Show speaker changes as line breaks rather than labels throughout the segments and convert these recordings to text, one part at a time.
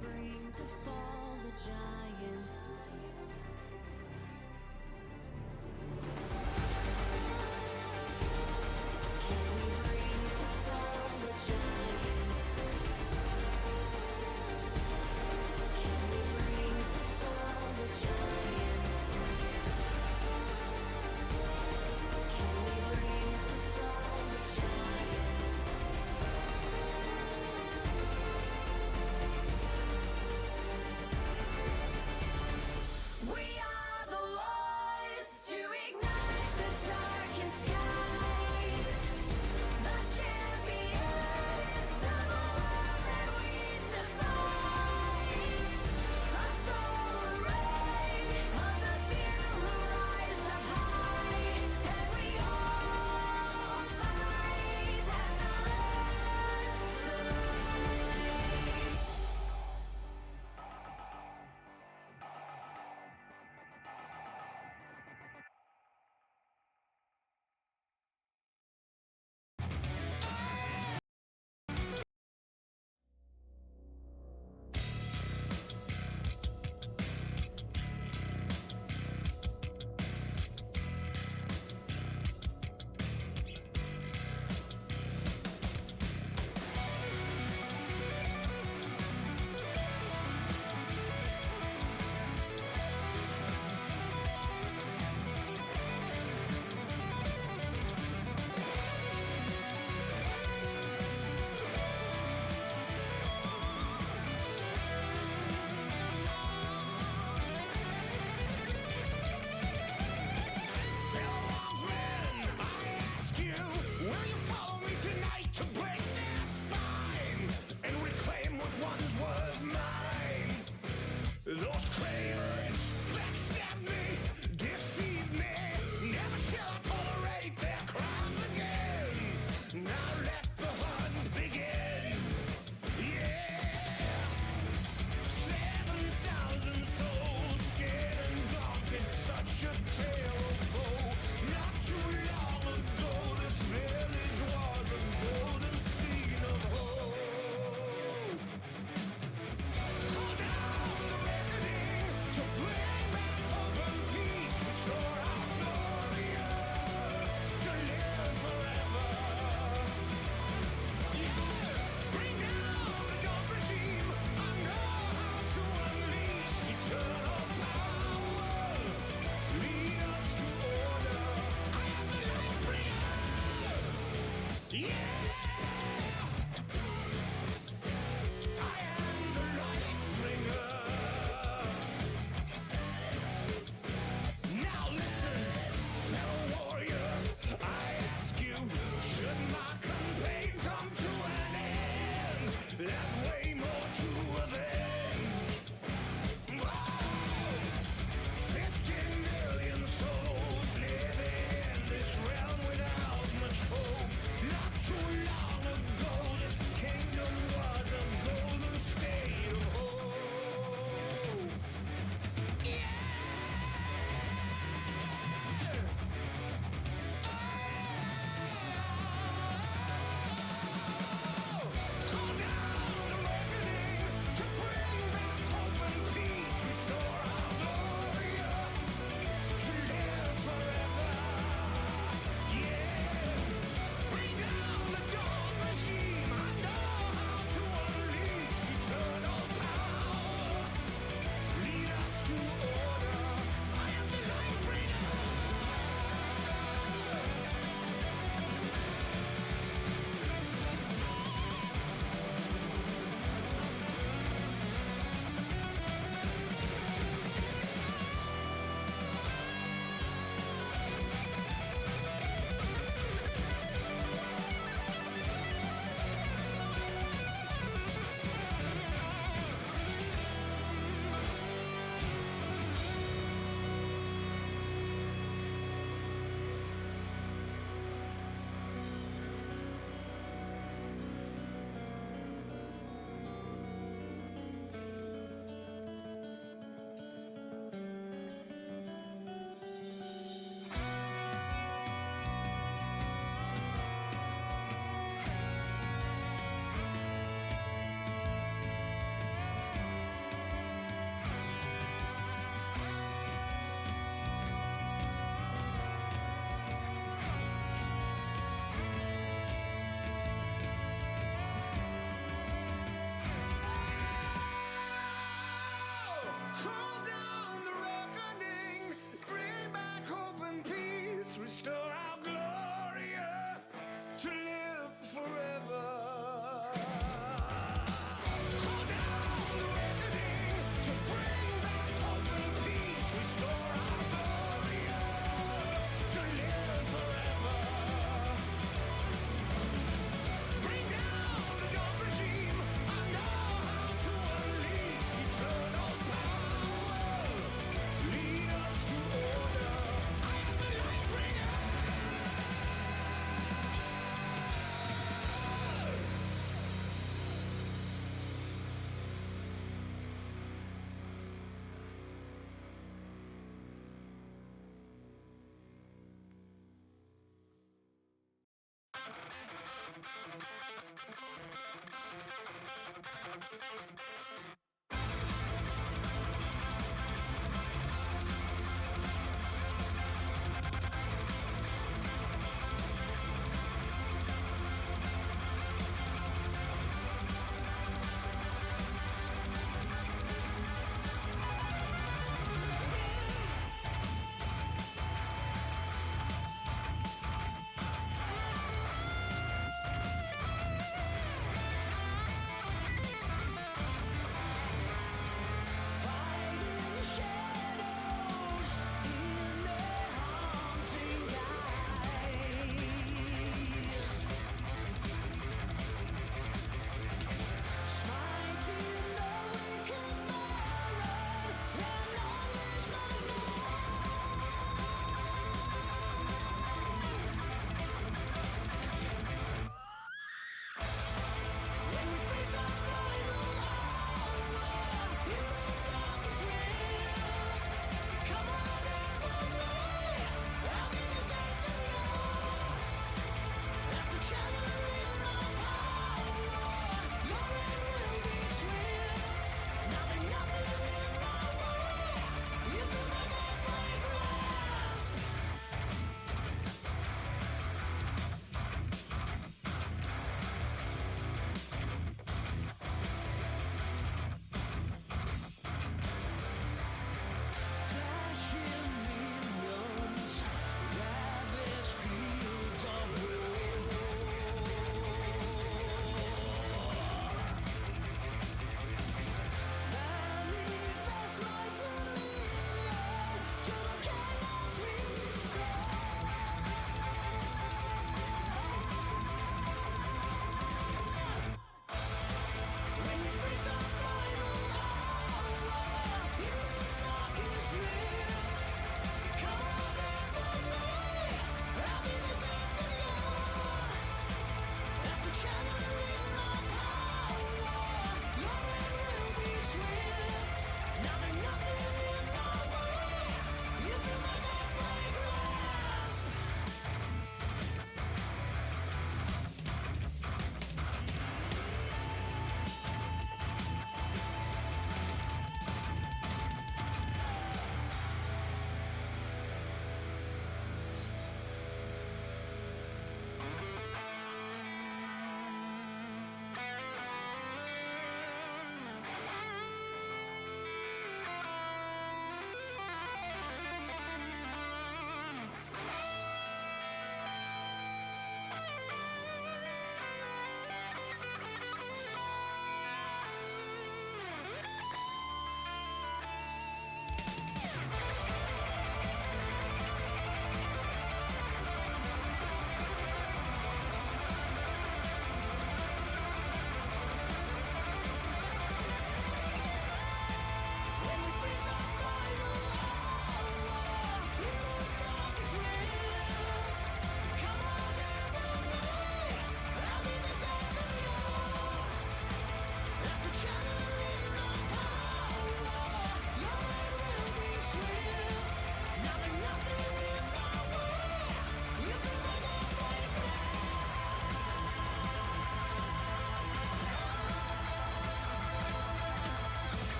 bring to fall the giants? Can we bring to fall the giants? Can we bring to fall the giants? Can we bring to fall the giants?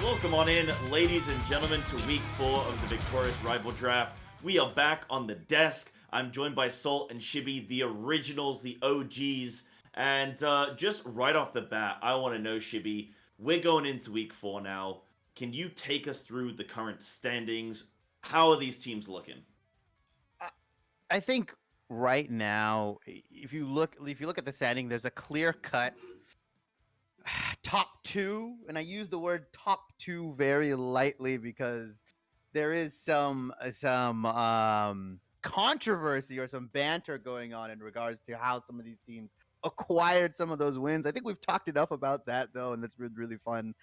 Welcome on in, ladies and gentlemen, to week 4 of the Victoris Rival Draft. We are back on the desk. I'm joined by Salt and Shibby, the originals, the OGs. And just right off the bat, I want to know, Shibby, we're going into week 4 now. Can you take us through the current standings? How are these teams looking?
I think right now, if you look at the standing, there's a clear cut top two, and I use the word top two very lightly because there is some controversy or some banter going on in regards to how some of these teams acquired some of those wins. I think we've talked enough about that though, and that's been really fun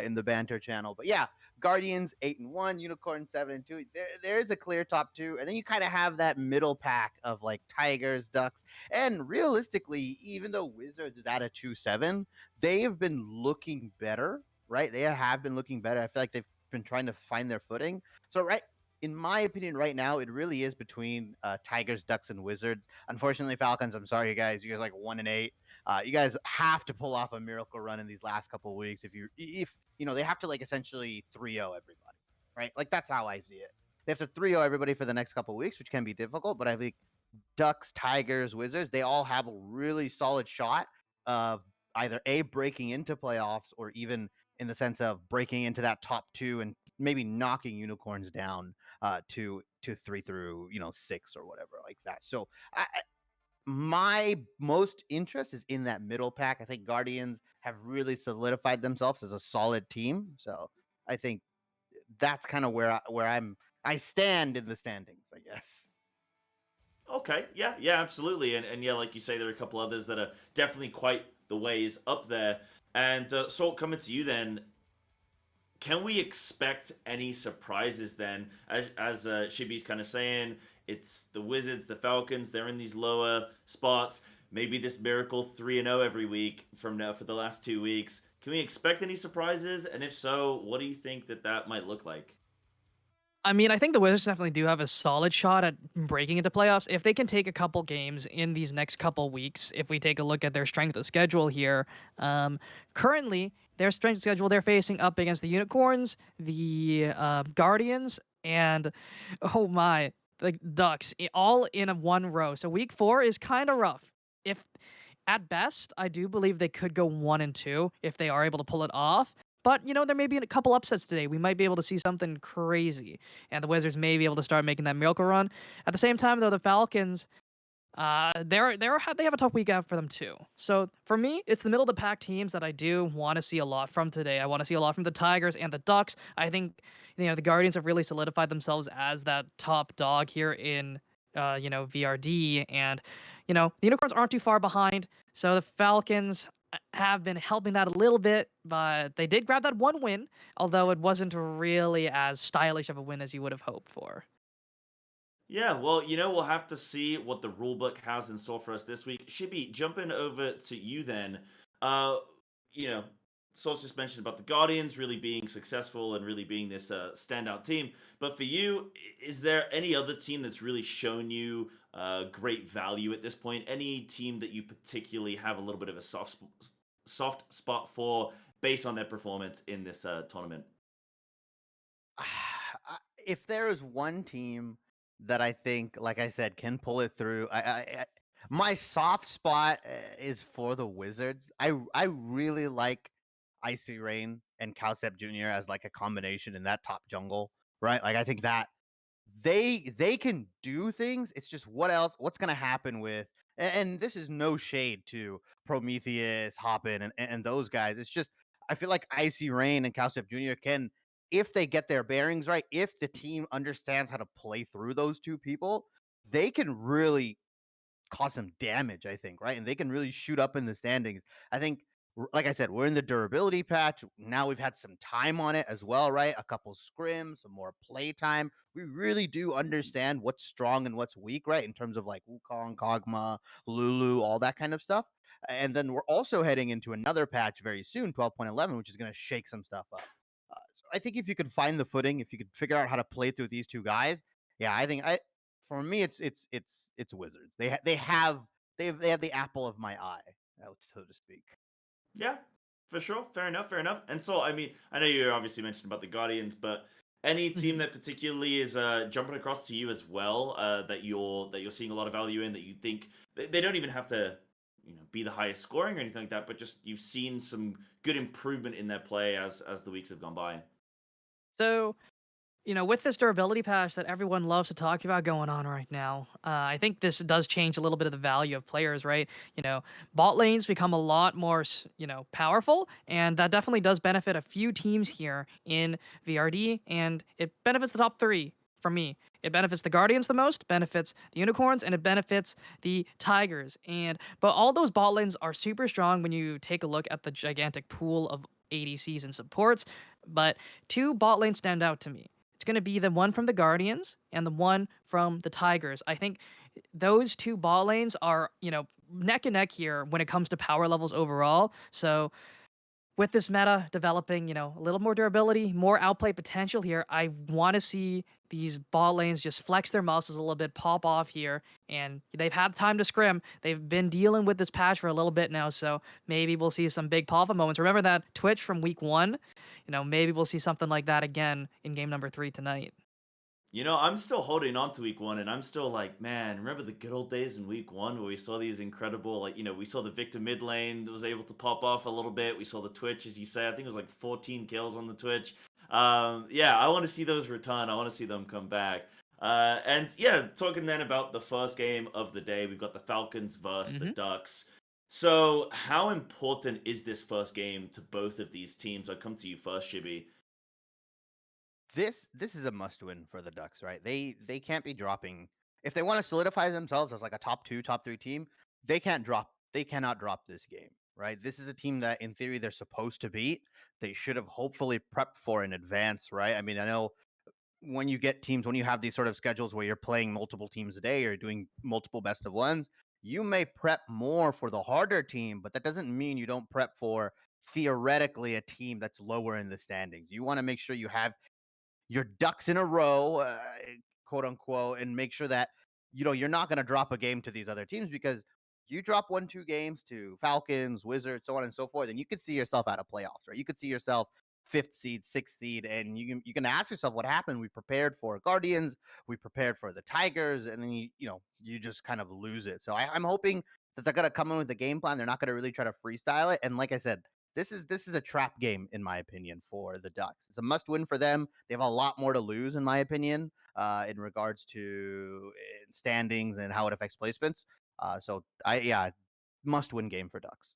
in the banter channel. But yeah, Guardians 8-1, Unicorn 7-2. There is a clear top two, and then you kind of have that middle pack of like Tigers, Ducks, and realistically, even though Wizards is at a 2-7, they have been looking better, right? They have been looking better. I feel like they've been trying to find their footing. So, right, in my opinion, right now, it really is between Tigers, Ducks, and Wizards. Unfortunately, Falcons, I'm sorry, you guys. You guys like 1-8. You guys have to pull off a miracle run in these last couple of weeks. If you know, they have to like essentially 3-0 everybody, right? Like that's how I see it. They have to 3-0 everybody for the next couple of weeks, which can be difficult. But I think Ducks, Tigers, Wizards, they all have a really solid shot of either A, breaking into playoffs, or even in the sense of breaking into that top two and maybe knocking unicorns down to 3 through 6 or whatever like that. So my most interest is in that middle pack. I think Guardians have really solidified themselves as a solid team. So I think that's kind of where I stand in the standings, I guess.
Okay, yeah, absolutely. And yeah, like you say, there are a couple others that are definitely quite the ways up there. And Salt, coming to you then, can we expect any surprises then? As Shibi's kind of saying, it's the Wizards, the Falcons. They're in these lower spots. Maybe this miracle 3-0 every week from now for the last 2 weeks. Can we expect any surprises? And if so, what do you think that might look like?
I mean, I think the Wizards definitely do have a solid shot at breaking into playoffs if they can take a couple games in these next couple weeks. If we take a look at their strength of schedule here, um, currently their strength of schedule they're facing up against the Unicorns, the Guardians, and oh my, the Ducks, all in a one row. So week 4 is kind of rough. If at best, I do believe they could go 1-2 if they are able to pull it off. But there may be a couple upsets today. We might be able to see something crazy, and the Wizards may be able to start making that miracle run. At the same time, though, the Falcons, they have a tough week out for them too. So for me, it's the middle of the pack teams that I do want to see a lot from today. I want to see a lot from the Tigers and the Ducks. I think the Guardians have really solidified themselves as that top dog here in VRD, and the Unicorns aren't too far behind. So the Falcons have been helping that a little bit, but they did grab that one win, although it wasn't really as stylish of a win as you would have hoped for.
Yeah, well, we'll have to see what the rulebook has in store for us this week. Shibi, jumping over to you then. Uh, you know, Sol just mentioned about the Guardians really being successful and really being this standout team. But for you, is there any other team that's really shown you great value at this point? Any team that you particularly have a little bit of a soft spot for based on their performance in this tournament?
If there is one team that I think, like I said, can pull it through, my soft spot is for the Wizards. I really like Icy Rain and Cowsep Jr. as like a combination in that top jungle, right? Like I think that they can do things. It's just what's gonna happen with, and this is no shade to Prometheus, Hoppin, and those guys. It's just I feel like Icy Rain and Cowstep Jr. can, if they get their bearings right, if the team understands how to play through those two people, they can really cause some damage, I think, right? And they can really shoot up in the standings. I think, like I said, we're in the durability patch. Now we've had some time on it as well, right? A couple scrims, some more play time. We really do understand what's strong and what's weak, right? In terms of like Wukong, Kog'Maw, Lulu, all that kind of stuff. And then we're also heading into another patch very soon, 12.11, which is going to shake some stuff up. So I think if you could find the footing, if you could figure out how to play through these two guys, yeah, I think I for me it's Wizards. They have the apple of my eye, so to speak.
Yeah, For sure. Fair enough. Fair enough. And so, I mean, I know you obviously mentioned about the Guardians, but any team
Mhm.
that particularly is jumping across to you as well, that you're seeing a lot of value in, that you think they don't even have to, be the highest scoring or anything like that, but just you've seen some good improvement in their play as the weeks have gone by.
So, with this durability patch that everyone loves to talk about going on right now, I think this does change a little bit of the value of players, right? Bot lanes become a lot more, powerful, and that definitely does benefit a few teams here in VRD, and it benefits the top three for me. It benefits the Guardians the most, benefits the Unicorns, and it benefits the Tigers. But all those bot lanes are super strong when you take a look at the gigantic pool of ADCs and supports. But two bot lanes stand out to me. It's going to be the one from the Guardians and the one from the Tigers. I think those two ball lanes are, neck and neck here when it comes to power levels overall. So with this meta developing, a little more durability, more outplay potential here, I want to see these ball lanes just flex their muscles a little bit, pop off here, and they've had time to scrim. They've been dealing with this patch for a little bit now, so maybe we'll see some big pop moments. Remember that Twitch from week one? Maybe we'll see something like that again in game number 3 tonight.
I'm still holding on to week one, and I'm still like, man, remember the good old days in week one where we saw these incredible, like, we saw the Victor mid lane that was able to pop off a little bit. We saw the Twitch, as you say, I think it was like 14 kills on the Twitch. Yeah, I want to see those return. I want to see them come back. And yeah, talking then about the first game of the day, we've got the Falcons versus the
Hmm.
Ducks. So, how important is this first game to both of these teams? I'll come to you first, Shibi.
This is a must win for the Ducks, right? They can't be dropping if they want to solidify themselves as like a top 2, top 3 team. They cannot drop this game, right? This is a team that in theory they're supposed to beat. They should have hopefully prepped for in advance, right? I mean, I know when you get teams, when you have these sort of schedules where you're playing multiple teams a day or doing multiple best of ones, you may prep more for the harder team, but that doesn't mean you don't prep for theoretically a team that's lower in the standings. You want to make sure you have your ducks in a row, quote unquote, and make sure that you're not going to drop a game to these other teams because you drop 1, 2 games to Falcons, Wizards, so on and so forth, and you could see yourself out of playoffs, right? You could see yourself fifth seed, sixth seed, and you can ask yourself what happened. We prepared for Guardians, we prepared for the Tigers, and then you just kind of lose it. So I'm hoping that they're gonna come in with a game plan. They're not gonna really try to freestyle it. And like I said, this is a trap game in my opinion for the Ducks. It's a must win for them. They have a lot more to lose in my opinion, in regards to standings and how it affects placements. So I yeah, must win game for Ducks.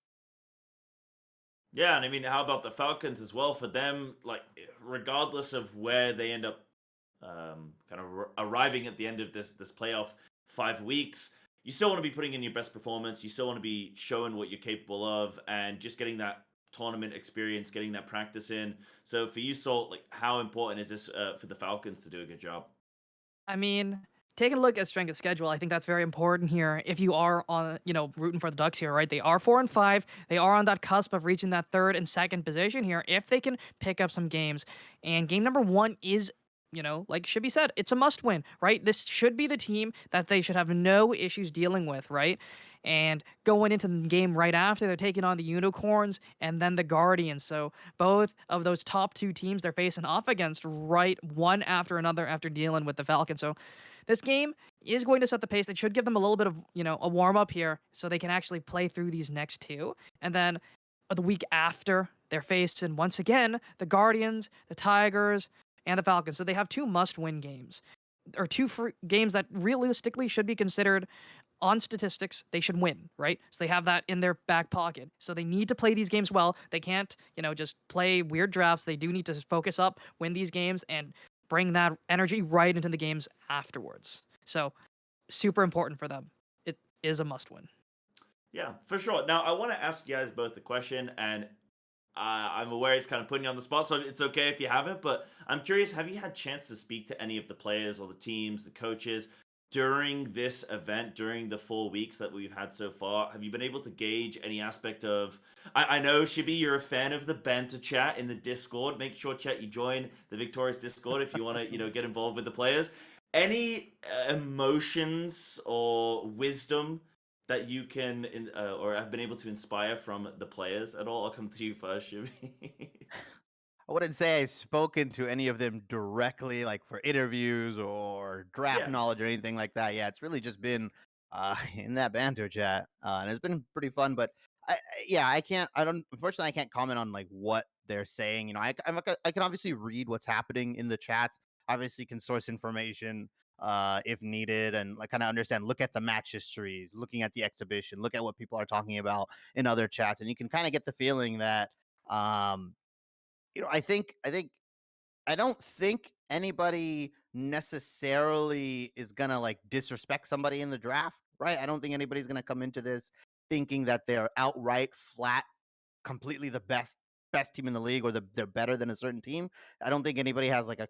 Yeah, and I mean, how about the Falcons as well? For them, like, regardless of where they end up, kind of arriving at the end of this playoff 5 weeks, you still want to be putting in your best performance. You still want to be showing what you're capable of, and just getting that tournament experience, getting that practice in. So for you, Salt, like, how important is this for the Falcons to do a good job?
I mean, taking a look at strength of schedule, I think that's very important here. If you are on, rooting for the Ducks here, right? They are 4-5. They are on that cusp of reaching that third and second position here. If they can pick up some games, and game number 1 is, like Shibby said, it's a must win, right? This should be the team that they should have no issues dealing with, right? And going into the game right after, they're taking on the Unicorns and then the Guardians. So both of those top 2 teams they're facing off against right one after another after dealing with the Falcons. So this game is going to set the pace. They should give them a little bit of, a warm up here so they can actually play through these next 2. And then the week after, they're facing once again the Guardians, the Tigers, and the Falcons. So they have 2 must win games or 2 games that realistically should be considered on statistics, they should win, right? So they have that in their back pocket. So they need to play these games well. They can't, just play weird drafts. They do need to focus up, win these games, and bring that energy right into the games afterwards. So super important for them. It is a must win.
Yeah, for sure. Now, I want to ask you guys both a question, and I'm aware it's kind of putting you on the spot, so it's okay if you haven't. But I'm curious: have you had chance to speak to any of the players or the teams, the coaches during this event, during the 4 weeks that we've had so far? Have you been able to gauge any aspect of? I know, Shibi, you're a fan of the banter chat in the Discord. Make sure, chat, you join the Victoris Discord if you want to, get involved with the players. Any emotions or wisdom that you can or have been able to inspire from the players at all? I'll come to you first, Shibby.
I wouldn't say I've spoken to any of them directly, like for interviews or draft
Yeah,
knowledge or anything like that. Yeah, it's really just been in that banter chat, and it's been pretty fun. But yeah, I can't. I don't. Unfortunately, I can't comment on like what they're saying. You know, I can obviously read what's happening in the chats. Obviously, can source information if needed, and like kind of understand. Look at the match histories, looking at the exhibition, look at what people are talking about in other chats, and you can kind of get the feeling that. Um, I don't think anybody necessarily is gonna like disrespect somebody in the draft, right? I don't think anybody's gonna come into this thinking that they're outright flat, completely the best team in the league or they're better than a certain team. I don't think anybody has like a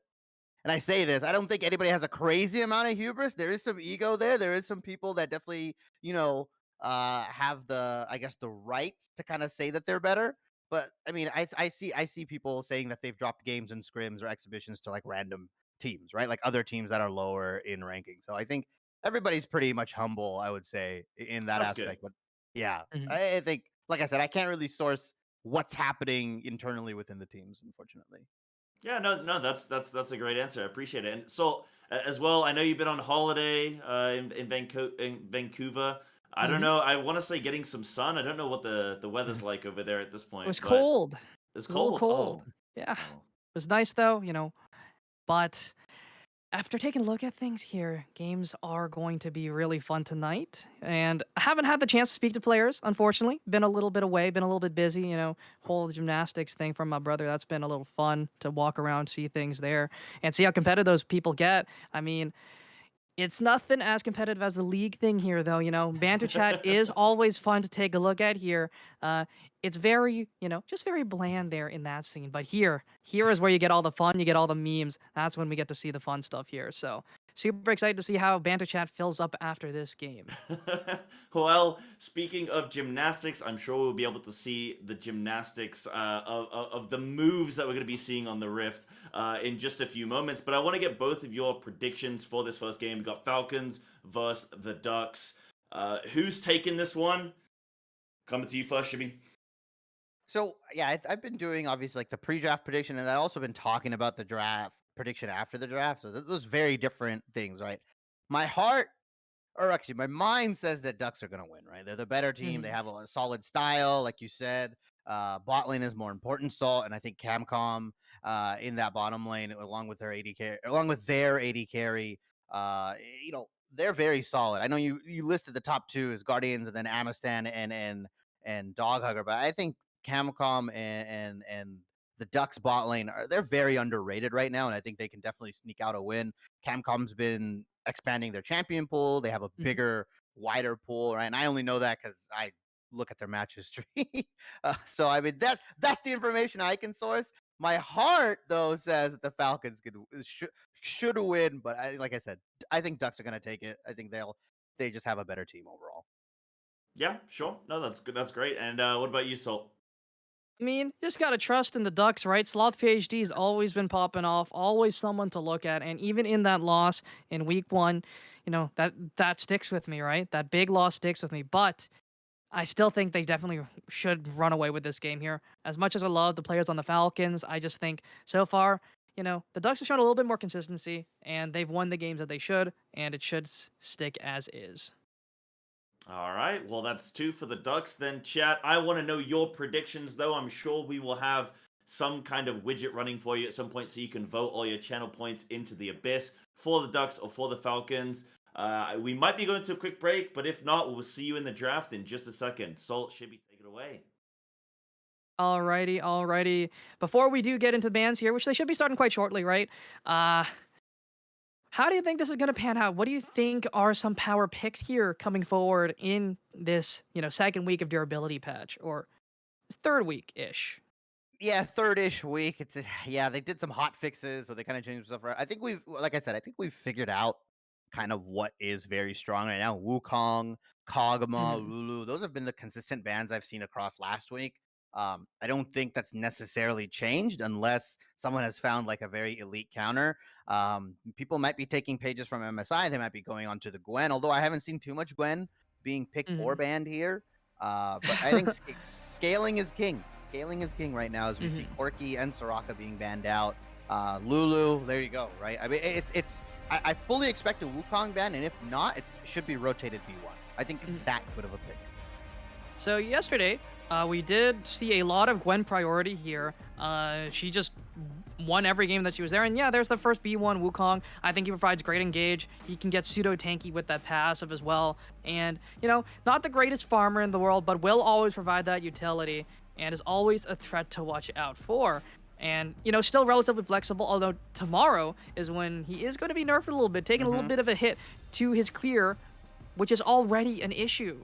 and I say this, I don't think anybody has a crazy amount of hubris. There is some ego there. There is some people that definitely, have the, I guess, the rights to kind of say that they're better. But I mean, I see people saying that they've dropped games and scrims or exhibitions to like random teams, right? Like other teams that are lower in ranking. So I think everybody's pretty much humble, I would say, in that
that's good.
aspect. But yeah,
Mhm.
I think, like I said, I can't really source what's happening internally within the teams, unfortunately.
Yeah, no, that's a great answer. I appreciate it. And so as well, I know you've been on holiday in Vancouver. I don't
Mhm.
know. I want to say getting some sun. I don't know what the weather's
Mhm.
like over there at this
It
point,
was
but
cold. It
it's
was a little
cold.
cold.
Oh,
Yeah.
oh.
It was nice though, but after taking a look at things here, games are going to be really fun tonight. And I haven't had the chance to speak to players, unfortunately. Been a little bit away, been a little bit busy, whole gymnastics thing from my brother. That's been a little fun to walk around, see things there, and see how competitive those people get. I mean, it's nothing as competitive as the league thing here, though. Banter chat is always fun to take a look at here. It's very, just very bland there in that scene. But here is where you get all the fun, you get all the memes. That's when we get to see the fun stuff here. So super excited to see how banter chat fills up after this game.
Well, speaking of gymnastics, I'm sure we'll be able to see the gymnastics of the moves that we're going to be seeing on the Rift in just a few moments. But I want to get both of your predictions for this first game. We got Falcons versus the Ducks. Who's taking this one? Coming to you first, Shibby.
So yeah, I've been doing obviously like the pre-draft prediction, and I've also been talking about the draft prediction after the draft. So those very different things, right? My heart, or actually my mind, says that Ducks are going to win. Right? They're the better team. They
Mhm.
have a solid style, like you said. Bot lane is more important, Salt, and I think Camcom in that bottom lane, along with their AD carry, along with their AD carry, uh, you know, they're very solid. I know you listed the top two as Guardians and then Amistan and Dog Hugger, but I think Camcom and the Ducks bot lane they're very underrated right now, and I think they can definitely sneak out a win. Camcom's been expanding their champion pool. They have a
Mhm.
bigger, wider pool, right? And I only know that because I look at their match history. So I mean that's the information I can source. My heart though says that the Falcons should win, but like I said, I think Ducks are going to take it. I think they just have a better team overall.
Yeah, sure. No, that's good. That's great. And what about you, Salt?
I mean, just gotta trust in the Ducks, right? Sloth PhD's always been popping off, always someone to look at, and even in that loss in week one, that sticks with me, right? That big loss sticks with me. But I still think they definitely should run away with this game here. As much as I love the players on the Falcons, I just think so far, the Ducks have shown a little bit more consistency, and they've won the games that they should, and it should stick as is.
All right. Well, that's two for the Ducks. Then, chat. I want to know your predictions, though. I'm sure we will have some kind of widget running for you at some point so you can vote all your channel points into the abyss for the Ducks or for the Falcons. We might be going to a quick break, but if not, we'll see you in the draft in just a second. Salt, Shibby, take it away.
Alrighty, alrighty. Before we do get into the bands here, which they should be starting quite shortly, right? Uh, How do you think this is going to pan out? What do you think are some power picks here coming forward in this, second week of durability patch or third week ish?
Yeah, third-ish week. Yeah, they did some hot fixes, or they kind of changed stuff around. I think like I said, I think we've figured out kind of what is very strong right now. Wukong, Kog'Maw,
Mhm.
Lulu, those have been the consistent bans I've seen across last week. I don't think that's necessarily changed unless someone has found like a very elite counter. People might be taking pages from MSI. They might be going on to the Gwen, although I haven't seen too much Gwen being picked or banned here. But I think scaling is king. Scaling is king right now as we see Corki and Soraka being banned out. Lulu, there you go, right? I mean, I fully expect a Wukong ban, and if not, it should be rotated B1. I think it's that good of a pick.
So yesterday, we did see a lot of Gwen priority here. She just won every game that she was there. And yeah, there's the first B1 Wukong. I think he provides great engage. He can get pseudo tanky with that passive as well. And, you know, not the greatest farmer in the world, but will always provide that utility and is always a threat to watch out for. And, you know, still relatively flexible, although tomorrow is when he is going to be nerfed a little bit, taking a little bit of a hit to his clear, which is already an issue.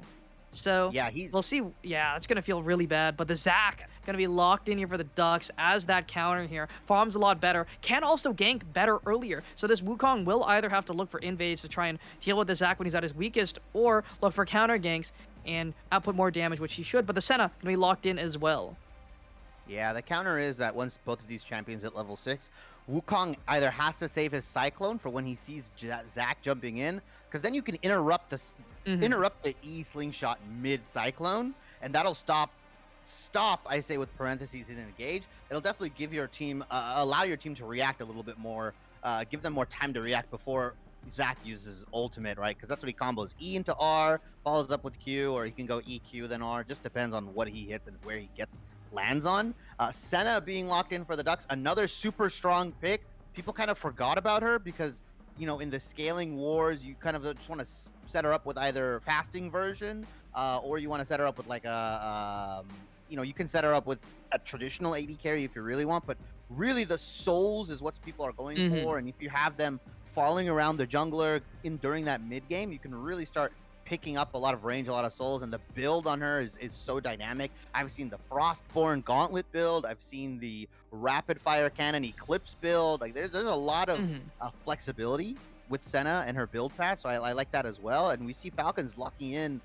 So
yeah,
we'll see. Yeah, it's going to feel really bad. But the Zac going to be locked in here for the Ducks as that counter here. Farms a lot better. Can also gank better earlier. So this Wukong will either have to look for invades to try and deal with the Zac when he's at his weakest, or look for counter ganks and output more damage, which he should. But the Senna going to be locked in as well.
Yeah, the counter is that once both of these champions at level 6, Wukong either has to save his Cyclone for when he sees Zac jumping in, because then you can interrupt the E slingshot mid Cyclone, and that'll stop. I say with parentheses in engage. It'll definitely give your team, allow your team to react a little bit more, give them more time to react before Zac uses ultimate, right? Because that's what he combos E into R, follows up with Q, or he can go EQ then R. Just depends on what he hits and where he lands on. Senna being locked in for the Ducks, another super strong pick. People kind of forgot about her because, you know, in the scaling wars, you kind of just want to set her up with either fasting version, or you want to set her up with like a, you know, you can set her up with a traditional AD carry if you really want, but really the souls is what people are going for. And if you have them falling around the jungler during that mid game, you can really start picking up a lot of range, a lot of souls, and the build on her is so dynamic. I've seen the Frostborn Gauntlet build. I've seen the Rapid Fire Cannon Eclipse build. Like there's a lot of flexibility with Senna and her build path, so I like that as well. And we see Falcons locking in.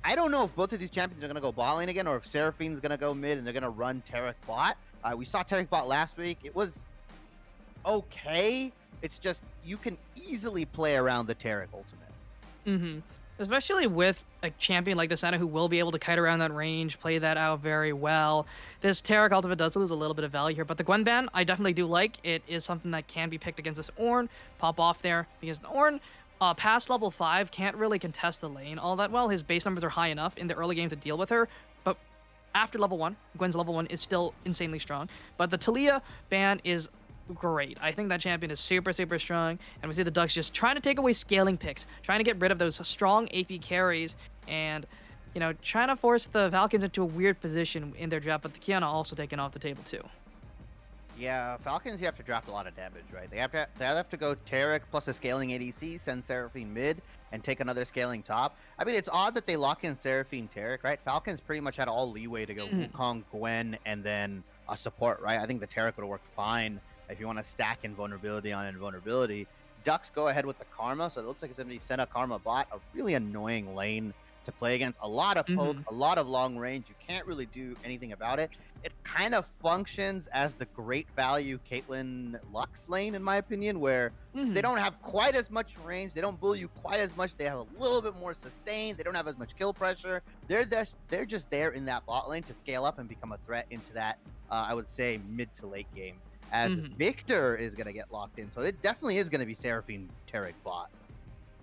I don't know if both of these champions are going to go bot lane again, or if Seraphine's going to go mid and they're going to run Taric bot. We saw Taric bot last week. It was okay. It's just you can easily play around the Taric ultimate.
Especially with a champion like the Senna who will be able to kite around that range, play that out very well. This Taric ultimate does lose a little bit of value here, but the Gwen ban I definitely do like. It is something that can be picked against this Ornn. Pop off there, because the Ornn, past level 5, can't really contest the lane all that well. His base numbers are high enough in the early game to deal with her, but after level 1, Gwen's level 1 is still insanely strong. But the Taliyah ban is great. I think that champion is super strong, and we see the Ducks just trying to take away scaling picks, trying to get rid of those strong AP carries, and, you know, trying to force the Falcons into a weird position in their draft. But the Kiana also taken off the table too.
Yeah, Falcons, you have to draft a lot of damage, right? They have to go Taric plus a scaling ADC, send Seraphine mid, and take another scaling top. I mean, it's odd that they lock in Seraphine Taric, right? Falcons pretty much had all leeway to go Wukong, Gwen, and then a support, right? I think the Taric would have worked fine if you want to stack invulnerability on invulnerability. Ducks go ahead with the Karma, so it looks like it's going to be Senna Karma bot, a really annoying lane to play against. A lot of poke, a lot of long range. You can't really do anything about it. It kind of functions as the great value Caitlyn Lux lane, in my opinion, where they don't have quite as much range. They don't bully you quite as much. They have a little bit more sustain. They don't have as much kill pressure. They're just there in that bot lane to scale up and become a threat into that, I would say, mid to late game. As Victor is going to get locked in. So it definitely is going to be Seraphine Taric bot.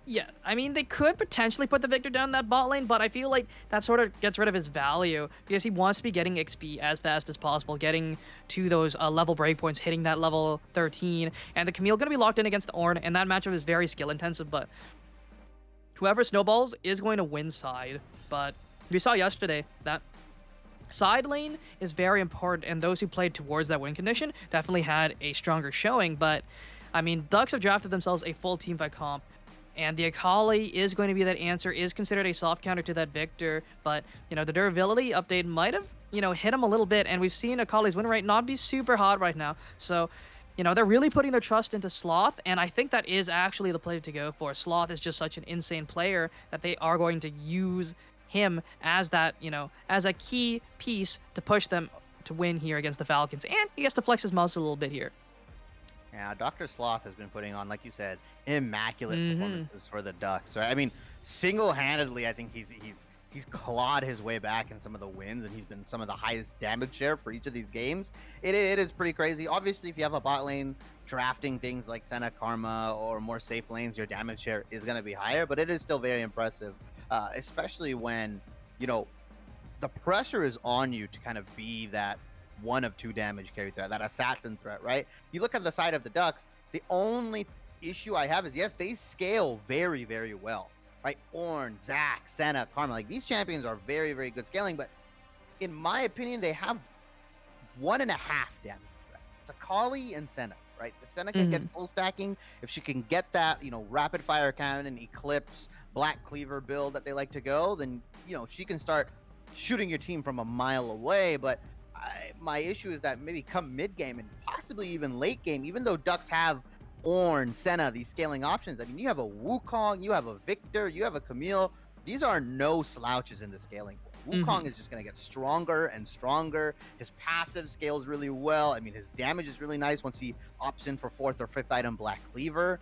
Yeah, I mean, they could potentially put the Victor down that bot lane, but I feel like that sort of gets rid of his value because he wants to be getting XP as fast as possible, getting to those level breakpoints, hitting that level 13. And the Camille going to be locked in against the Ornn, and that matchup is very skill intensive, but whoever snowballs is going to win side. But we saw yesterday that side lane is very important, and those who played towards that win condition definitely had a stronger showing. But I mean, Ducks have drafted themselves a full teamfight comp, and the Akali is going to be that answer, is considered a soft counter to that Victor. But, you know, the durability update might have, you know, hit him a little bit, and we've seen Akali's win rate not be super hot right now. So, you know, they're really putting their trust into Sloth, and I think that is actually the play to go for. Sloth is just such an insane player that they are going to use him as that, you know, as a key piece to push them to win here against the Falcons. And he gets to flex his muscle a little bit here.
Yeah, Dr. Sloth has been putting on, like you said, immaculate
Mm-hmm.
performances for the Ducks. Right? I mean, single-handedly, I think he's clawed his way back in some of the wins, and he's been some of the highest damage share for each of these games. It is pretty crazy. Obviously, if you have a bot lane drafting things like Senna Karma or more safe lanes, your damage share is going to be higher, but it is still very impressive, especially when you know the pressure is on you to kind of be that one of two damage carry threat, that assassin threat, right? You look at the side of the Ducks, the only issue I have is yes, they scale very, very well, right? Ornn, Zac, Senna, Karma, like these champions are very, very good scaling, but in my opinion, they have 1.5 damage threats. It's Akali and Senna, right? If Senna can get full stacking, if she can get that, rapid fire cannon, Eclipse, Black Cleaver build that they like to go, then, she can start shooting your team from a mile away. But my issue is that maybe come mid game and possibly even late game, even though Ducks have Ornn, Senna, these scaling options. I mean, you have a Wukong, you have a Victor, you have a Camille. These are no slouches in the scaling. Wukong is just going to get stronger and stronger. His passive scales really well. I mean, his damage is really nice once he opts in for 4th or 5th item Black Cleaver.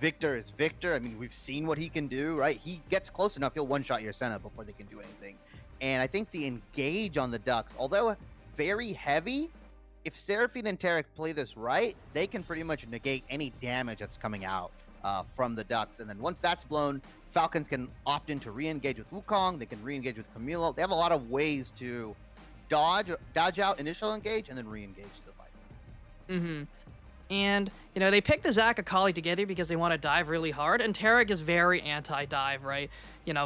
Victor is Victor. I mean, we've seen what he can do, right? He gets close enough, he'll one-shot your Senna before they can do anything. And I think the engage on the Ducks, although very heavy, if Seraphine and Tarek play this right, they can pretty much negate any damage that's coming out from the Ducks. And then once that's blown, Falcons can opt in to re-engage with Wukong. They can re-engage with Camilo. They have a lot of ways to dodge out initial engage and then re-engage the fight.
And, they picked the Zac Akali together because they want to dive really hard, and Tarek is very anti-dive, right?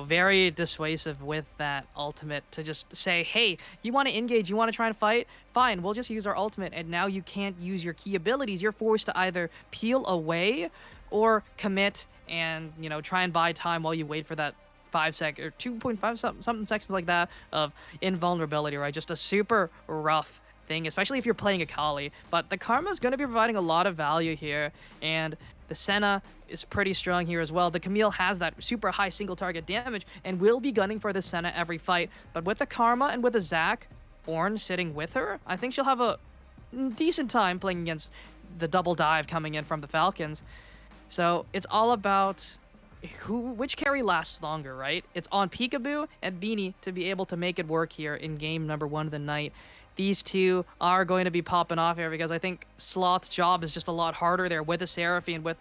Very dissuasive with that ultimate to just say, hey, you want to engage, you want to try and fight? Fine, we'll just use our ultimate, and now you can't use your key abilities. You're forced to either peel away or commit and, try and buy time while you wait for that 5 sec or 2.5 something seconds like that of invulnerability, right? Just a super rough thing, especially if you're playing Akali. But the Karma is going to be providing a lot of value here, and the Senna is pretty strong here as well. The Camille has that super high single target damage and will be gunning for the Senna every fight. But with the Karma and with the Zac, Ornn sitting with her, I think she'll have a decent time playing against the double dive coming in from the Falcons. So it's all about which carry lasts longer, right? It's on Peekaboo and Beanie to be able to make it work here in game number 1 of the night. These two are going to be popping off here because I think Sloth's job is just a lot harder there with a Seraphine, with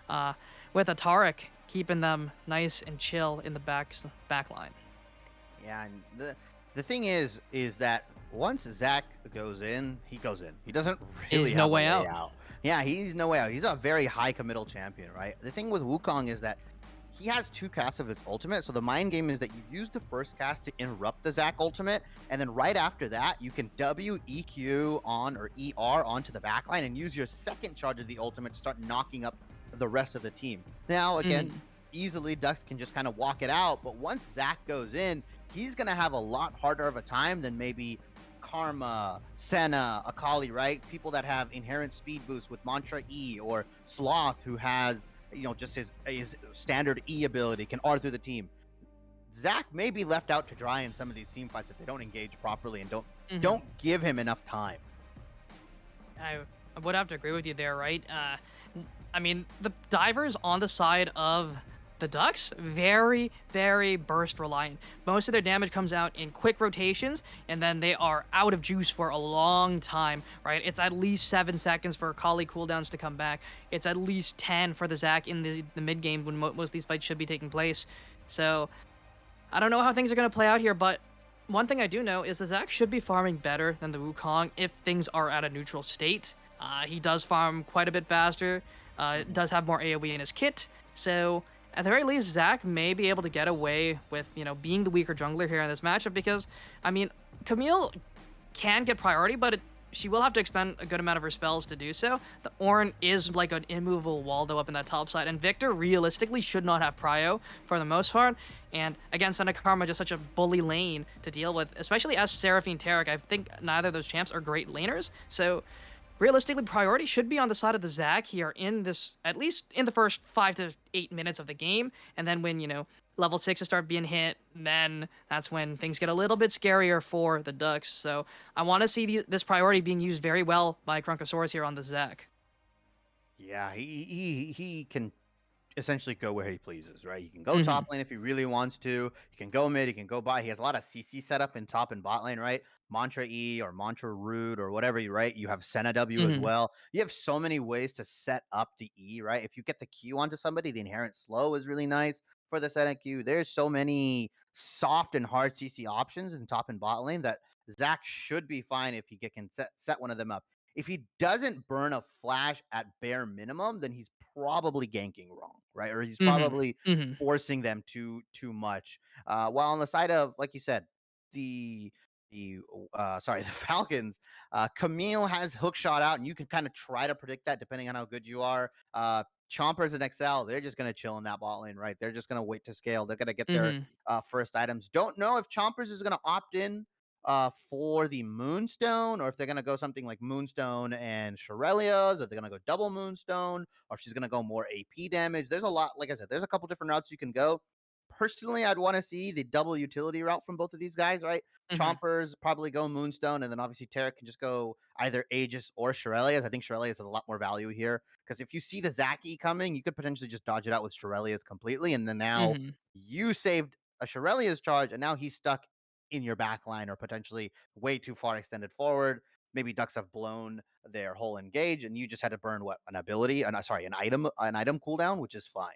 a Taric, keeping them nice and chill in the back line.
Yeah, and the thing is that once Zac goes in, he goes in. He doesn't really
He's
have
no
a
way out.
Yeah, he's no way out. He's a very high committal champion, right? The thing with Wukong is that he has 2 casts of his ultimate, so the mind game is that you use the first cast to interrupt the Zac ultimate, and then right after that, you can W, EQ on, or ER onto the backline and use your second charge of the ultimate to start knocking up the rest of the team. Now, again, easily Ducks can just kind of walk it out, but once Zac goes in, he's going to have a lot harder of a time than maybe Karma, Senna, Akali, right? People that have inherent speed boost with Mantra E, or Sloth, who has just his standard E ability, can R through the team. Zac may be left out to dry in some of these team fights if they don't engage properly and don't give him enough time.
I would have to agree with you there, right? I mean, the divers on the side of the Ducks, very, very burst reliant. Most of their damage comes out in quick rotations, and then they are out of juice for a long time, right? It's at least 7 seconds for Akali cooldowns to come back. It's at least 10 for the Zac in the mid game when most of these fights should be taking place. So I don't know how things are going to play out here, but one thing I do know is the Zac should be farming better than the Wukong if things are at a neutral state. He does farm quite a bit faster, does have more AoE in his kit, so at the very least, Zac may be able to get away with, being the weaker jungler here in this matchup because, I mean, Camille can get priority, but she will have to expend a good amount of her spells to do so. The Ornn is like an immovable wall, though, up in that top side, and Victor realistically should not have prio for the most part. And again, Senna Karma just such a bully lane to deal with, especially as Seraphine Tarek. I think neither of those champs are great laners, so realistically, priority should be on the side of the Zac here in this, at least in the first 5 to 8 minutes of the game. And then when, level 6s start being hit, then that's when things get a little bit scarier for the Ducks. So I want to see this priority being used very well by Krunkosaurus here on the Zac.
Yeah, he can essentially go where he pleases, right? He can go
Mhm.
top lane if he really wants to. He can go mid. He can go bot. He has a lot of CC setup in top and bot lane, right? Mantra E or Mantra Root or whatever, right? You have Senna W as
Mhm.
well. You have so many ways to set up the E, right? If you get the Q onto somebody, the inherent slow is really nice for the Senna Q. There's so many soft and hard CC options in top and bot lane that Zach should be fine if he can set one of them up. If he doesn't burn a flash at bare minimum, then he's probably ganking wrong, right? Or he's
Mhm.
probably
Mhm.
forcing them too much. While on the side of, like you said, the the Falcons, Camille has hook shot out, and you can kind of try to predict that depending on how good you are. Chompers and Excel, they're just gonna chill in that bot lane, right? They're just gonna wait to scale. They're gonna get their
Mhm.
first items. Don't know if Chompers is gonna opt in for the Moonstone, or if they're gonna go something like Moonstone and Shirelia's, or they're gonna go double Moonstone, or if she's gonna go more AP damage. There's a lot, like I said, there's a couple different routes you can go. Personally, I'd want to see the double utility route from both of these guys, right?
Mhm.
Chompers probably go Moonstone, and then obviously Tarek can just go either Aegis or Shirelia's. I think Shirelia's has a lot more value here because if you see the Zaki coming, you could potentially just dodge it out with Shirelia's completely, and then now
Mhm.
you saved a Shirelia's charge, and now he's stuck in your back line or potentially way too far extended forward. Maybe Ducks have blown their whole engage, and you just had to burn what an ability, an item cooldown, which is fine.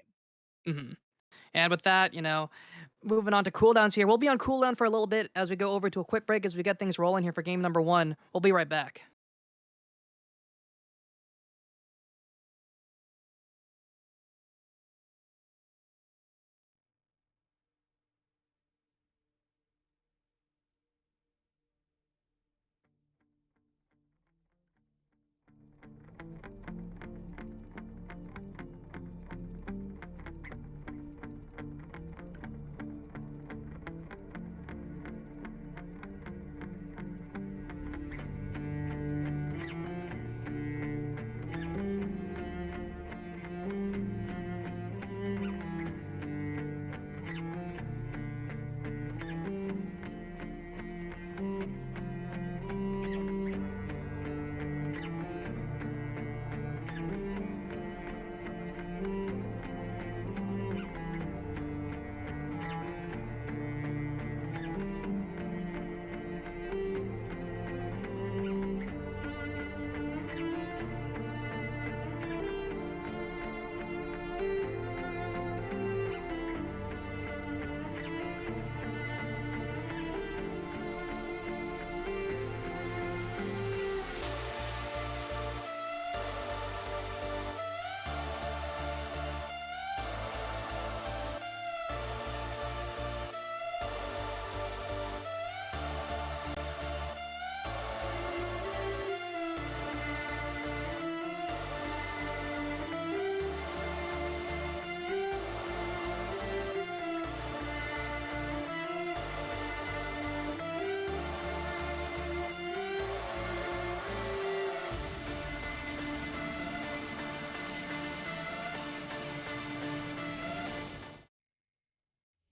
Mhm. And with that, moving on to cooldowns here. We'll be on cooldown for a little bit as we go over to a quick break as we get things rolling here for game number 1. We'll be right back.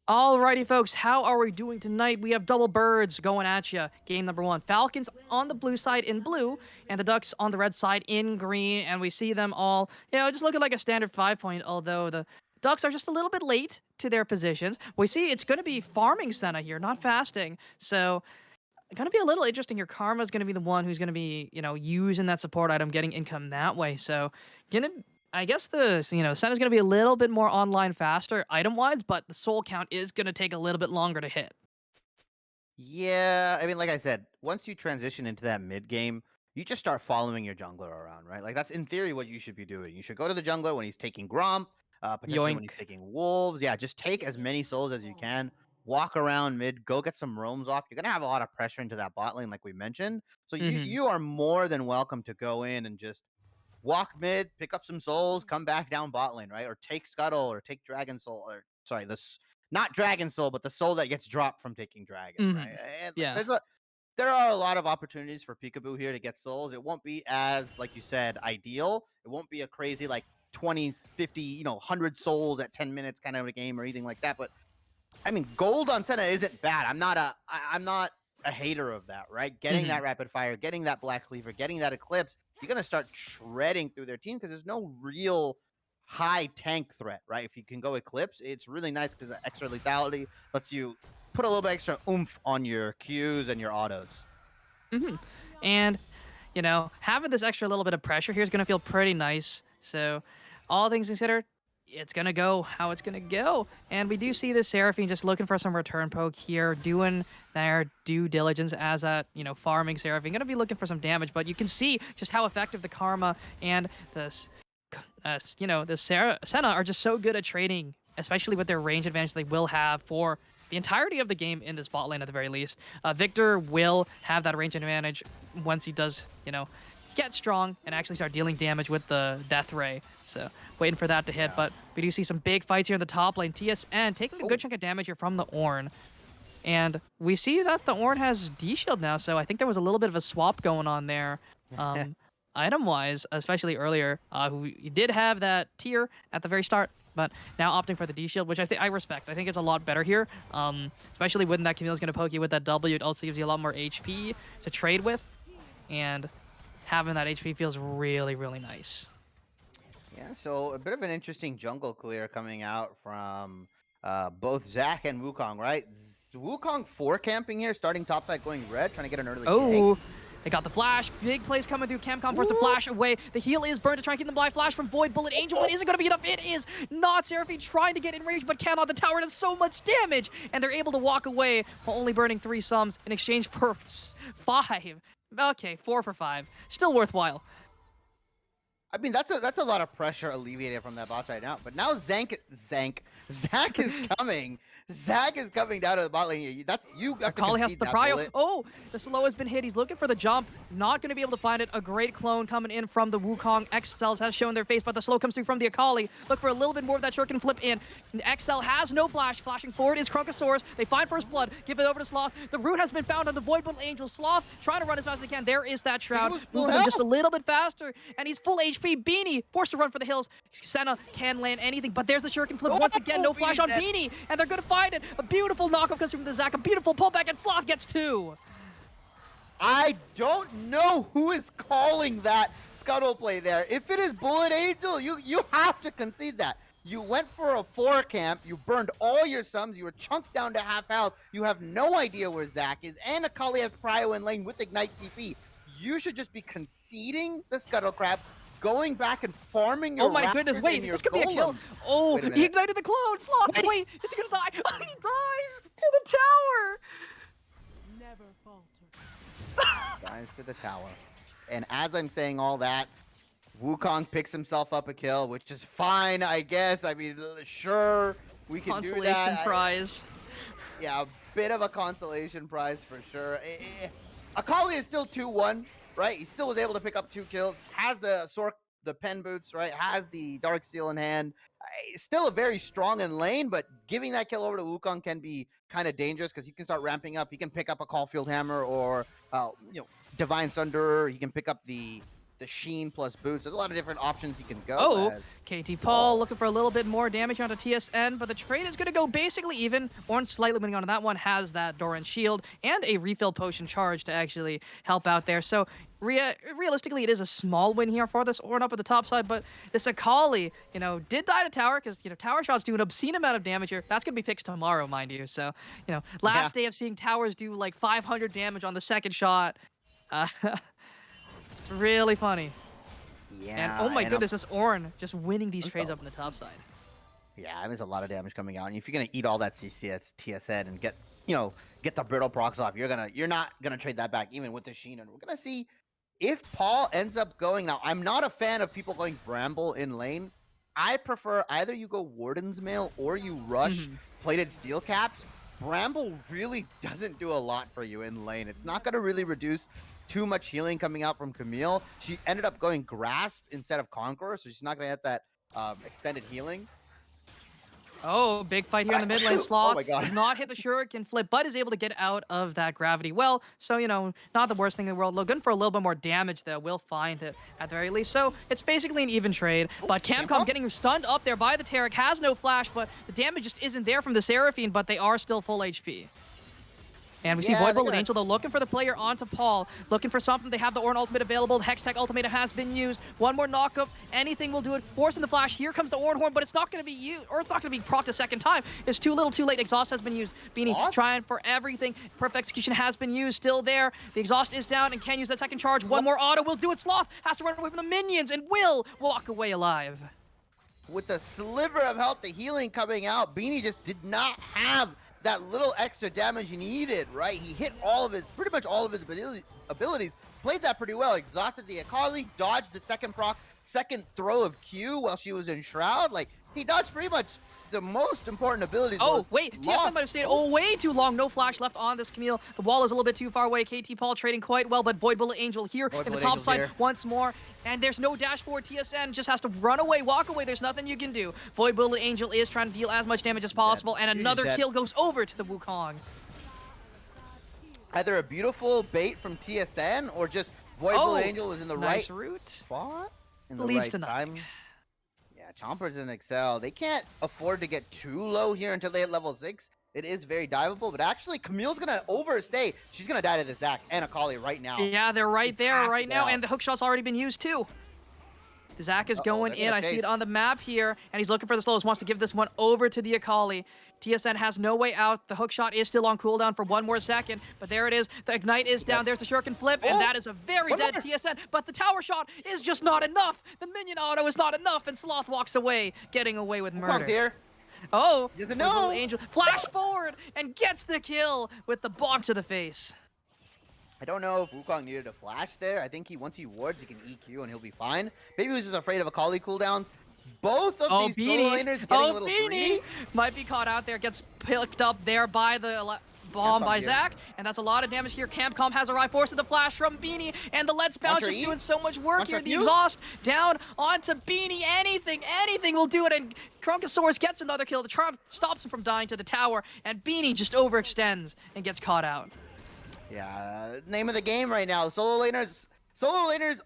Alrighty, folks, how are we doing tonight? We have double birds going at you. Game number 1. Falcons on the blue side in blue, and the Ducks on the red side in green. And we see them all, just looking like a standard 5-point, although the Ducks are just a little bit late to their positions. We see it's going to be farming Senna here, not fasting. So, going to be a little interesting. Your Karma's going to be the one who's going to be, using that support item, getting income that way. So, gonna I guess Senna's going to be a little bit more online faster item wise, but the soul count is going to take a little bit longer to hit.
Yeah, I mean, like I said, once you transition into that mid game, you just start following your jungler around, right? Like that's in theory what you should be doing. You should go to the jungler when he's taking Gromp, potentially when he's
Yoink.
taking Wolves. Yeah, just take as many souls as you can. Walk around mid, go get some roams off. You're gonna have a lot of pressure into that bot lane, like we mentioned. So you
Mm-hmm.
you are more than welcome to go in and just walk mid, pick up some souls, come back down bot lane, right? Or take Scuttle or take Dragon Soul, or sorry, this not Dragon Soul, but the soul that gets dropped from taking Dragon, right?
Mm-hmm.
And like
Yeah.
there are a lot of opportunities for Peekaboo here to get souls. It won't be as, like you said, ideal. It won't be a crazy like 20, 50, 100 souls at 10 minutes kind of a game or anything like that. But I mean, gold on Senna isn't bad. I'm not a hater of that, right? Getting that rapid fire, getting that black cleaver, getting that eclipse, you're gonna start shredding through their team because there's no real high tank threat, right? If you can go eclipse, it's really nice because the extra lethality lets you put a little bit extra oomph on your Qs and your autos.
And, you know, having this extra little bit of pressure here is going to feel pretty nice. So, all things considered, it's going to go how it's going to go. And we do see the Seraphine just looking for some return poke here, doing their due diligence as a, you know, farming Seraphine. Going to be looking for some damage, but you can see just how effective the Karma and this, you know, the Senna are just so good at trading, especially with their range advantage they will have for the entirety of the game in this bot lane at the very least. Victor will have that range advantage once he does, you know, get strong and actually start dealing damage with the Death Ray. So waiting for that to hit, but we do see some big fights here in the top lane. TSN taking a good chunk of damage here from the Ornn. And we see that the Ornn has D-Shield now, so I think there was a little bit of a swap going on there. Item-wise, especially earlier, we did have that tier at the very start, but now opting for the D-Shield, which I respect. I think it's a lot better here, especially when that Camille's going to poke you with that W. It also gives you a lot more HP to trade with, and having that HP feels really, really nice.
Yeah, so a bit of an interesting jungle clear coming out from both Zach and Wukong, right? Wukong 4 camping here, starting topside going red, trying to get an early gank.
They got the flash. Big plays coming through. Camcom forced the flash away. The heal is burned to try and keep them alive. Flash from Void. Bullet Angel, but isn't going to be enough. It is not. Seraphine trying to get in range, but cannot. The tower does so much damage, and they're able to walk away while only burning 3 sums in exchange for 5. Okay, 4 for 5. Still worthwhile.
I mean, that's a lot of pressure alleviated from that boss right now. But now Zach is coming. Zach is coming down to the bot lane here. You have to
Akali has
concede
the
that
prio.
bullet.
Oh, the slow has been hit. He's looking for the jump. Not going to be able to find it. A great clone coming in from the Wukong. XLs has shown their face, but the slow comes through from the Akali. Look for a little bit more of that shuriken flip in. XL has no flash. Flashing forward is Crunkosaurus. They find first blood. Give it over to Sloth. The root has been found on the Void Bullet Angel. Sloth trying to run as fast as he can. There is that Shroud. Moving him just a little bit faster, and he's full HP. Beanie forced to run for the hills. Senna can land anything, but there's the shuriken flip once again. No flash on Beanie, and they're going to find it. A beautiful knockoff comes from the Zac. A beautiful pullback, and Sloth gets 2.
I don't know who is calling that scuttle play there. If it is Bullet Angel, you have to concede that. You went for a 4 camp, you burned all your sums, you were chunked down to half health, you have no idea where Zac is, and Akali has Prio in lane with Ignite TP. You should just be conceding the scuttle crab, going back and farming your
Oh my goodness, wait, this could be a kill. Oh, he ignited the clone. Sloth, wait, is he gonna die? Oh, he dies to the tower.
Never falter.
Dives to the tower. And as I'm saying all that, Wukong picks himself up a kill, which is fine, I guess. I mean, sure, we can do that.
Consolation prize.
Yeah, a bit of a consolation prize for sure. Akali is still 2-1, right? He still was able to pick up 2 kills. Has the pen boots, right? Has the Dark Steel in hand. Still a very strong in lane, but giving that kill over to Wukong can be kind of dangerous because he can start ramping up. He can pick up a Caulfield Hammer or Divine Thunder. He can pick up the Sheen plus boots. There's a lot of different options he can go.
Oh,
as.
KT Paul looking for a little bit more damage onto TSN, but the trade is going to go basically even. Orange slightly winning on that one, has that Doran shield and a refill potion charge to actually help out there. So realistically, it is a small win here for this Ornn up at the top side, but this Akali, did die to tower because, tower shots do an obscene amount of damage here. That's going to be fixed tomorrow, mind you. So, last day of seeing towers do like 500 damage on the second shot. It's really funny.
Yeah.
And oh my goodness, this Ornn just winning these trades up in the top side.
Yeah, there's a lot of damage coming out, and if you're gonna eat all that CCS TSN and get the brittle procs off, you're not gonna trade that back even with the Sheen. And we're gonna see if Paul ends up going. Now, I'm not a fan of people going Bramble in lane. I prefer either you go Warden's Mail or you rush plated steel caps. Bramble really doesn't do a lot for you in lane. It's not gonna really reduce too much healing coming out from Camille. She ended up going Grasp instead of Conqueror, so she's not gonna get that extended healing.
Oh, big fight here in the mid lane. Sloth
Oh my God.
does not hit the shuriken flip, but is able to get out of that gravity well. So, not the worst thing in the world. Looking for a little bit more damage, though. We'll find it at the very least. So, it's basically an even trade. But Camcom getting stunned up there by the Taric, has no flash, but the damage just isn't there from the Seraphine, but they are still full HP. And we see
Yeah,
Void
they're
Bullet
gonna-
Angel, though, looking for the player onto Paul. Looking for something. They have the Ornn ultimate available. The Hextech ultimate has been used. One more knockup. Anything will do it. Forcing the flash. Here comes the Ornn Horn, but it's not going to be used, or it's not going to be procced a second time. It's too little, too late. Exhaust has been used. Beanie
What?
trying for everything. Perfect execution has been used. Still there. The exhaust is down and can use that second charge. One more auto will do it. Sloth has to run away from the minions and will walk away alive.
With a sliver of health, the healing coming out, Beanie just did not have that little extra damage he needed, right? He hit pretty much all of his abilities, played that pretty well, exhausted the Akali, dodged the second throw of Q while she was in Shroud. Like, he dodged pretty much the most important abilities.
Oh, wait, TSM might have stayed way too long. No flash left on this Camille. The wall is a little bit too far away. KT Paul trading quite well, but Void Bullet Angel here
Void
in the
Bullet
top
Angel's
side
here.
once more. And there's no dash for TSN, just has to run away, walk away. There's nothing you can do. Void Bullet Angel is trying to deal as much damage as possible, and
He's
another
dead.
kill goes over to the Wukong.
Either a beautiful bait from TSN or just Void
Oh,
Bullet Angel was in the
nice
right
route.
spot in the
Leads
right
to nothing.
time. Yeah, Chompers and Excel. They can't afford to get too low here until they hit level 6. It is very diveable, but actually Camille's gonna overstay. She's gonna die to the Zac and Akali right now.
Yeah, they're right
He
there
has
right
to
now,
get
and the hook shot's already been used too. The Zac is going
they're
in.
gonna
I see
chase.
it on the map here, and he's looking for the slows. Wants to give this one over to the Akali. TSN has no way out. The hook shot is still on cooldown for one more second, but there it is. The ignite is down. There's the shuriken flip, and
Oh,
that is a very
one
dead
more.
TSN. But the tower shot is just not enough. The minion auto is not enough, and Sloth walks away, getting away with
Wukong's
murder.
here.
Oh,
He doesn't
the little
know.
Angel flash forward and gets the kill with the bonk to the face.
I don't know if Wukong needed a flash there. I think once he wards, he can EQ and he'll be fine. Maybe he was just afraid of Akali cooldowns. Both of
Oh,
these solo
Beanie.
laners getting
Oh,
a little
Beanie
greedy.
might be caught out there. Gets picked up there by the bomb by
here.
Zac, and that's a lot of damage here. Camcom has arrived, forcing the flash from Beanie, and the Let's Bounce
Contra
is
E?
doing so much work
Contra
here. The
Q?
exhaust down onto Beanie. Anything will do it, and Krunkosaurus gets another kill. The Charm stops him from dying to the tower, and Beanie just overextends and gets caught out.
Yeah, name of the game right now. Solo laners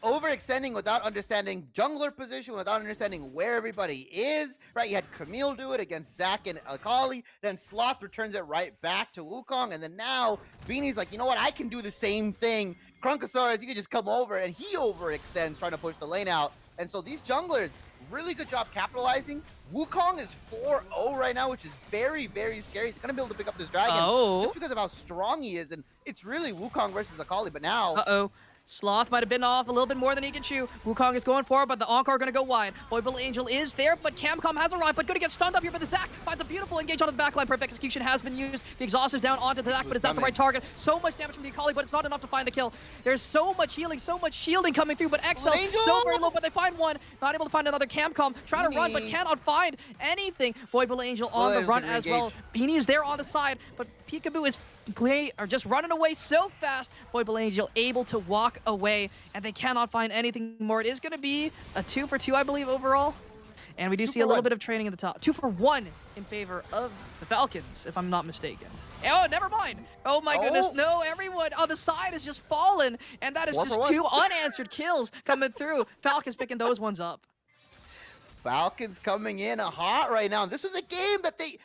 overextending without understanding jungler position, without understanding where everybody is. Right, you had Camille do it against Zac and Akali, then Sloth returns it right back to Wukong, and then now Beanie's like, you know what, I can do the same thing. Krunkosaurus, you can just come over, and he overextends trying to push the lane out. And so these junglers, really good job capitalizing. Wukong is 4-0 right now, which is very, very scary. He's going to be able to pick up this dragon just because of how strong he is. And it's really Wukong versus Akali, but now...
Uh-oh. Sloth might have been off a little bit more than he can chew. Wukong is going forward, but the Encore going to go wide. Void Bullet Angel is there, but Camcom has arrived, but going to get stunned up here by the Zac. Finds a beautiful engage onto the backline. Perfect execution has been used. The exhaust is down onto the Zac, but it's not the right target. So much damage from the Akali, but it's not enough to find the kill. There's so much healing, so much shielding coming through, but XL
Angel!
so very low, but they find one. Not able to find another Camcom. Trying to run, but
Beanie.
cannot find anything. Void Bullet Angel on the
Bullet
run
is gonna
as well. Beanie is there on the side, but Peekaboo is just running away so fast. Void Bullet Angel able to walk away, and they cannot find anything more. It is going to be a 2-for-2, I believe, overall. And we do see a little bit of training in the top. 2-for-1 in favor of the Falcons, if I'm not mistaken. Oh, never mind. Oh my goodness, no, everyone on the side is just fallen, and that is
One for
just
one.
2 unanswered kills coming through. Falcons picking those ones up.
Falcons coming in hot right now. This is a game that they,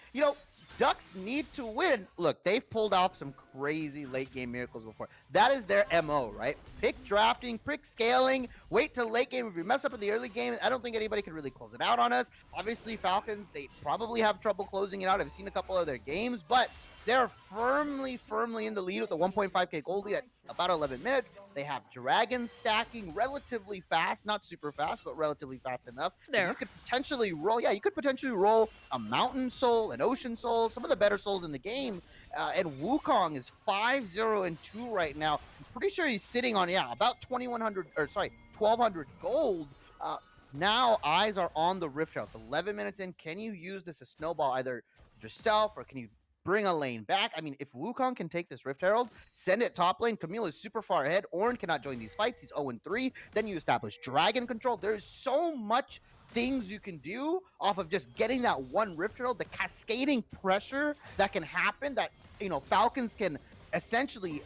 Ducks need to win. Look, they've pulled off some crazy late game miracles before. That is their MO, right? Pick drafting, pick scaling, wait till late game. If we mess up in the early game, I don't think anybody can really close it out on us. Obviously, Falcons, they probably have trouble closing it out. I've seen a couple of their games, but they're firmly in the lead with a 1.5k gold lead at about 11 minutes. They have dragons stacking relatively fast, not super fast, but relatively fast enough.
There.
You could potentially roll a mountain soul, an ocean soul, some of the better souls in the game. And Wukong is 5-0-2 right now. I'm pretty sure he's sitting on, about 1,200 gold. Now eyes are on the Rift Herald. It's 11 minutes in. Can you use this as snowball either yourself or can you bring a lane back? I mean, if Wukong can take this Rift Herald, send it top lane. Camille is super far ahead. Ornn cannot join these fights. He's 0-3. Then you establish dragon control. There's so much things you can do off of just getting that one Rift Herald. The cascading pressure that can happen that, Falcons can essentially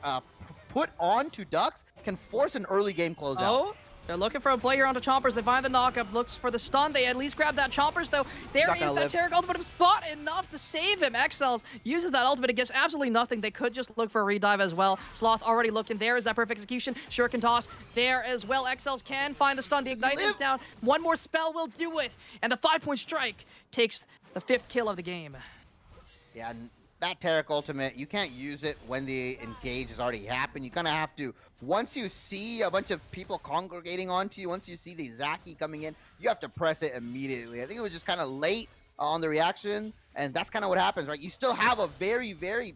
put on to Ducks can force an early game closeout.
Oh, They're looking for a play here onto Chompers. They find the knockup, looks for the stun. They at least grab that Chompers, though. There
Not
is
gonna
that
live.
Taric ultimate spot enough to save him. XLs uses that ultimate. It gets absolutely nothing. They could just look for a redive as well. Sloth already looking. There is that perfect execution. Shuriken toss there as well. XLs can find the stun. The Ignite is down. One more spell will do it. And the 5-point strike takes the 5th kill of the game.
Yeah, and that Taric ultimate, you can't use it when the engage has already happened. You kind of have to, once you see a bunch of people congregating onto you, once you see the Zaki coming in, you have to press it immediately. I think it was just kind of late on the reaction, and that's kind of what happens, right? You still have a very, very,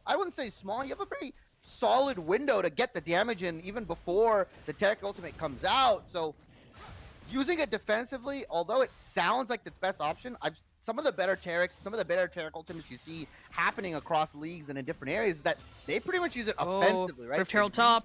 I wouldn't say small, you have a very solid window to get the damage in even before the Taric ultimate comes out. So using it defensively, although it sounds like its best option, some of the better Taric ultimates you see happening across leagues and in different areas is that they pretty much use it offensively, right?
Rift Herald top.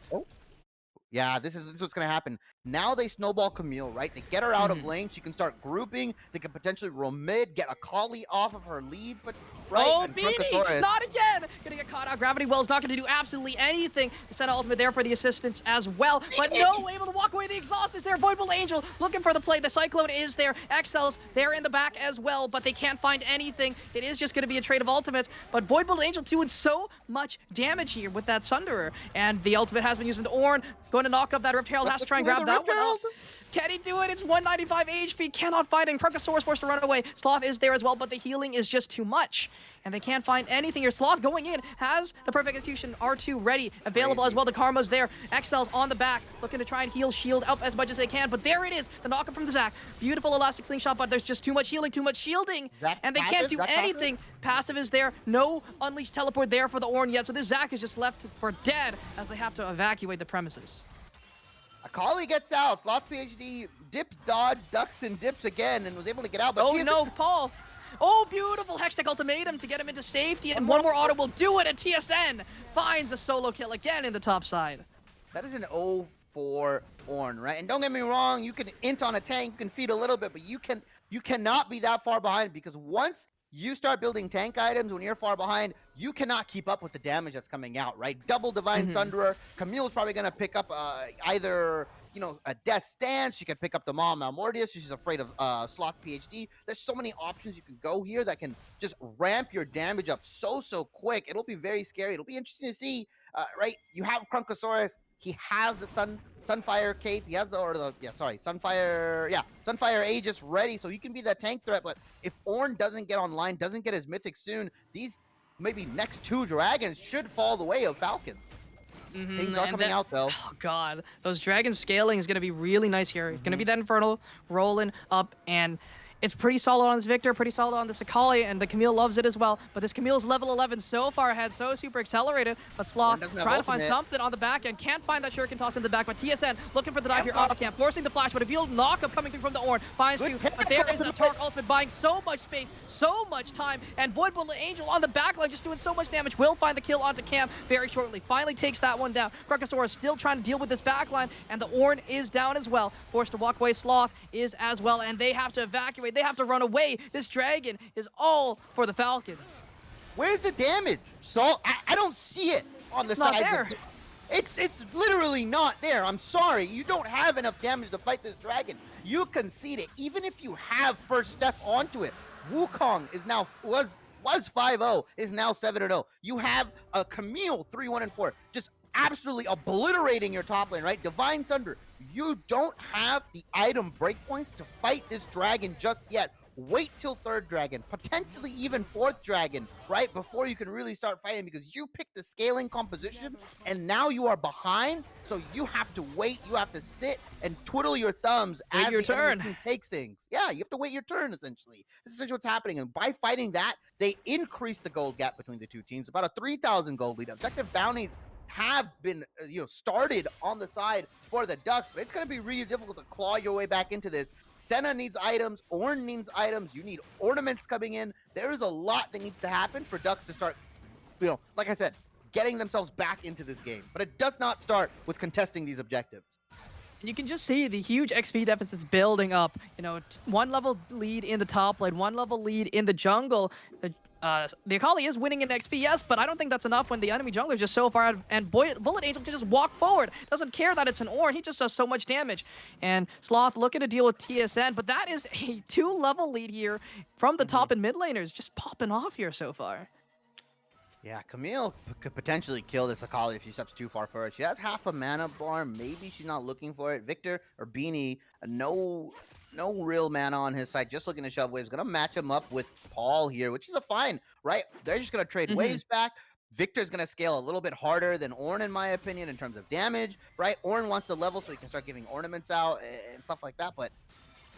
Yeah, this is what's gonna happen. Now they snowball Camille, right? They get her out of lane. She can start grouping. They can potentially roll mid, get a Kali off of her lead, but right.
Oh,
and
Beanie!
Trunkasaurus-
Not again! Gonna get caught out. Gravity Well's not gonna do absolutely anything. The Senna ultimate there for the assistance as well. But no, able to walk away. The exhaust is there. Voidable Angel looking for the play. The Cyclone is there. XL's there in the back as well, but they can't find anything. It is just gonna be a trade of ultimates. But Voidable Angel doing so much damage here with that Sunderer. And the ultimate has been used with Ornn. Going to knock up that Rift Herald. Has to try and grab that one out. Can he do it? It's 195 HP. Cannot fight him. Krunkasaurus forced to run away. Sloth is there as well, but the healing is just too much. And they can't find anything here. Sloth going in has the perfect execution. R2 ready, available as well. The Karma's there. XL's on the back, looking to try and heal shield up as much as they can. But there it is, the knockup from the Zac. Beautiful elastic slingshot, but there's just too much healing, too much shielding. And they can't do anything. Passive is there. No unleashed teleport there for the Ornn yet. So this Zac is just left for dead as they have to evacuate the premises.
Akali gets out. Sloth PhD dips, dodge, ducks, and dips again, and was able to get out. But
Oh
TSN
no, Paul. Oh, beautiful Hextech ultimatum to get him into safety, and one more auto will do it, and TSN finds a solo kill again in the top side.
That is an 0-4 Ornn, right? And don't get me wrong, you can int on a tank, you can feed a little bit, but you cannot be that far behind, because once you start building tank items when you're far behind, you cannot keep up with the damage that's coming out, right? Double Divine Sunderer. Camille's probably going to pick up either, a Death Stance. She can pick up the Maw Malmortius. She's afraid of Sloth PhD. There's so many options you can go here that can just ramp your damage up so quick. It'll be very scary. It'll be interesting to see, right? You have Krunkasaurus. He has the Sunfire cape. He has Sunfire Aegis ready, so he can be that tank threat. But if Ornn doesn't get online, doesn't get his mythic soon, these maybe next 2 dragons should fall the way of Falcons. Things are coming out though.
Oh god, those dragon scaling is gonna be really nice here. It's gonna be that Infernal rolling up, and it's pretty solid on this Victor, pretty solid on this Akali, and the Camille loves it as well. But this Camille's level 11 so far ahead, so super accelerated. But Sloth trying to find something on the back end, can't find that Shuriken toss in the back. But TSN looking for the dive here, auto camp, forcing the flash, but a field knockup coming through from the Ornn. Finds 2, but there is the Torque ultimate buying so much space, so much time, and Voidable Angel on the back line just doing so much damage. Will find the kill onto Cam very shortly. Finally takes that one down. Krunkasaurus still trying to deal with this back line, and the Ornn is down as well. Forced to walk away, Sloth is as well, and they have to evacuate. They have to run away. This dragon is all for the Falcons.
Where's the damage? Salt? I don't see it on the
Not
sides.
there.
It's literally not there. I'm sorry. You don't have enough damage to fight this dragon. You concede it. Even if you have first step onto it, Wukong is now was 5-0, is now 7-0. You have a Camille 3-1-4. Just absolutely obliterating your top lane, right? Divine Sunder. You don't have the item breakpoints to fight this dragon just yet. Wait till 3rd dragon, potentially even 4th dragon, right? Before you can really start fighting, because you picked the scaling composition and now you are behind. So you have to wait, you have to sit and twiddle your thumbs
Wait
as
your
the enemy
turn.
team takes things. Yeah, you have to wait your turn, essentially. This is essentially what's happening. And by fighting that, they increase the gold gap between the two teams, about a 3,000 gold lead. Objective bounties have been started on the side for the Ducks, but it's going to be really difficult to claw your way back into this. Senna needs items, Ornn needs items, you need ornaments coming in. There is a lot that needs to happen for Ducks to start, like I said, getting themselves back into this game. But it does not start with contesting these objectives.
You can just see the huge XP deficits building up. 1 level lead in the top lane, 1 level lead in the jungle. The The Akali is winning in XP, yes, but I don't think that's enough when the enemy jungler is just so far out, and Bullet Angel can just walk forward. Doesn't care that it's an Ornn, he just does so much damage. And Sloth looking to deal with TSN, but that is a 2-level lead here from the top and mid laners, just popping off here so far.
Yeah, Camille could potentially kill this Akali if she steps too far forward. She has half a mana bar. Maybe she's not looking for it. Victor or Beanie, no real mana on his side. Just looking to shove waves. Gonna match him up with Paul here, which is a fine, right? They're just gonna trade waves back. Victor's gonna scale a little bit harder than Ornn, in my opinion, in terms of damage, right? Ornn wants to level so he can start giving ornaments out and stuff like that. But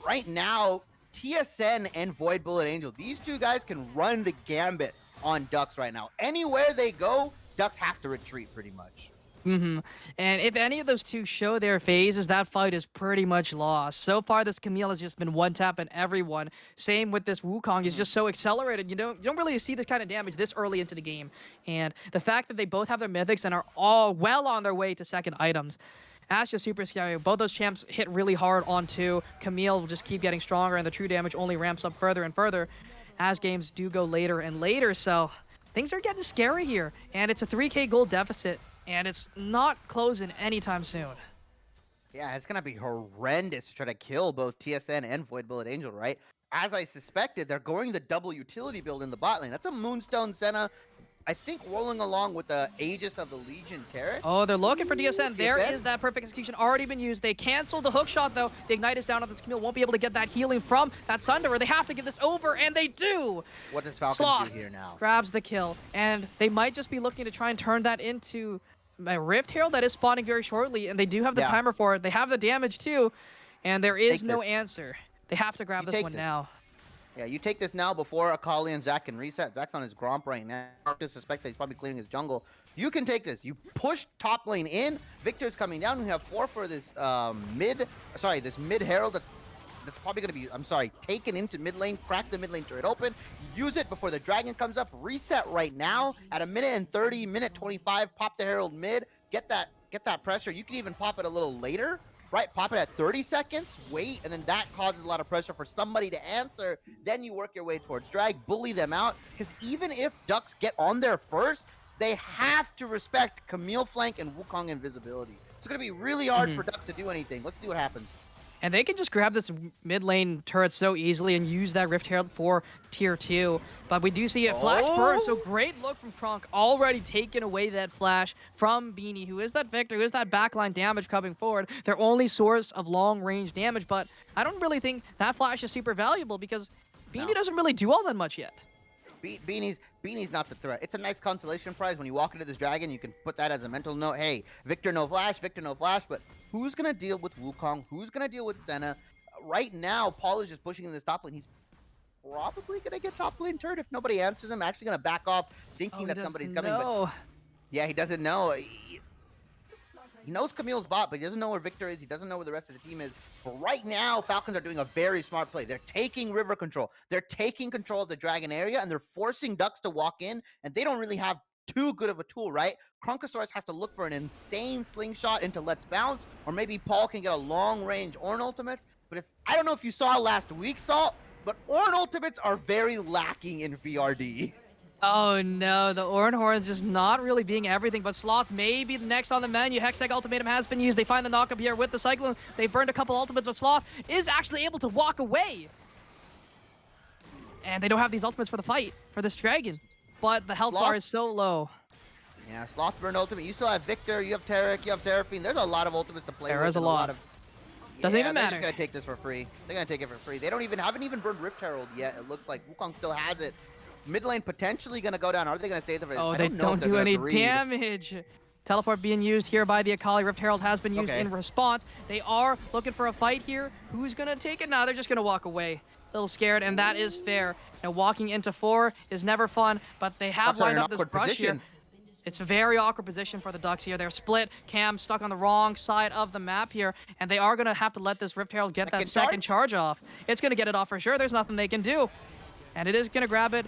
right now, TSN and Void Bullet Angel, these two guys can run the gambit on Ducks right now. Anywhere they go, Ducks have to retreat pretty much.
And if any of those two show their phases, that fight is pretty much lost. So far, this Camille has just been one-tapping everyone. Same with this Wukong. He's just so accelerated. You don't really see this kind of damage this early into the game. And the fact that they both have their mythics and are all well on their way to second items, that's just super scary. Both those champs hit really hard on two. Camille will just keep getting stronger, and the true damage only ramps up further and further as games do go later and later. So things are getting scary here, and it's a 3K gold deficit, and it's not closing anytime soon.
Yeah, it's gonna be horrendous to try to kill both TSN and Void Bullet Angel, right? As I suspected, they're going the double utility build in the bot lane. That's a Moonstone Senna, I think, rolling along with the Aegis of the Legion Terrace.
Oh, they're looking for DSN. There is that perfect execution already been used. They canceled the hook shot, though. The Ignite is down on this Camille. Won't be able to get that healing from that Sunderer. They have to give this over, and they do.
What does Falcons
Sloth
do here now?
grabs the kill, and they might just be looking to try and turn that into a Rift Herald that is spawning very shortly, and they do have the timer for it. They have the damage, too, and there is no answer. They have to grab this one now.
Yeah, you take this now before Akali and Zach can reset. Zach's on his Gromp right now. I suspect that he's probably clearing his jungle. You can take this. You push top lane in. Victor's coming down. We have 4 for this this mid Herald that's probably going to be, taken into mid lane, crack the mid lane turret open, use it before the dragon comes up, reset right now at 1:30, 1:25, pop the Herald mid, get that pressure. You can even pop it a little later. Right, pop it at 30 seconds, wait, and then that causes a lot of pressure for somebody to answer. Then you work your way towards drag, bully them out, because even if Ducks get on there first, they have to respect Camille flank and Wukong invisibility. It's going to be really hard for Ducks to do anything. Let's see what happens.
And they can just grab this mid lane turret so easily and use that Rift Herald for tier 2. But we do see a flash burn, so great look from Kronk, already taking away that flash from Beanie, who is that Victor, who is that backline damage coming forward, their only source of long-range damage. But I don't really think that flash is super valuable because Beanie doesn't really do all that much yet.
Beanie's not the threat. It's a nice consolation prize. When you walk into this dragon, you can put that as a mental note. Hey, Victor no flash, but who's going to deal with Wukong? Who's going to deal with Senna? Right now, Paul is just pushing in this top lane. He's probably going to get top lane turret if nobody answers him. Actually going to back off, thinking that somebody's coming. But yeah, he doesn't know. He knows Camille's bot, but he doesn't know where Victor is. He doesn't know where the rest of the team is. But right now, Falcons are doing a very smart play. They're taking river control. They're taking control of the dragon area, and they're forcing Ducks to walk in, and they don't really have too good of a tool, right? Krunkosaurus has to look for an insane slingshot into Let's Bounce, or maybe Paul can get a long-range Ornn ultimates. But I don't know if you saw last week, Salt, but Ornn ultimates are very lacking in VRD.
Oh no, the Ornn Horn's just not really being everything, but Sloth may be the next on the menu. Hextech Ultimatum has been used. They find the knock-up here with the Cyclone. They burned a couple ultimates, but Sloth is actually able to walk away. And they don't have these ultimates for the fight, for this dragon. But the health bar is so low.
Yeah, Sloth burned ultimate. You still have Victor, you have Tarek, you have Seraphine. There's a lot of ultimates to play with.
There is a lot. Doesn't even matter.
They're just going to take this for free. They're going to take it for free. They haven't even burned Rift Herald yet. It looks like Wukong still has it. Mid lane potentially going to go down. Are they going to save the?
Oh, they don't do any damage. Teleport being used here by the Akali. Rift Herald has been used in response. They are looking for a fight here. Who's going to take it? No, they're just going to walk away. A little scared, and that is fair. Now, walking into 4 is never fun, but they have lined up this brush here. It's a very awkward position for the Ducks here. They're split. Cam stuck on the wrong side of the map here, and they are going to have to let this Rift Herald get that second charge off. It's going to get it off for sure. There's nothing they can do. And it is going to grab it.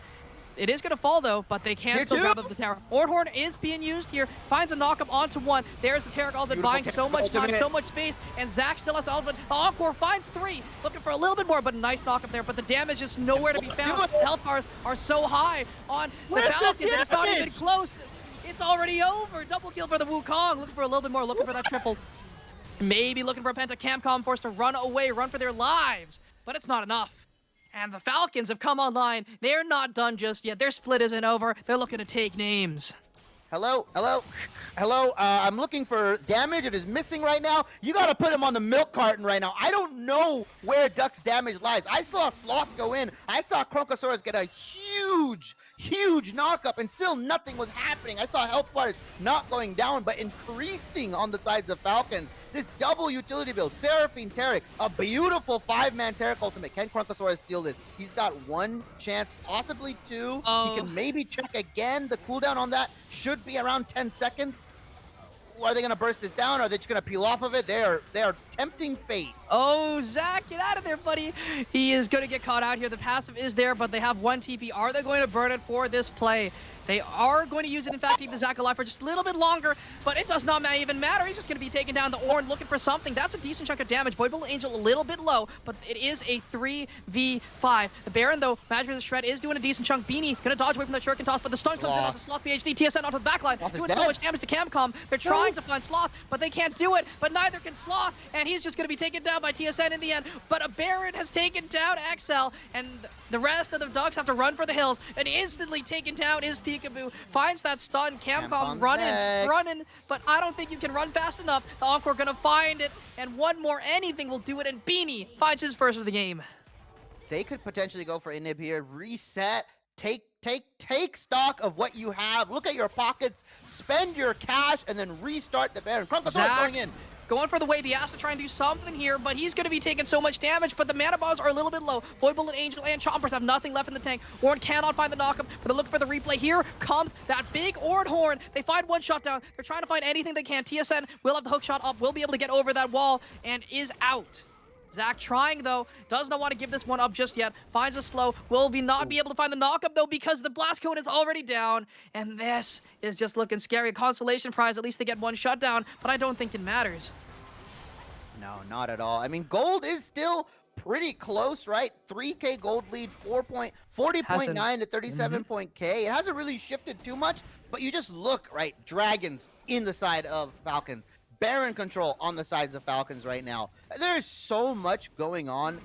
It is going to fall, though, but they can
Here
still
too?
grab up the tower. Ornhorn is being used here. Finds a knock-up onto one. There's the Tarek ultimate,
Beautiful
buying so much time,
ultimate.
so much space, and Zach still has the ultimate. The Encore finds 3. Looking for a little bit more, but nice knock-up there. But the damage is nowhere to be found. The health bars are so high on the
Where's the
Falcons, and it's not even
damage?
close. It's already over. Double kill for the Wukong. Looking for a little bit more, looking for that triple. Maybe looking for a Penta. Camcom forced to run away, run for their lives. But it's not enough. And the Falcons have come online. They're not done just yet. Their split isn't over. They're looking to take names.
Hello? I'm looking for damage. It is missing right now. You gotta put him on the milk carton right now. I don't know where Duck's damage lies. I saw Sloth go in. I saw Krunkosaurus get a huge knock-up, and still nothing was happening. I saw health bars not going down, but increasing on the sides of Falcons. This double utility build, Seraphine Tarek, a beautiful 5-man Tarek ultimate. Can Krunkosaurus steal this? He's got 1 chance, possibly 2.
Oh.
He can maybe check again. The cooldown on that should be around 10 seconds. Are they going to burst this down? Or are they just going to peel off of it? They are tempting fate.
Oh, Zach, get out of there, buddy. He is going to get caught out here. The passive is there, but they have 1 TP. Are they going to burn it for this play? They are going to use it, in fact, to keep the Zach alive for just a little bit longer, but it does not even matter. He's just going to be taking down the Orn, looking for something. That's a decent chunk of damage. Voidbolt Angel a little bit low, but it is a 3v5. The Baron, though, Magic the Shred is doing a decent chunk. Beanie going to dodge away from the Shuriken toss, but the stun comes in off the Sloth PhD. TSN onto the backline,
Sloth is
doing
dead.
so much damage to Camcom. They're trying to find Sloth, but they can't do it, but neither can Sloth, and he's just going to be taken down by TSN in the end. But a Baron has taken down XL, and the rest of the Ducks have to run for the hills, and instantly taken down is Peekaboo. Finds that stun. Camcom running, but I don't think you can run fast enough. The Encore gonna find it, and one more anything will do it, and Beanie finds his first of the game.
They could potentially go for inhib here, reset, take stock of what you have, look at your pockets, spend your cash, and then restart the Baron. Krunkosaurus
Zach
going in.
going for the wave. He has to try and do something here, but he's going to be taking so much damage, but the mana bars are a little bit low. Void Bullet Angel and Chompers have nothing left in the tank. Orn cannot find the knockup, but they look for the replay. Here comes that big Orn horn. They find 1 shot down. They're trying to find anything they can. TSN will have the hook shot up, will be able to get over that wall, and is out. Zach trying, though, does not want to give this one up just yet. Finds a slow, will not be able to find the knockup, though, because the blast cone is already down. And this is just looking scary. A consolation prize, at least they get 1 shut down, but I don't think it matters.
No, not at all. I mean, gold is still pretty close, right? 3K gold lead, 40.9 to 37.K. It hasn't really shifted too much, but you just look, right? Dragons in the side of Falcons. Baron control on the sides of Falcons right now. There is so much going on,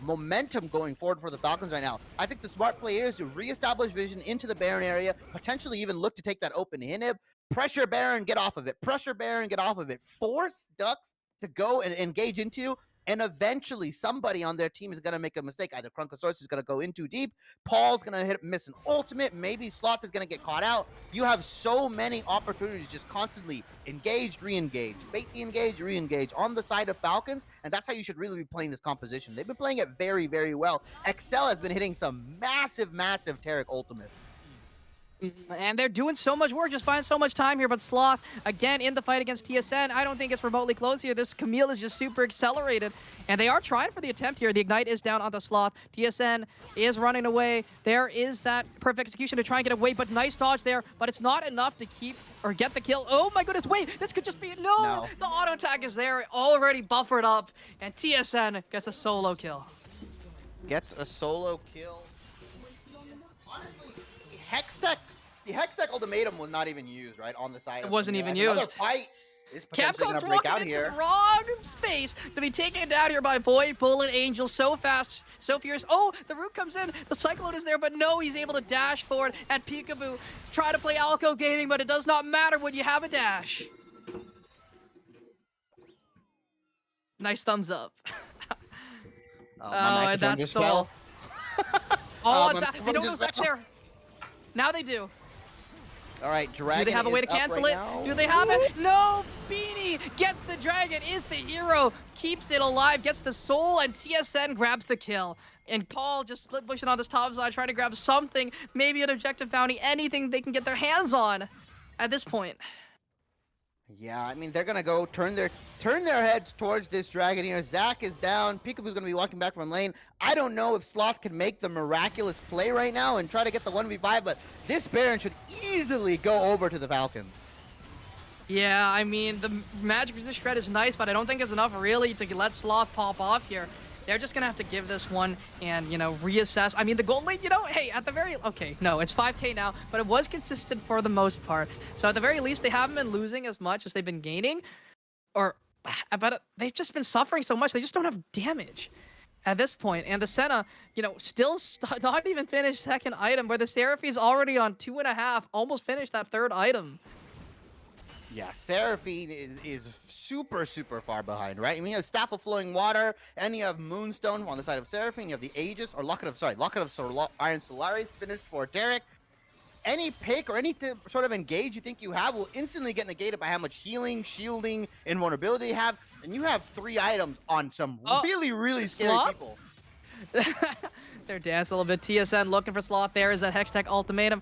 momentum going forward for the Falcons right now. I think the smart play here is to reestablish vision into the Baron area, potentially even look to take that open inhib, pressure Baron, get off of it, pressure Baron, get off of it, force Ducks to go and engage into, and eventually somebody on their team is going to make a mistake. Either Krunkosaurus is going to go in too deep, Paul's going to miss an ultimate, maybe Sloth is going to get caught out. You have so many opportunities just constantly engaged, re-engage, bait the engage, re-engage on the side of Falcons, and that's how you should really be playing this composition. They've been playing it very, very well. XL has been hitting some massive Tarek ultimates.
And they're doing so much work, just buying so much time here. But Sloth, again, in the fight against TSN, I don't think it's remotely close here. This Camille is just super accelerated. And they are trying for the attempt here. The Ignite is down on the Sloth. TSN is running away. There is that perfect execution to try and get away, but nice dodge there. But it's not enough to keep or get the kill. Oh my goodness, wait, this could just be, no. The auto attack is there, already buffered up. And TSN gets a solo kill.
Gets a solo kill. Honestly, the Hextech ultimatum was not even used, right, on the side.
It wasn't even used.
Another fight is potentially going
Capcom's
to break
walking
out
into
here.
the wrong space to be taken down here by Void Bullet Angel. So fast, so furious. Oh, the root comes in. The Cyclone is there, but no, he's able to dash forward. And Peekaboo try to play Alco Gaming, but it does not matter when you have a dash. Nice thumbs up.
Oh,
and that's Soul. Oh, they don't know that's there. Now they do.
All right, Dragon.
Do they have a way to cancel it? Do they have it? No! Beanie gets the Dragon, is the hero, keeps it alive, gets the soul, and TSN grabs the kill. And Paul just split pushing on this top side, trying to grab something, maybe an objective bounty, anything they can get their hands on at this point.
Yeah, I mean they're gonna go turn their heads towards this dragon here. Zach is down. Peekaboo's gonna be walking back from lane. I don't know if Sloth can make the miraculous play right now and try to get the 1v5, but this Baron should easily go over to the Falcons.
Yeah, I mean, the magic resist shred is nice, but I don't think it's enough really to let Sloth pop off here. They're just gonna have to give this one and, reassess. I mean, the gold lane, hey, at the very, okay, no, it's 5K now, but it was consistent for the most part. So at the very least, they haven't been losing as much as they've been gaining, or, but they've just been suffering so much, they just don't have damage at this point. And the Senna, still not even finished second item, where the Seraphi's already on 2.5, almost finished that third item.
Yeah, Seraphine is super, super far behind, right? I mean, you have Staff of Flowing Water, and you have Moonstone on the side of Seraphine. You have the Aegis, or Locket of Iron Solaris finished for Derek. Any pick or any sort of engage you think you have will instantly get negated by how much healing, shielding, invulnerability you have. And you have 3 items on some really, really scary
Sloth?
people.
They're dancing a little bit. TSN looking for Sloth. There is that Hextech ultimatum.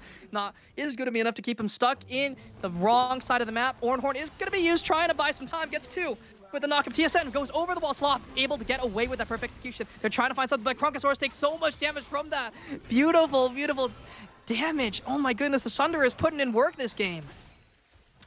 Is going to be enough to keep him stuck in the wrong side of the map. Ornhorn is going to be used, trying to buy some time. Gets 2 with the knock of TSN. Goes over the wall. Sloth able to get away with that perfect execution. They're trying to find something, but Krunkosaurus takes so much damage from that. Beautiful, beautiful damage. Oh my goodness, the Sunder is putting in work this game.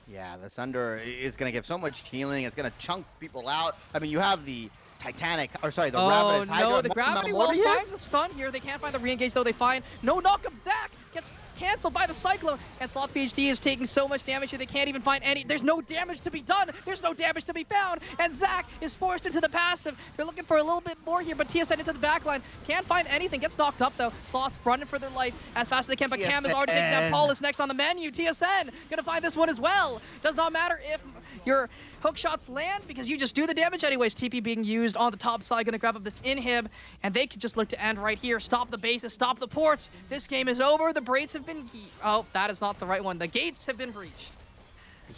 Yeah, the Sunder is going to give so much healing. It's going to chunk people out. I mean, you have the Ravenous
Oh
Hydra.
no, the gravity wall
Morbius?
finds the stun here. They can't find the re-engage though. They find no knock of Zac. Gets canceled by the Cyclone. And Sloth PhD is taking so much damage here they can't even find any. There's no damage to be done. There's no damage to be found. And Zac is forced into the passive. They're looking for a little bit more here, but TSN into the backline. Can't find anything. Gets knocked up though. Sloth's running for their life as fast as they can, but Cam is already taking down Paul is next on the menu. TSN gonna find this one as well. Does not matter if your hook shots land because you just do the damage anyways. TP being used on the top side, gonna grab up this inhib, and they could just look to end right here. Stop the bases, stop the ports. This game is over. The braids have been, oh, that is not the right one. The gates have been breached.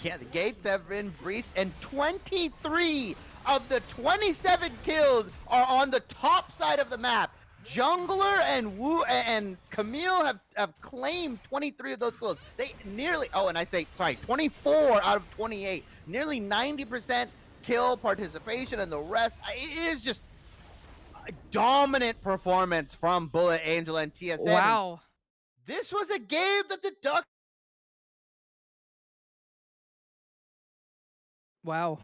Yeah, the gates have been breached, and 23 of the 27 kills are on the top side of the map. Jungler and Wu and Camille have claimed 23 of those kills. They nearly, 24 out of 28. Nearly 90% kill participation, and the rest, it is just a dominant performance from Bullet Angel and TSN.
Wow.
This was a game that the Ducks.
Wow.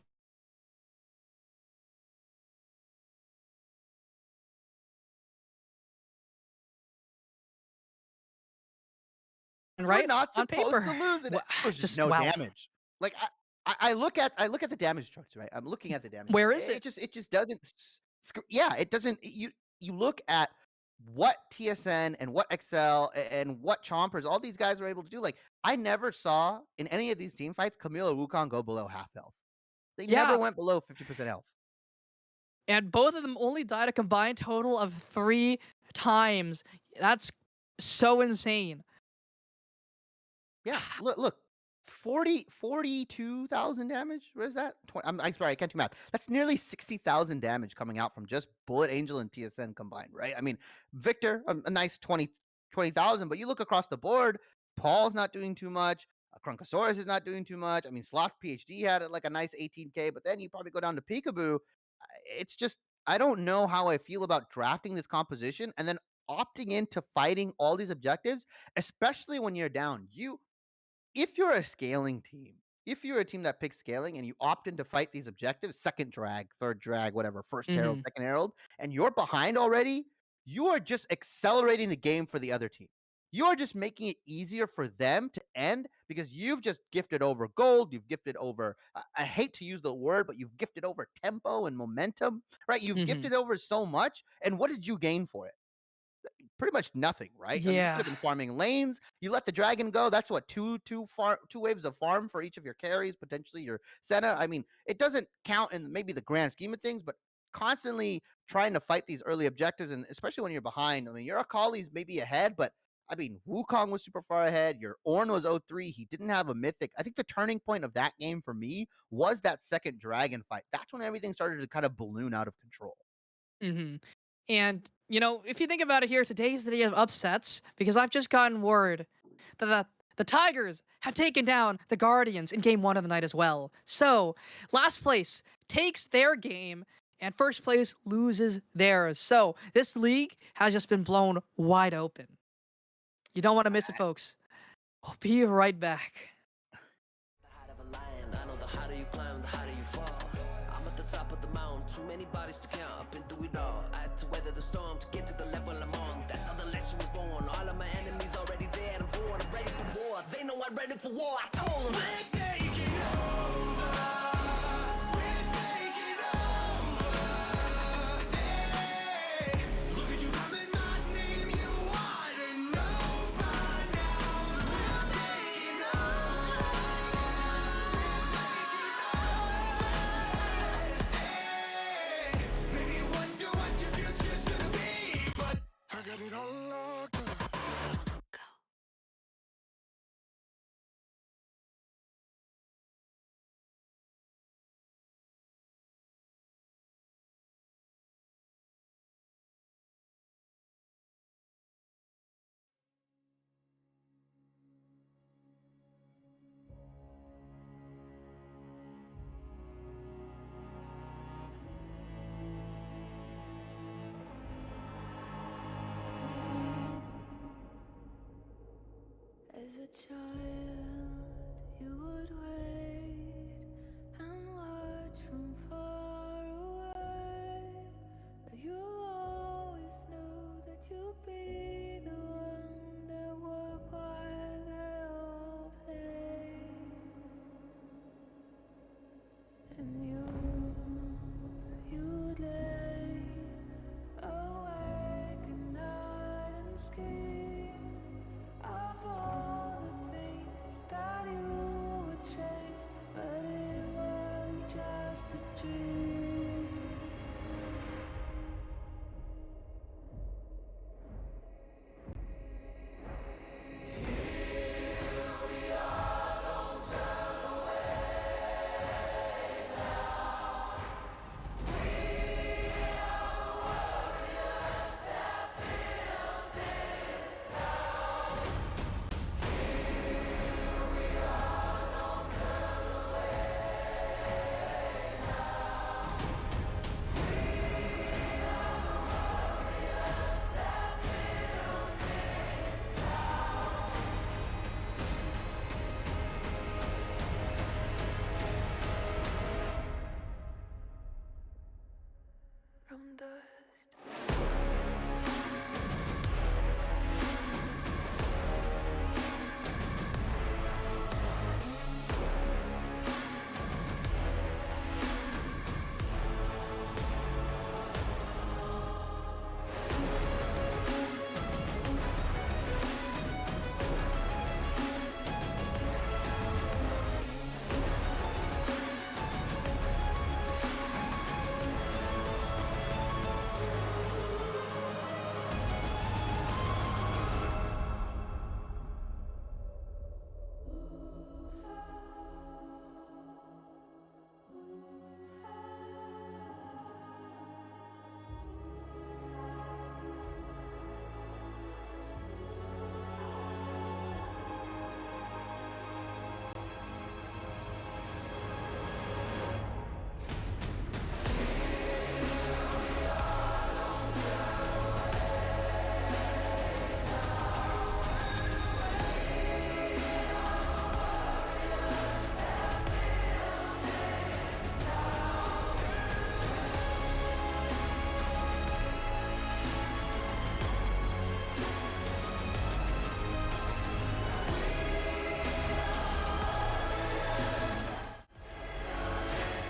Right?
We're not
on
supposed
paper.
to lose it.
Wha-
There's just
just
no
wow.
damage. Like I look at the damage charts, right? I'm looking at the damage.
Where is
It just doesn't. Yeah, it doesn't. You look at what TSN and what Excel and what Chompers, all these guys are able to do. Like I never saw in any of these team fights Camille or Wukong go below half health. They never
Yeah.
went below 50% health.
And both of them only died a combined total of 3 times. That's so insane.
Yeah, look, 42,000 damage. What is that? I'm sorry, I can't do math. That's nearly 60,000 damage coming out from just Bullet Angel and TSN combined, right? I mean, Victor, a nice 20,000, but you look across the board, Paul's not doing too much. Krunkosaurus is not doing too much. I mean, Sloth PhD had like a nice 18K, but then you probably go down to Peekaboo. It's just, I don't know how I feel about drafting this composition and then opting into fighting all these objectives, especially when you're down. If you're a scaling team, if you're a team that picks scaling and you opt in to fight these objectives, second drag, third drag, whatever, first herald,
Mhm.
second herald, and you're behind already, you are just accelerating the game for the other team. You are just making it easier for them to end because you've just gifted over gold. You've gifted over, I hate to use the word, but you've gifted over tempo and momentum, right? You've
Mhm.
gifted over so much. And what did you gain for it? Pretty much nothing, right? I mean, you could
Yeah.
have been farming lanes. You let the dragon go. That's what two waves of farm for each of your carries, potentially your Senna. I mean, it doesn't count in maybe the grand scheme of things, but constantly trying to fight these early objectives, and especially when you're behind. I mean, your Akali's maybe ahead, but I mean, Wukong was super far ahead. Your Ornn was 0-3. He didn't have a mythic. I think the turning point of that game for me was that second dragon fight. That's when everything started to kind of balloon out of control.
hmm And, if you think about it here, today is the day of upsets because I've just gotten word that The Tigers have taken down the Guardians in game 1 of the night as well. So, last place takes their game, and first place loses theirs. So, this league has just been blown wide open. You don't want to miss it, folks. We'll be right back.
The height of a lion, I know the harder you climb, the harder you fall. I'm at the top of the mountain, too many bodies to count. I've been through it all. I had to weather the storm to get to the level I'm on. That's how the legend was born. All of my enemies already dead. I'm born, I'm ready for war. They know I'm ready for war. I told them we're taking over. We're taking over. Hey, look at you calling my name. You ought to know by now. We're taking over. Maybe you wonder what your future's gonna be, but I got it all locked up.
As a child, you would wait and watch from far away. But you always knew that you'd be the one that would while they all play. And you'd lay awake at night and scheme of all the things that you would change, but it was just a dream. From dust.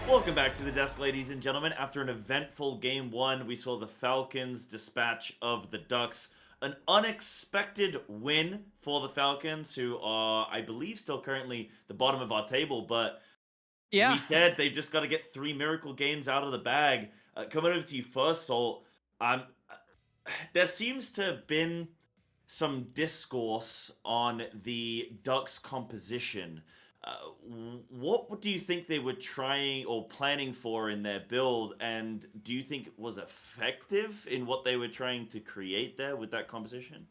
Welcome back to the desk, ladies and gentlemen. After an eventful game 1, we saw the Falcons dispatch of the Ducks. An unexpected win for the Falcons, who are, I believe, still currently the bottom of our table, but
Yeah.
we said they've just got to get 3 miracle games out of the bag. Coming over to you first, Salt, there seems to have been some discourse on the Ducks composition. What do you think they were trying or planning for in their build, and do you think it was effective in what they were trying to create there with that composition?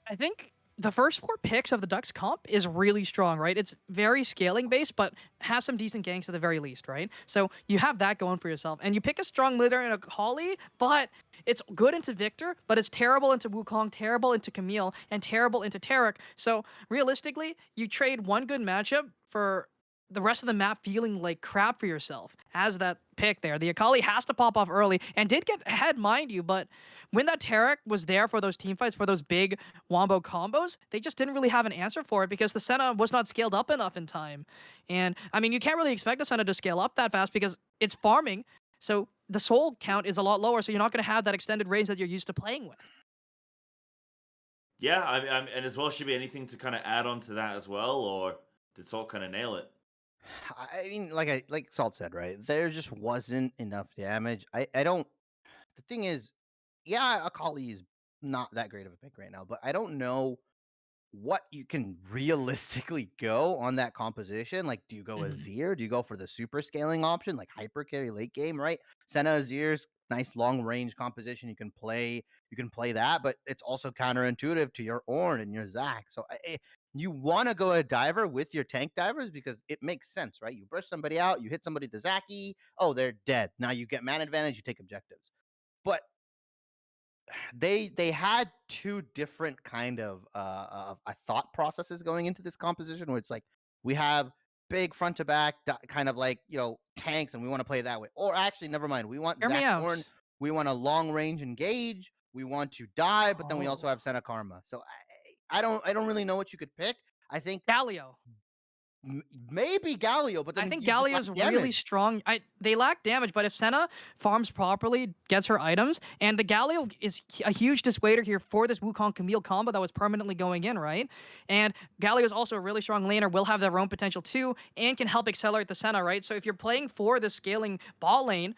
I think the first 4 picks of the Ducks comp is really strong, right? It's very scaling based, but has some decent ganks at the very least, right? So you have that going for yourself. And you pick a strong leader in a Holly, but it's good into Victor, but it's terrible into Wukong, terrible into Camille, and terrible into Tarek. So realistically, you trade one good matchup for the rest of the map feeling like crap for yourself as that pick there. The Akali has to pop off early and did get ahead, mind you, but when that Tarek was there for those team fights, for those big wombo combos, they just didn't really have an answer for it because the Senna was not scaled up enough in time. And I mean, you can't really expect a Senna to scale up that fast because it's farming. So the soul count is a lot lower, so you're not going to have that extended range that you're used to playing with.
Yeah, and as well, should be anything to kind of add on to that as well, or did Salt kind of nail it?
I mean, like Salt said, right? There just wasn't enough damage. I don't. The thing is, yeah, Akali is not that great of a pick right now, but I don't know what you can realistically go on that composition. Like, do you go
Mhm.
Azir? Do you go for the super scaling option, like hyper carry late game, right? Senna Azir's nice long range composition. You can play that, but it's also counterintuitive to your Ornn and your Zac. So you want to go a diver with your tank divers because it makes sense, right? You brush somebody out, you hit somebody with the Zacky, oh, they're dead. Now you get man advantage, you take objectives. But they had two different kind of thought processes going into this composition where it's like we have big front to back kind of like tanks and we want to play that way, or actually never mind, we want
Hear me
Zach
out.
Orn, we want a long range engage, we want to die, but then we also
Oh.
have Senna Karma. So I don't really know what you could pick. I think
Galio.
maybe Galio, but
I
then
think
you just lack
Galio's really
damage.
strong. They lack damage, but if Senna farms properly, gets her items, and the Galio is a huge dissuader here for this Wukong Camille combo that was permanently going in, right? And Galio is also a really strong laner, will have their own potential too, and can help accelerate the Senna, right? So if you're playing for the scaling ball lane,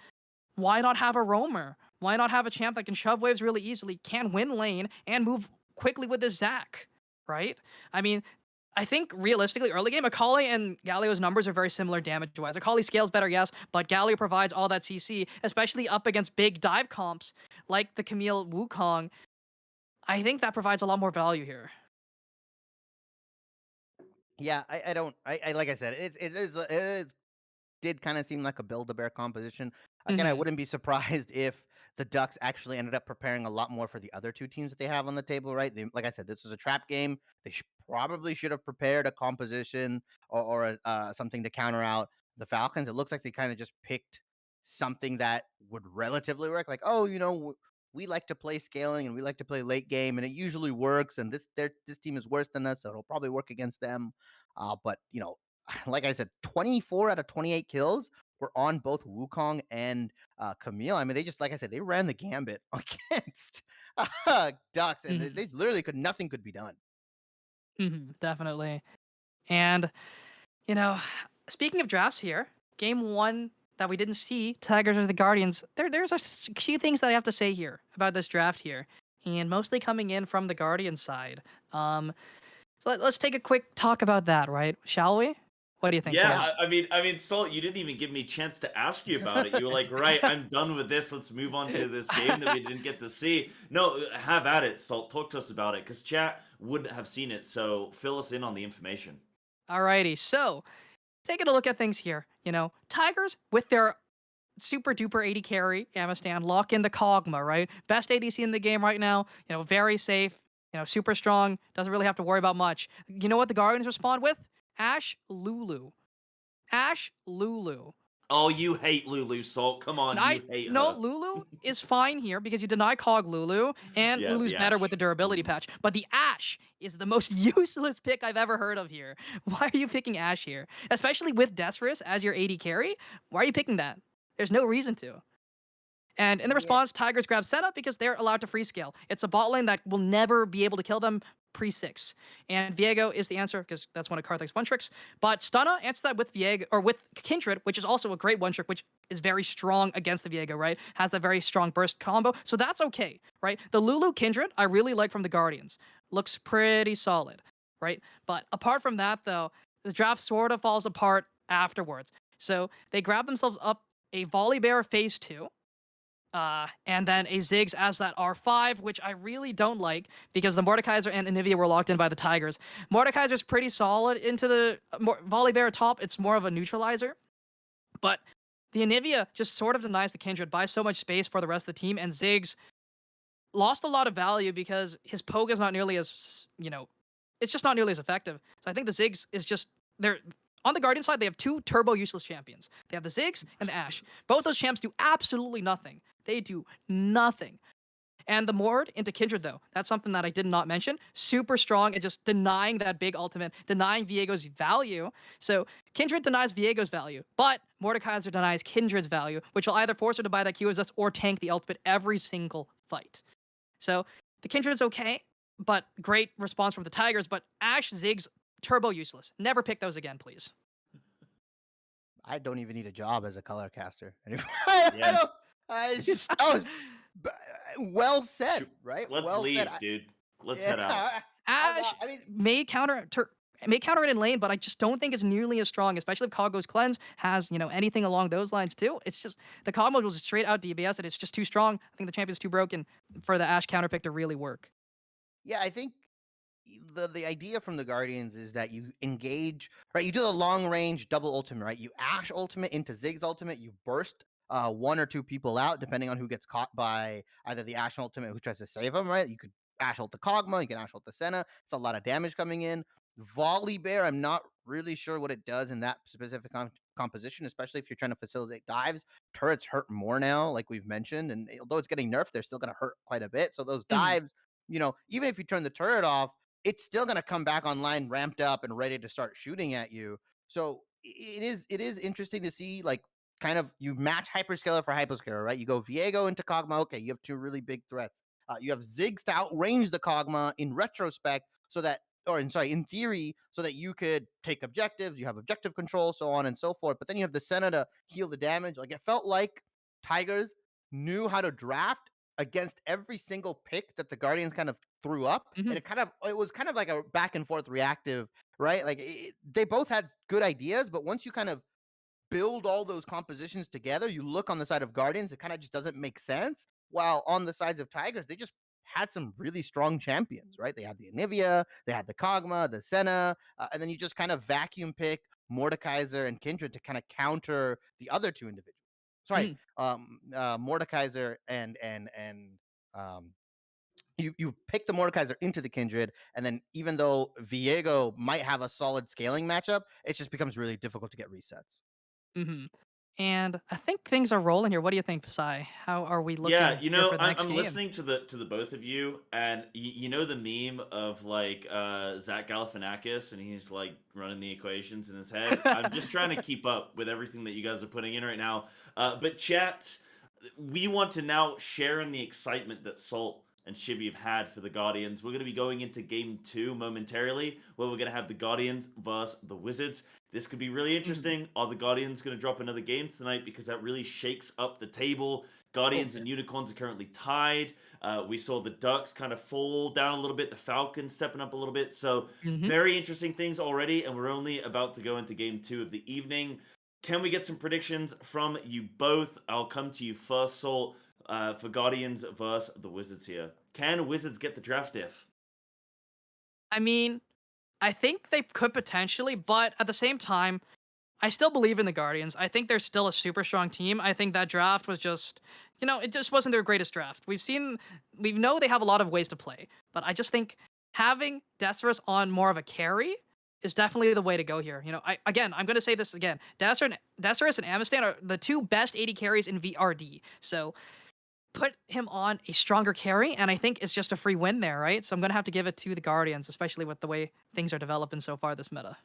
why not have a roamer? Why not have a champ that can shove waves really easily, can win lane, and move quickly with his Zac, right? I mean, I think realistically, early game, Akali and Galio's numbers are very similar damage-wise. Akali scales better, yes, but Galio provides all that CC, especially up against big dive comps like the Camille Wukong. I think that provides a lot more value here.
Yeah, I don't I like I said, it did kind of seem like a Build-A-Bear composition. Again, I
Mhm.
wouldn't be surprised if the Ducks actually ended up preparing a lot more for the other two teams that they have on the table, right? Like I said, this is a trap game. They probably should have prepared a composition or something to counter out the Falcons. It looks like they kind of just picked something that would relatively work. Like, oh, we like to play scaling and we like to play late game, and it usually works. And this team is worse than us, so it'll probably work against them. But like I said, 24 out of 28 kills were on both Wukong and Camille. I mean, they just, like I said, they ran the gambit against Ducks, and
Mhm.
they literally nothing could be done.
Mhm. Definitely. And you know, speaking of drafts here, game one that we didn't see, Tigers or the Guardians, there's a few things that I have to say here about this draft here, and mostly coming in from the Guardian side. Let's take a quick talk about that, right? Shall we? What do you think,
Yeah,
boys?
I mean, Salt, you didn't even give me a chance to ask you about it. You were like, right, I'm done with this. Let's move on to this game that we didn't get to see. No, have at it, Salt. Talk to us about it, because chat wouldn't have seen it. So fill us in on the information.
Alrighty, so taking a look at things here, Tigers with their super duper 80 carry, Amistan, lock in the Kog'Maw, right? Best ADC in the game right now, very safe, super strong, doesn't really have to worry about much. You know what the Guardians respond with? Ashe Lulu. Ashe Lulu.
Oh, you hate Lulu, Salt. Come on, you hate
No,
her.
Lulu is fine here because you deny Cog Lulu, and
Yeah,
Lulu's
the
better with
Ash.
the durability patch. But the Ashe is the most useless pick I've ever heard of here. Why are you picking Ashe here? Especially with Desperus as your AD carry? Why are you picking that? There's no reason to. And in the
Yeah,
response, Tigers grab setup because they're allowed to free scale. It's a bot lane that will never be able to kill them pre-6. And Viego is the answer because that's one of Karthik's one tricks. But Stunna answers that with Viego or with Kindred, which is also a great one trick, which is very strong against the Viego, right? Has a very strong burst combo. So that's okay, right? The Lulu Kindred I really like from the Guardians. Looks pretty solid, right? But apart from that, though, the draft sort of falls apart afterwards. So they grab themselves up a Volley Bear phase 2 And then a Ziggs as that R5, which I really don't like because the Mordekaiser and Anivia were locked in by the Tigers. Mordekaiser's pretty solid into the Volley Bear top. It's more of a neutralizer. But the Anivia just sort of denies the Kindred, buys so much space for the rest of the team, and Ziggs lost a lot of value because his poke is not nearly as, it's just not nearly as effective. So I think the Ziggs is just, they're, on the Guardian side, they have two turbo useless champions. They have the Ziggs and the Ashe. Both those champs do absolutely nothing. They do nothing. And the Mord into Kindred, though, that's something that I did not mention. Super strong and just denying that big ultimate, denying Viego's value. So Kindred denies Viego's value, but Mordekaiser denies Kindred's value, which will either force her to buy that Q as us or tank the ultimate every single fight. So the Kindred's okay, but great response from the Tigers. But Ashe, Ziggs, turbo useless. Never pick those again, please.
I don't even need a job as a color caster.
Yeah.
That was well said, right?
Let's
well
leave,
said.
dude. Let's head out.
Ash may counter it in lane, but I just don't think it's nearly as strong, especially if Kog'Maw's cleanse has, anything along those lines too. It's just the Kog'Maw was straight out DBS and it's just too strong. I think the champion's too broken for the Ashe counter pick to really work.
Yeah, I think the idea from the Guardians is that you engage, right? You do the long range double ultimate, right? You Ashe ultimate into Ziggs ultimate, you burst one or two people out, depending on who gets caught by either the Ashe ultimate or who tries to save them, right? You could Ashe ult the Kog'Maw, you can Ashe ult the Senna. It's a lot of damage coming in. Volley Bear, I'm not really sure what it does in that specific composition, especially if you're trying to facilitate dives. Turrets hurt more now, like we've mentioned, and although it's getting nerfed, they're still going to hurt quite a bit. So those dives, even if you turn the turret off, it's still going to come back online ramped up and ready to start shooting at you. So it is interesting to see, like, kind of you match hyperscaler for hyperscaler, right? You go Viego into Kog'Maw. Okay, you have two really big threats. You have Ziggs to outrange the Kog'Maw in retrospect, in theory, so that you could take objectives, you have objective control, so on and so forth. But then you have the Senna to heal the damage. Like, it felt like Tigers knew how to draft against every single pick that the Guardians kind of threw up, and it was kind of like a back and forth reactive, right? Like, they both had good ideas, but once you kind of build all those compositions together, you look on the side of Guardians, it kind of just doesn't make sense. While on the sides of Tigers, they just had some really strong champions, right? They had the Anivia, they had the Kog'Maw, the Senna, and then you just kind of vacuum pick Mordekaiser and Kindred to kind of counter the other two individuals. Sorry, Mordekaiser and you pick the Mordekaiser into the Kindred, and then even though Viego might have a solid scaling matchup, it just becomes really difficult to get resets.
And I think things are rolling here. What do you think, Psy? How are we looking
Yeah,
here for the next
I'm
game?
listening to the both of you, and you know the meme of like Zach Galifianakis, and he's like running the equations in his head. I'm just trying to keep up with everything that you guys are putting in right now. But chat, we want to now share in the excitement that Salt and Shibby have had for the Guardians. We're going to be going into game 2 momentarily, where we're going to have the Guardians versus the Wizards. This could be really interesting. Are the Guardians going to drop another game tonight? Because that really shakes up the table. Guardians and Unicorns are currently tied. We saw the Ducks kind of fall down a little bit. The Falcons stepping up a little bit. So very interesting things already. And we're only about to go into game 2 of the evening. Can we get some predictions from you both? I'll come to you first, Salt, for Guardians versus the Wizards here. Can Wizards get the draft if?
I mean, I think they could potentially, but at the same time, I still believe in the Guardians. I think they're still a super strong team. I think that draft was just, it just wasn't their greatest draft. We know they have a lot of ways to play, but I just think having Decerus on more of a carry is definitely the way to go here. I'm going to say this again. Decerus and Amistan are the two best AD carries in VRD. So put him on a stronger carry, and I think it's just a free win there, right? So I'm going to have to give it to the Guardians, especially with the way things are developing so far this meta.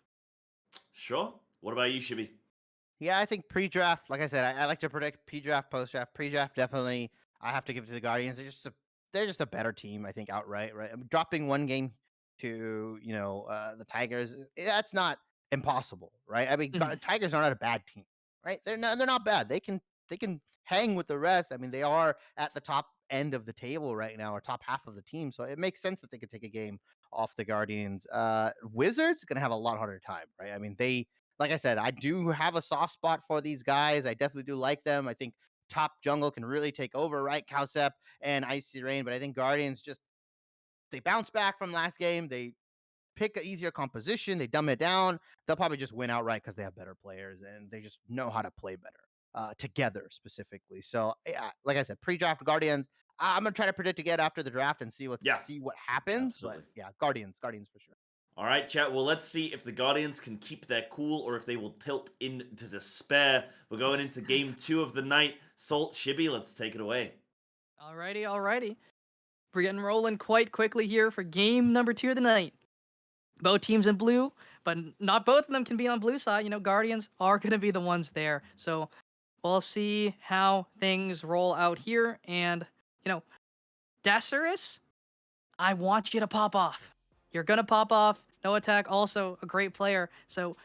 Sure. What about you, Shibby?
Yeah, I think pre-draft, like I said, I like to predict pre-draft, post-draft. Pre-draft, definitely, I have to give it to the Guardians. They're just a better team, I think, outright. Right, dropping one game to the Tigers, that's not impossible, right? I mean, Tigers are not a bad team, right? They're not bad. They can hang with the rest. I mean, they are at the top end of the table right now, or top half of the team, so it makes sense that they could take a game off the Guardians. Wizards gonna have a lot harder time, right? I mean, like I said, I do have a soft spot for these guys. I definitely do like them. I think top jungle can really take over, right? Cowsep and Icy Rain, but I think Guardians just they bounce back from last game. They pick an easier composition, they dumb it down. They'll probably just win outright because they have better players and they just know how to play better together specifically. So yeah, like I said, pre-draft Guardians. I'm gonna try to predict again after the draft and see what happens.
Absolutely.
But yeah, Guardians for sure.
All right, chat. Well, let's see if the Guardians can keep their cool or if they will tilt into despair. We're going into game 2 of the night. Salt, Shibby, let's take it away.
Alrighty. We're getting rolling quite quickly here for game number 2 of the night. Both teams in blue, but not both of them can be on blue side. Guardians are going to be the ones there. So we'll see how things roll out here. And, Desirus, I want you to pop off. You're going to pop off. No attack, also a great player. So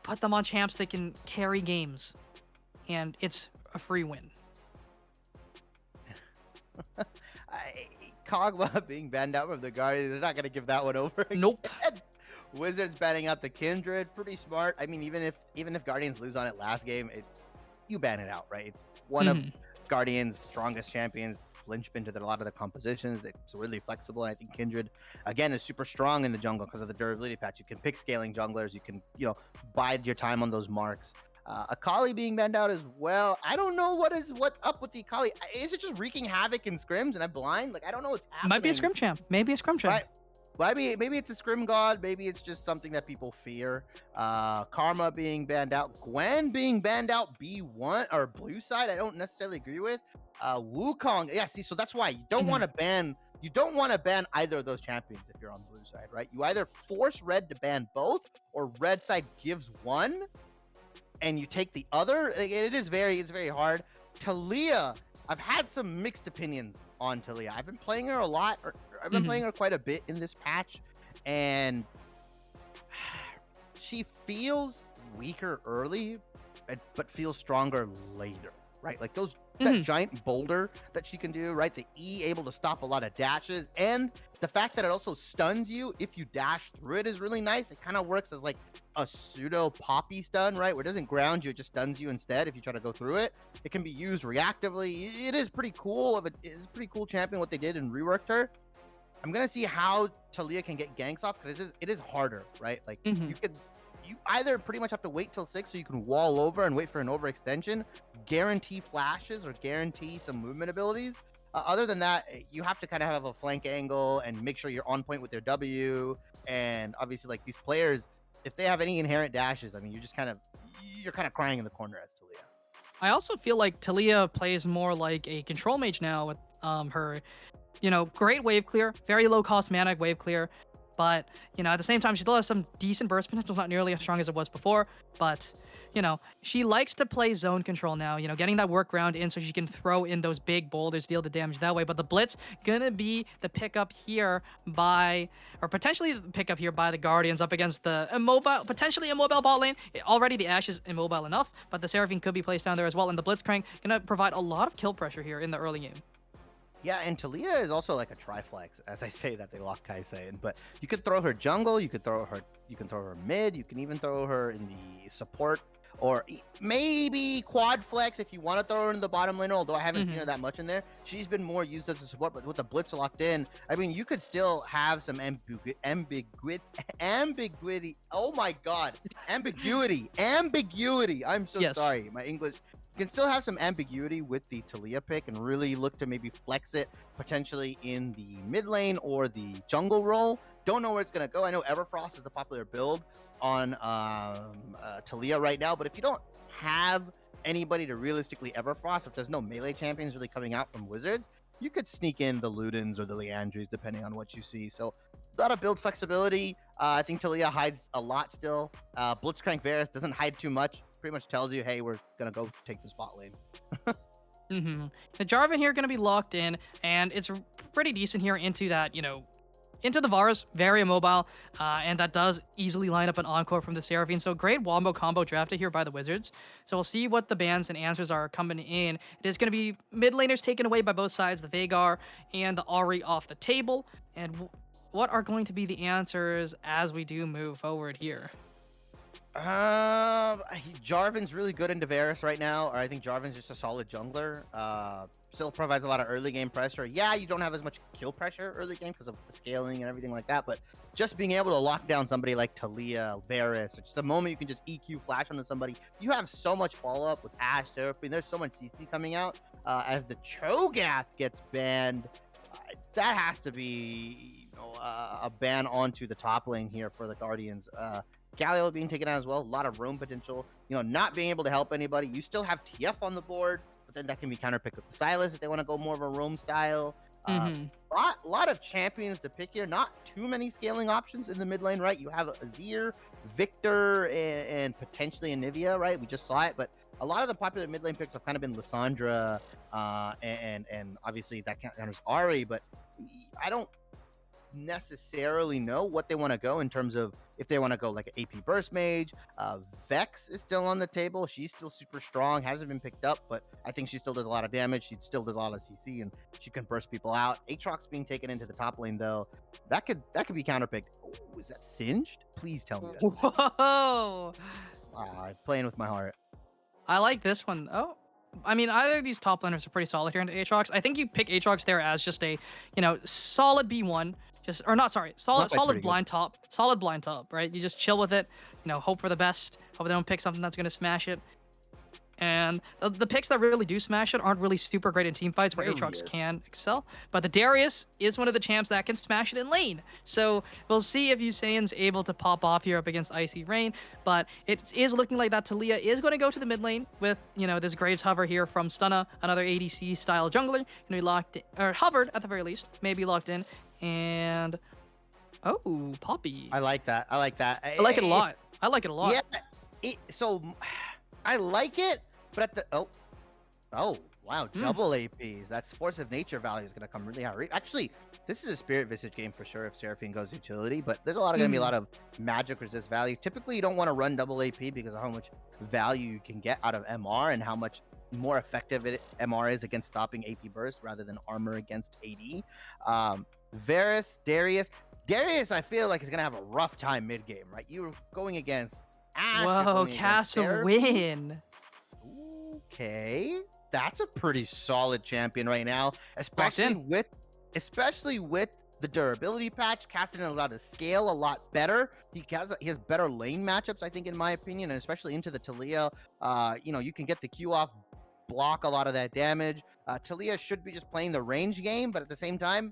put them on champs that can carry games. And it's a free win.
Kog'Maw being banned out from the Guardians, they're not going to give that one over.
Nope.
Wizards banning out the Kindred, pretty smart. I mean, even if Guardians lose on it last game, you ban it out, right? It's one of Guardians' strongest champions, linchpin to a lot of the compositions. It's really flexible. And I think Kindred, again, is super strong in the jungle because of the durability patch. You can pick scaling junglers. You can, bide your time on those marks. Akali being banned out as well. I don't know what's up with the Akali. Is it just wreaking havoc in scrims and I'm blind? Like, I don't know what's happening.
Might be a scrim champ. Maybe a scrim champ.
Right. Maybe it's a scrim god. Maybe it's just something that people fear. Karma being banned out. Gwen being banned out B1 or blue side. I don't necessarily agree with. Wukong. Yeah, see, so that's why you don't want to ban. You don't want to ban either of those champions if you're on blue side, right? You either force red to ban both, or red side gives one, and you take the other. It's very hard. Taliyah, I've had some mixed opinions on Taliyah. I've been playing her a lot. I've been playing her quite a bit in this patch, and she feels weaker early, but feels stronger later, right? Like that giant boulder that she can do, right? The E able to stop a lot of dashes, and the fact that it also stuns you if you dash through it is really nice. It kind of works as like a pseudo poppy stun, right? Where it doesn't ground you, it just stuns you instead if you try to go through it. It can be used reactively. It is pretty cool. It's a pretty cool champion what they did and reworked her. I'm gonna see how Taliyah can get ganks off because it is harder, right? Like you either pretty much have to wait till 6 so you can wall over and wait for an overextension, guarantee flashes or guarantee some movement abilities. Other than that, you have to kind of have a flank angle and make sure you're on point with their W. And obviously, like these players, if they have any inherent dashes, I mean, you're kind of crying in the corner as Taliyah.
I also feel like Taliyah plays more like a control mage now with her, great wave clear, very low cost mana wave clear. But, at the same time, she still has some decent burst potential. It's not nearly as strong as it was before. But, she likes to play zone control now, getting that workaround in so she can throw in those big boulders, deal the damage that way. But the Blitz going to be the pickup here potentially the pickup here by the Guardians up against the potentially immobile bot lane. Already the Ashe is immobile enough, but the Seraphine could be placed down there as well. And the Blitzcrank going to provide a lot of kill pressure here in the early game.
Yeah, and Taliyah is also like a triflex, as I say that they lock Kaise in. But you could throw her jungle, you can throw her mid, you can even throw her in the support, or maybe quad flex if you want to throw her in the bottom lane. Although I haven't seen her that much in there, she's been more used as a support. But with the Blitz locked in, I mean, you could still have some ambiguity. Oh my God, ambiguity. I'm so sorry, my English. You can still have some ambiguity with the Taliyah pick and really look to maybe flex it potentially in the mid lane or the jungle role. Don't know where it's going to go. I know Everfrost is the popular build on Taliyah right now, but if you don't have anybody to realistically Everfrost, if there's no melee champions really coming out from Wizards, you could sneak in the Ludens or the Leandries depending on what you see. So a lot of build flexibility. I think Taliyah hides a lot still. Blitzcrank Varus doesn't hide too much. Pretty much tells you, hey, we're gonna go take the spot lane.
The Jarvan here gonna be locked in, and it's pretty decent here into that, into the Varus, very immobile, and that does easily line up an Encore from the Seraphine. So great wombo combo drafted here by the Wizards. So we'll see what the bans and answers are coming in. It is going to be mid laners taken away by both sides, the Veigar and the Ahri off the table. And what are going to be the answers as we do move forward here?
Jarvan's really good into Varus right now, or I think Jarvan's just a solid jungler. Still provides a lot of early game pressure. Yeah, you don't have as much kill pressure early game because of the scaling and everything like that, but just being able to lock down somebody like Talia, Varus, or just the moment you can just EQ flash onto somebody, you have so much follow-up with Ashe, Seraphine. There's so much CC coming out. As the Cho'Gath gets banned, that has to be a ban onto the top lane here for the Guardians. Galio being taken out as well, a lot of roam potential. Not being able to help anybody. You still have TF on the board, but then that can be counterpicked with the Silas if they want to go more of a roam style. Lot of champions to pick here. Not too many scaling options in the mid lane, right? You have Azir, Victor, and potentially Anivia, right? We just saw it, but a lot of the popular mid lane picks have kind of been Lissandra, and obviously that counters Ahri, but I don't necessarily know what they want to go in terms of if they want to go like an AP burst mage. Vex is still on the table. She's still super strong, hasn't been picked up, but I think she still does a lot of damage. She still does a lot of CC, and she can burst people out. Aatrox being taken into the top lane though, that could be counterpicked. Oh, is that singed? Please tell me that's
Whoa!
playing with my heart.
I like this one. Oh, I mean, either of these top laners are pretty solid here into Aatrox. I think you pick Aatrox there as just a, solid B1. Solid blind top, right? You just chill with it, hope for the best, hope they don't pick something that's going to smash it. And the picks that really do smash it aren't really super great in team fights where Aatrox can excel. But the Darius is one of the champs that can smash it in lane. So we'll see if Usain's able to pop off here up against Icy Rain. But it is looking like that Talia is going to go to the mid lane with, this Graves hover here from Stunna, another ADC style jungler. Going to be locked in, or hovered at the very least, maybe locked in. And Poppy.
I like that. I like it
a lot. I like it a lot.
Yeah. So I like it, but at the wow, double APs. That's force of nature value is gonna come really high. Actually, this is a spirit visage game for sure if Seraphine goes utility, but there's gonna be a lot of magic resist value. Typically, you don't want to run double AP because of how much value you can get out of MR and how much more effective MR is against stopping AP burst rather than armor against AD. Varus, Darius, I feel like is gonna have a rough time mid game, right? You're going against Ashe.
Whoa, Castle win.
Okay, that's a pretty solid champion right now, especially with the durability patch. Cassidy is allowed to scale a lot better. He has better lane matchups, I think, in my opinion, and especially into the Talia. You can get the Q off, block a lot of that damage. Talia should be just playing the range game, but at the same time,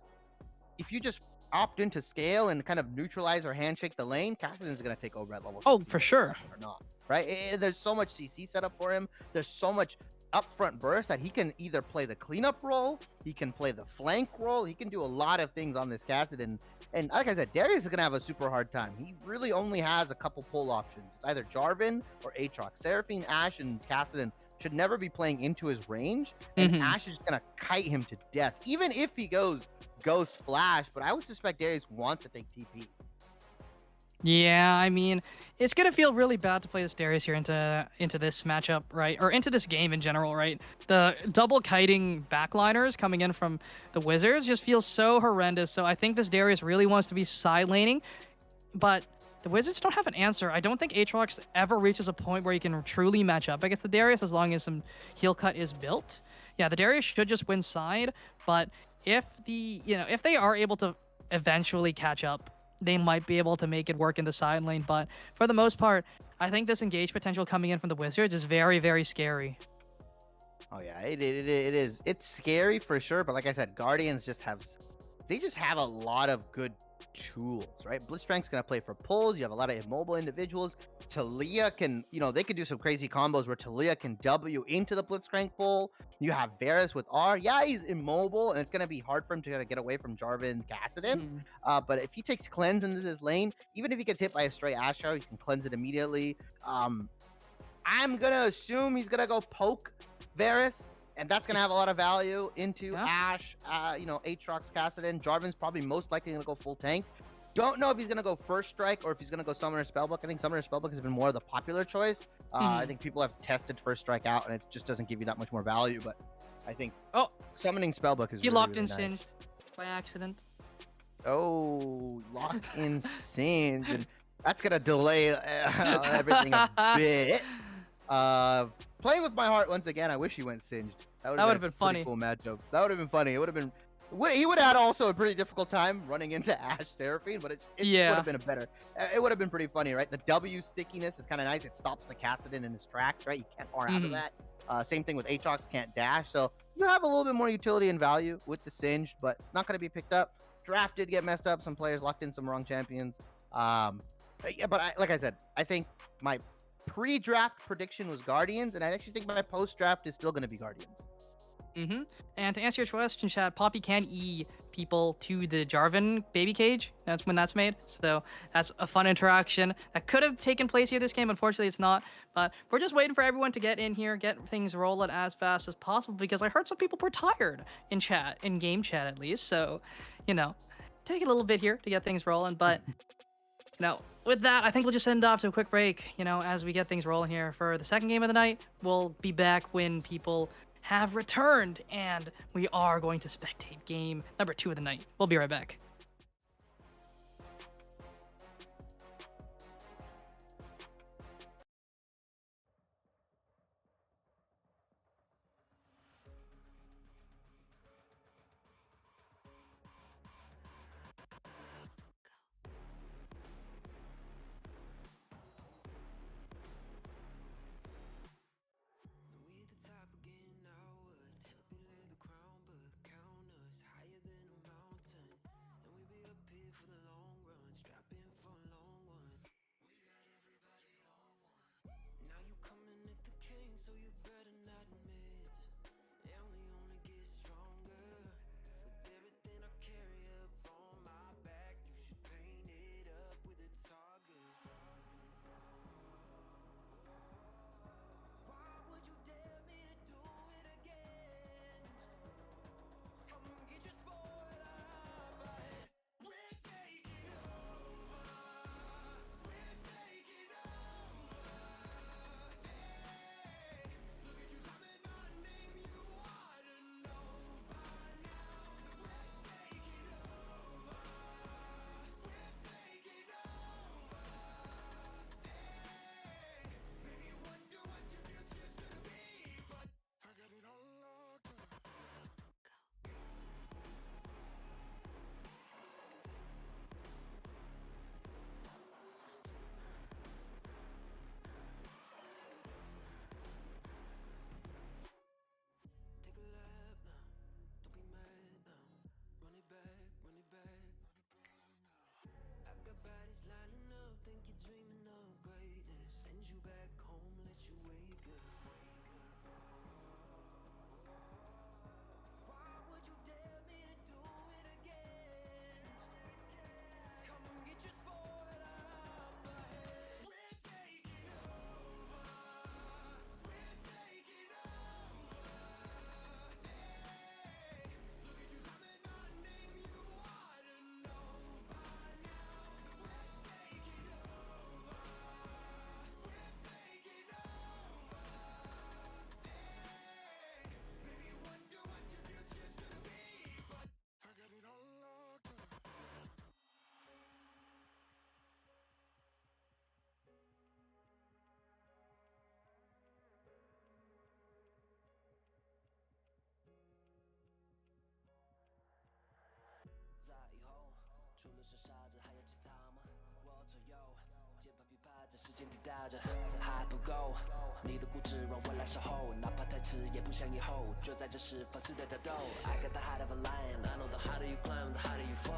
if you just opt into scale and kind of neutralize or handshake the lane, Cassidy is going to take over at level.
Oh, for sure.
Or not, right? There's so much CC set up for him. There's so much upfront burst that he can either play the cleanup role, he can play the flank role, he can do a lot of things on this Cassidy. And like I said, Darius is going to have a super hard time. He really only has a couple pull options. It's either Jarvan or Aatrox. Seraphine, Ashe, and Cassidy should never be playing into his range, and Ashe is just going to kite him to death, even if he goes Ghost Flash, but I would suspect Darius wants to take TP.
Yeah, I mean, it's gonna feel really bad to play this Darius here into this matchup, right? Or into this game in general, right? The double kiting backliners coming in from the Wizards just feels so horrendous. So I think this Darius really wants to be side laning, but the Wizards don't have an answer. I don't think Aatrox ever reaches a point where he can truly match up against the Darius as long as some heal cut is built. Yeah, the Darius should just win side, but if they are able to eventually catch up, they might be able to make it work in the side lane. But for the most part, I think this engage potential coming in from the Wizards is very, very scary.
Oh yeah, it is. It's scary for sure. But like I said, Guardians just have a lot of good tools, right? Blitzcrank's gonna play for pulls. You have a lot of immobile individuals. Talia can, they can do some crazy combos where Talia can W into the Blitzcrank pull. You have Varus with R. Yeah, he's immobile, and it's gonna be hard for him to get away from Jarvan Cassidy. But if he takes cleanse into his lane, even if he gets hit by a stray Ashe Tower, he can cleanse it immediately. I'm gonna assume he's gonna go poke Varus, and that's gonna have a lot of value into Ashe, Aatrox, Cassidy. Jarvan's probably most likely gonna go full tank. Don't know if he's gonna go first strike or if he's gonna go Summoner Spellbook. I think Summoner Spellbook has been more of the popular choice. I think people have tested first strike out, and it just doesn't give you that much more value. But I think summoning Spellbook is
he
really,
locked
really
in
nice.
Singed by accident.
Oh, locked in Singed. And That's gonna delay everything a bit. Playing with my heart once again. I wish he went singed. That would have been
been
a pretty
funny.
cool matchup. That would have been funny. It would have been. He would have had also a pretty difficult time running into Ash Seraphine, but it would
Yeah.
have been a better. It would have been pretty funny, right? The W stickiness is kind of nice. It stops the Kassadin in his tracks, right? You can't far out of
Mhm.
that. Same thing with Aatrox, can't dash. So you have a little bit more utility and value with the Singed, but not going to be picked up. Draft did get messed up. Some players locked in some wrong champions. Yeah, but like I said, I think my pre-draft prediction was Guardians, and I actually think my post-draft is still going to be Guardians.
And to answer your question, chat, Poppy can people to the Jarvan baby cage. That's when that's made. So that's a fun interaction that could have taken place here this game. Unfortunately, it's not. But we're just waiting for everyone to get in here, get things rolling as fast as possible, because I heard some people were tired in chat, in game chat at least. So, take a little bit here to get things rolling. But with that, I think we'll just end off to a quick break, as we get things rolling here for the second game of the night. We'll be back when people have returned, and we are going to spectate game number 2 of the night. We'll be right back.
We the top again, now what? We lay the crown, but count us higher than a mountain. And we be up here for the long run, strapping for a long one. We got everybody on one. Now you coming at the king, so you better not miss. And we only get stronger. With everything I carry up on my back, you should paint it up with a target. Why would you dare me to do it again? Come get your spoiler, but we're taking over. We're taking over. Hey, look at you calling my name. You ought to know by now that we're taking over. We're taking over. Hey, maybe wonder what your future's gonna be, but I got it all locked up. Take a lap now, don't be mad now. Run it back, run it back. I got bodies lining up, think you're dreaming of greatness. Send you back home, let you wake up. Why would you dare me to do it again? Come get your spoiler, but we're taking over. We're taking over. Hey, look at you calling my name. You ought to know by now that we're taking over. We're taking over. Hey, maybe wonder what your future's gonna be, but I got it all locked up.在以后，除了说傻子，还有其他吗？我左右，键盘琵琶在时间滴答着，还不够。你的固执让我来守候，哪怕太迟也不想以后。就在这时放肆的挑逗。I got the heart of a lion, I know the harder you climb, the harder you fall.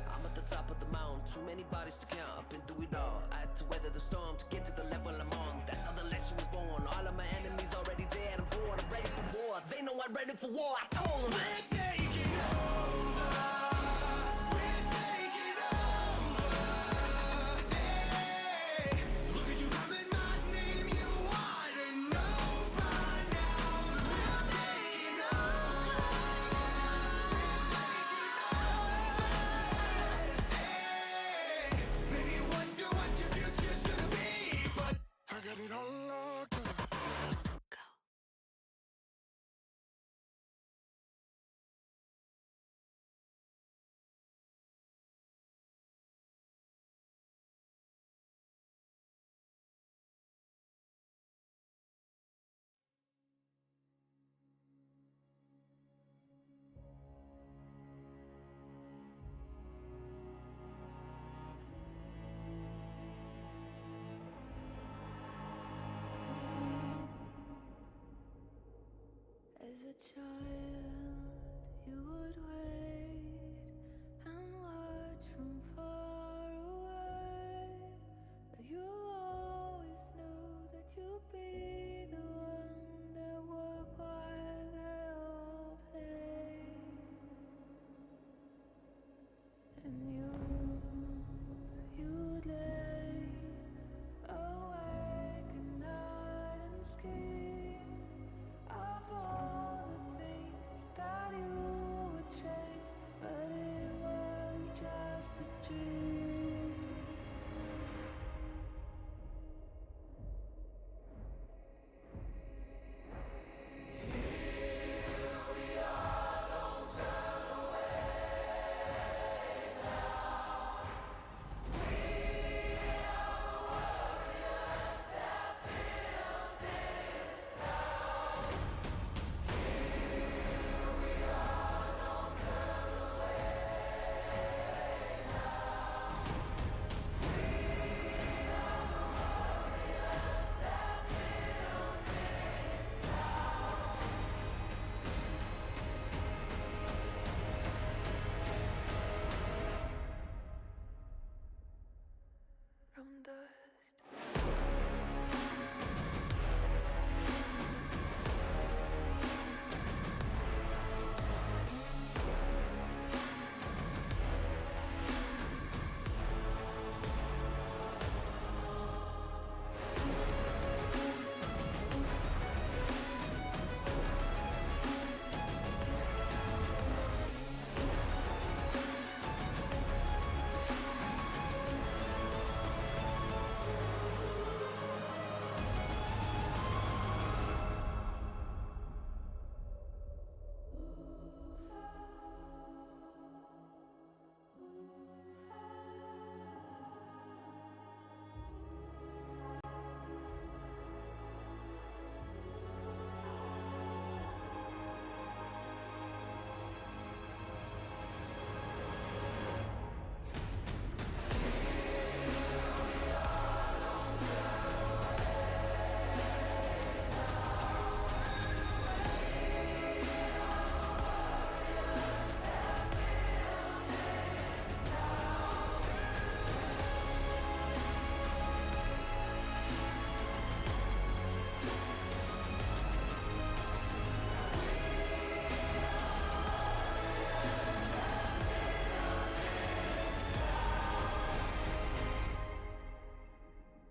I'm at the top of the mountain, too many bodies to count. I've been through it all. I had to weather the storm to get to the level I'm on. That's how the legend was born. All of my enemies already dead and born. I'm ready for war. They know I'm ready for war. I told them we're taking over. We're taking over. Hey, look at you calling my name. You ought to know by now that we're taking over. We're taking over. Hey, maybe wonder what your future's gonna be, but I got it all locked up.
As a child, you would wait and watch from far away, but you always knew that you'd be the one that would while they all play. And you'd lay awake at night and scheme of all the things that you would change, but it was just a dream. From dust.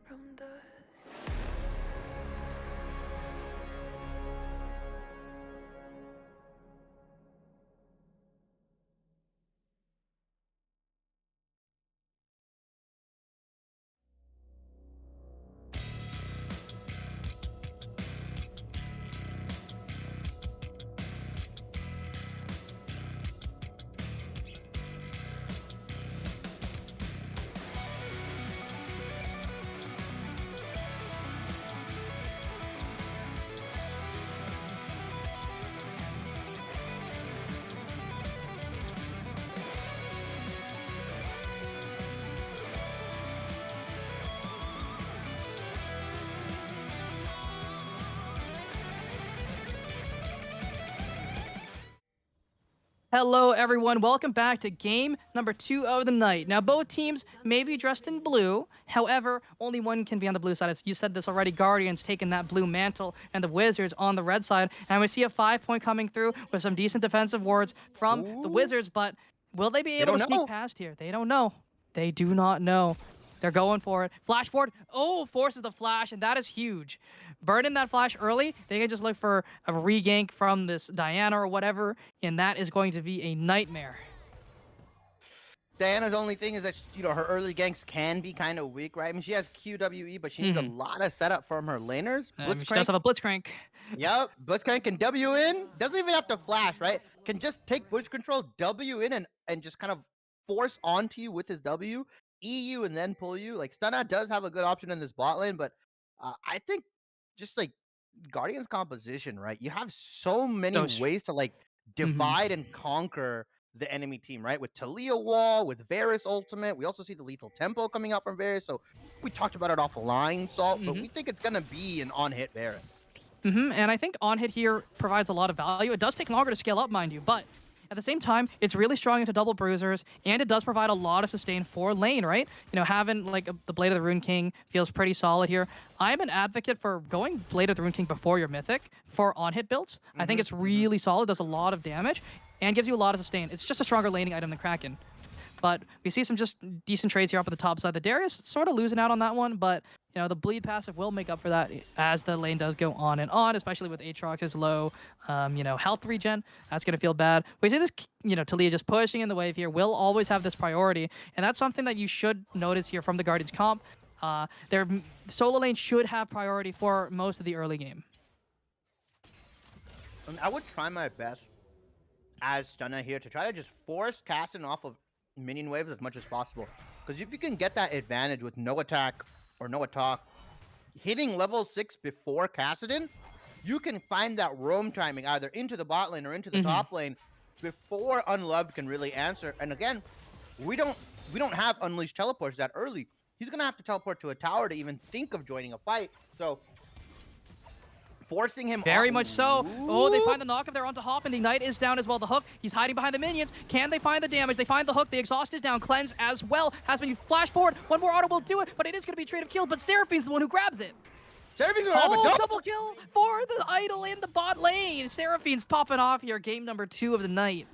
From dust.
Hello, everyone. Welcome back to game number 2 of the night. Now, both teams may be dressed in blue. However, only one can be on the blue side. As you said this already, Guardians taking that blue mantle and the Wizards on the red side. And we see a 5-point coming through with some decent defensive wards from the
Ooh.
Wizards. But will they be
They
able to
don't
sneak
know.
past here? They don't know. They do not know. They're going for it. Flash forward. Oh, forces the flash, and that is huge. Burn in that flash early. They can just look for a regank from this Diana or whatever, and that is going to be a nightmare.
Diana's only thing is that her early ganks can be kind of weak, right? I mean, she has QWE, but she needs a lot of setup from her laners.
She does have a Blitzcrank.
Yep, Blitzcrank can W in. Doesn't even have to flash, right? Can just take bush control, W in, and just kind of force onto you with his W, EU, and then pull you. Like, Stunna does have a good option in this bot lane, but I think just like Guardian's composition, right? You have so many ways to like divide and conquer the enemy team, right? With Talia Wall, with Varus Ultimate. We also see the lethal tempo coming out from Varus. So we talked about it offline, Salt, but we think it's going to be an on-hit Varus.
And I think on hit here provides a lot of value. It does take longer to scale up, mind you, but at the same time, it's really strong into double bruisers, and it does provide a lot of sustain for lane, right? You know, having like the Blade of the Rune King feels pretty solid here. I'm an advocate for going Blade of the Rune King before your Mythic for on-hit builds. I think it's really solid, does a lot of damage, and gives you a lot of sustain. It's just a stronger laning item than Kraken. But we see some just decent trades here up at the top side. The Darius sort of losing out on that one, but you know the bleed passive will make up for that as the lane does go on and on, especially with Aatrox's low, you know, health regen. That's gonna feel bad. We see this, you know, Taliyah just pushing in the wave here. Will always have this priority, and that's something that you should notice here from the Guardians comp. Their solo lane should have priority for most of the early game.
I would try my best as Stunna here to try to just force Kassadin off of minion waves as much as possible. Because if you can get that advantage with no attack or no attack, hitting level 6 before Kassadin, you can find that roam timing either into the bot lane or into the top lane before Unloved can really answer. And again, we don't have Unleashed teleports that early. He's gonna have to teleport to a tower to even think of joining a fight. So forcing him
Very
off.
much so. Oh, they find the knock up there onto Hop, and the Ignite is down as well. The hook, he's hiding behind the minions. Can they find the damage? They find the hook. The exhaust is down. Cleanse as well. Has been flash forward. One more auto will do it, but it is going to be a trade of kill, but Seraphine's the one who grabs it.
Seraphine's gonna have a
double kill for the idol in the bot lane. Seraphine's popping off here. Game number 2 of the night.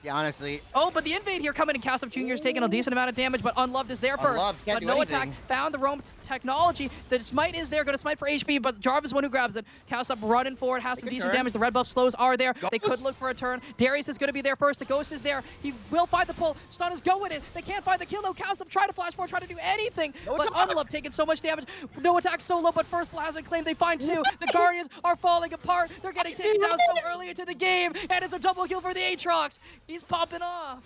Yeah, honestly.
Oh, but the invade here coming in. Cast of Junior's taking a decent amount of damage, but Unloved is there first.
Unloved can't
But
do
no
anything.
attack. Found the roam technology. The smite is there. Going to smite for HP, but Jarvis is one who grabs it. Cast up running forward. Has some
Take a
decent
turn.
damage. The red buff slows are there. They
Ghost.
could look for a turn. Darius is going to be there first. The Ghost is there. He will find the pull. Stun is going in. They can't find the kill though. Cast up try to flash forward, try to do anything.
No
But
attack.
Unloved taking so much damage. No attack solo, but first plasma claim. They find 2. The Guardians are falling apart. They're getting taken down so early into the game. And it's a double kill for the Aatrox. He's popping off.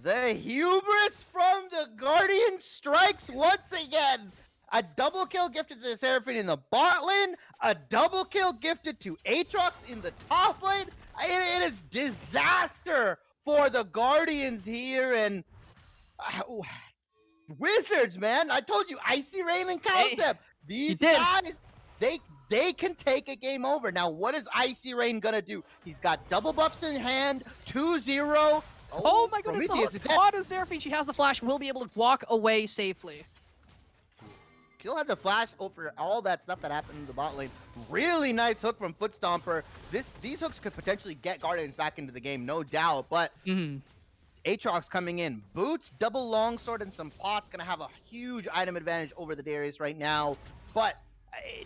The hubris from the Guardian strikes once again. A double kill gifted to the Seraphine in the bot lane. A double kill gifted to Aatrox in the top lane. It is disaster for the Guardians here. And Wizards, man. I told you, Icy Rain and Cowsep. These
did.
guys, they can take a game over. Now, what is Icy Rain gonna do? He's got double buffs in hand, 2-0.
Oh my goodness,
Prometheus
the
is dead.
hook on Seraphine. She has the flash, will be able to walk away safely.
Still had the flash over all that stuff that happened in the bot lane. Really nice hook from Foot Stomper. These hooks could potentially get Guardians back into the game, no doubt. But Aatrox coming in. Boots, double longsword, and some pots. Gonna have a huge item advantage over the Darius right now. But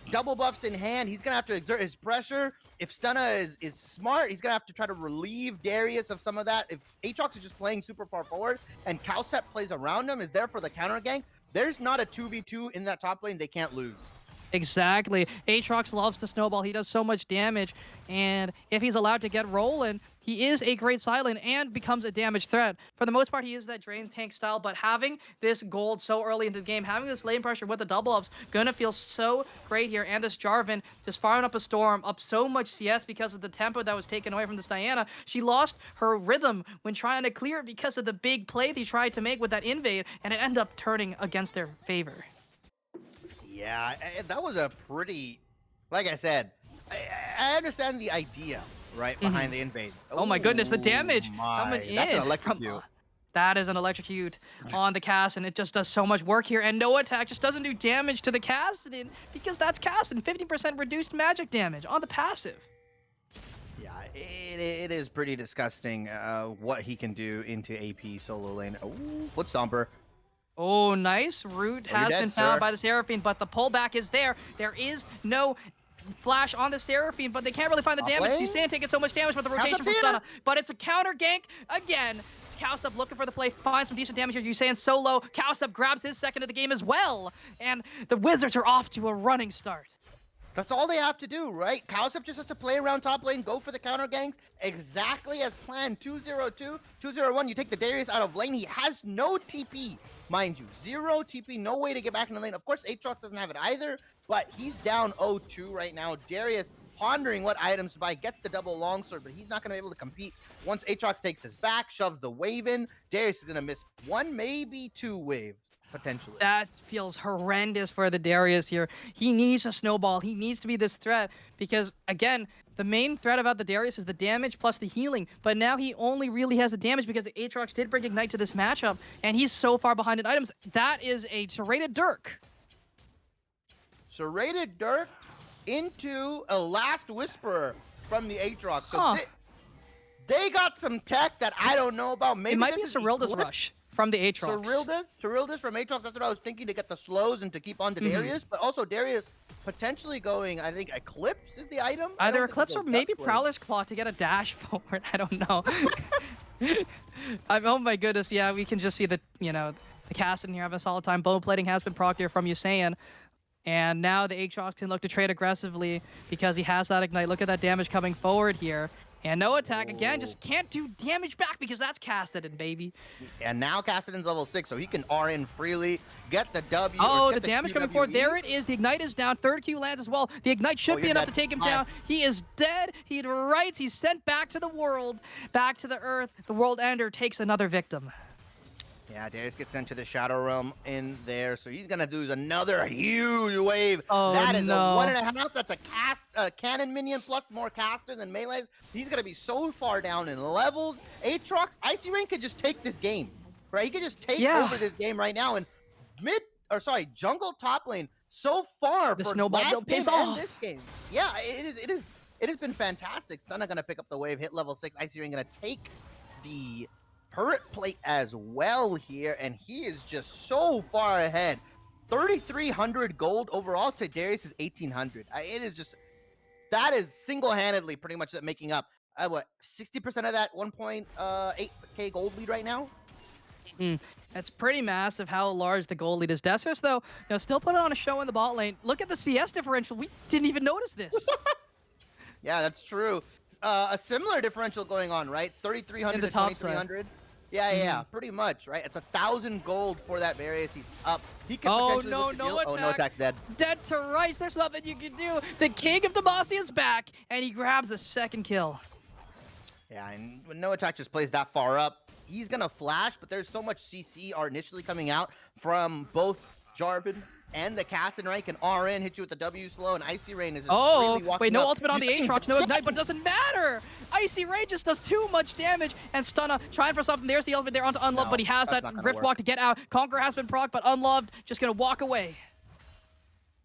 double buffs in hand. He's gonna have to exert his pressure. If Stunna is smart, he's gonna have to try to relieve Darius of some of that. If Aatrox is just playing super far forward and Cowsep plays around him, is there for the counter gank, there's not a 2v2 in that top lane they can't lose.
Exactly. Aatrox loves to snowball. He does so much damage, and if he's allowed to get rolling, he is a great side lane and becomes a damage threat. For the most part, he is that drain tank style, but having this gold so early into the game, having this lane pressure with the double ups, gonna feel so great here. And this Jarvan just firing up a storm, up so much CS because of the tempo that was taken away from this Diana. She lost her rhythm when trying to clear it because of the big play they tried to make with that invade, and it ended up turning against their favor.
Yeah, that was a pretty, like I said, I understand the idea, right, behind the invade.
Oh my goodness, the damage
Oh my,
coming in.
that's an
from,
electrocute.
that is an electrocute on the cast, and it just does so much work here. And no attack just doesn't do damage to the Kassadin because that's Kassadin. 50% reduced magic damage on the passive.
Yeah, it is pretty disgusting what he can do into AP solo lane. Oh, Foot Stomper.
Oh, nice. Root
you're
has
dead,
been found
sir.
by the Seraphine, but the pullback is there. There is no flash on the Seraphine, but they can't really find the
Top
damage.
lane?
Susan taking so much damage with the
How's
rotation
the
from
Theater?
Stunna, but it's a counter gank again. Cowsep looking for the play, finds some decent damage here. Usain solo. Cowsep grabs his second of the game as well, and the Wizards are off to a running start.
That's all they have to do, right? Cowsep just has to play around top lane, go for the counter ganks, exactly as planned. 2-0-2, 2-0-1, you take the Darius out of lane. He has no TP, mind you. 0 TP, no way to get back in the lane. Of course, Aatrox doesn't have it either, but he's down 0-2 right now. Darius pondering what items to buy, gets the double longsword, but he's not going to be able to compete. Once Aatrox takes his back, shoves the wave in, Darius is going to miss 1, maybe 2 waves. potentially.
That feels horrendous for the Darius here. He needs a snowball. He needs to be this threat because, again, the main threat about the Darius is the damage plus the healing. But now he only really has the damage because the Aatrox did bring Ignite to this matchup, and he's so far behind in items. That is a serrated Dirk.
Serrated Dirk into a Last Whisperer from the Aatrox. So
Huh.
they got some tech that I don't know about. Maybe
It might be a
this is
Cyrilda's
Eclipse.
rush from the Aatrox.
Cyrilda's from Aatrox. That's what I was thinking, to get the slows and to keep on to Darius. But also Darius potentially going, I think Eclipse is the item. I
Either
don't think
Eclipse
he
or
goes
maybe
Duskblade.
Prowler's Claw to get a dash forward. I don't know. Oh my goodness, yeah, we can just see the cast in here having a solid time. Bone plating has been procced here from Usain. And now the Aatrox can look to trade aggressively because he has that Ignite. Look at that damage coming forward here. And no attack, again, just can't do damage back because that's Cassidy, baby.
And now Cassidy's level 6, so he can RN freely, get the W.
Oh,
or
the
get
damage coming
QWE.
forward. There it is. The Ignite is down. Third Q lands as well. The Ignite should be
you're
enough to
dead.
take him
Fine.
down. He is dead. He writes. He's sent back to the world, back to the earth. The World Ender takes another victim.
Yeah, Darius gets sent to the Shadow Realm in there, so he's gonna do another huge wave.
Oh,
that is
no.
a 1.5. That's a cannon minion plus more casters and melees. He's gonna be so far down in levels. Aatrox, Icy Rain could just take this game, right? He could just take over this game right now. And jungle top lane so far
The
for
snowball
last
build
game
pays
and
off.
this game. Yeah, it has been fantastic. Stunna gonna pick up the wave, hit level 6. Icy Rain gonna take the turret plate as well here, and he is just so far ahead. 3,300 gold overall to Darius's 1,800. It is just, that is single-handedly pretty much making up 60% of that 1.8k gold lead right now.
That's pretty massive how large the gold lead is. Desus, though, still putting on a show in the bot lane. Look at the CS differential. We didn't even notice this.
Yeah, that's true. A similar differential going on, right? 3,300
In the
to
top side.
2,300. Yeah, pretty much, right? It's 1,000 gold for that Various. He's up. He can
Oh,
potentially
no,
lift the
no
deal. Oh, no
attack.
attack's dead.
Dead to rice. There's nothing you can do. The king of Demacia is back, and he grabs the second kill.
Yeah, and when no attack just plays that far up, he's gonna flash, but there's so much CC are initially coming out from both Jarvan and the Cassin, right? Can RN, hit you with the W slow, and Icy Rain is just really walking
wait, no
up.
ultimate on the
Usain's
Aatrox, no
dead.
Ignite, but it doesn't matter. Icy Rain just does too much damage, and Stunna trying for something. There's the ultimate there onto Unloved,
No,
but he has
that's
that
not gonna
Rift
work.
Walk to get out. Conquer has been procced, but Unloved just gonna walk away.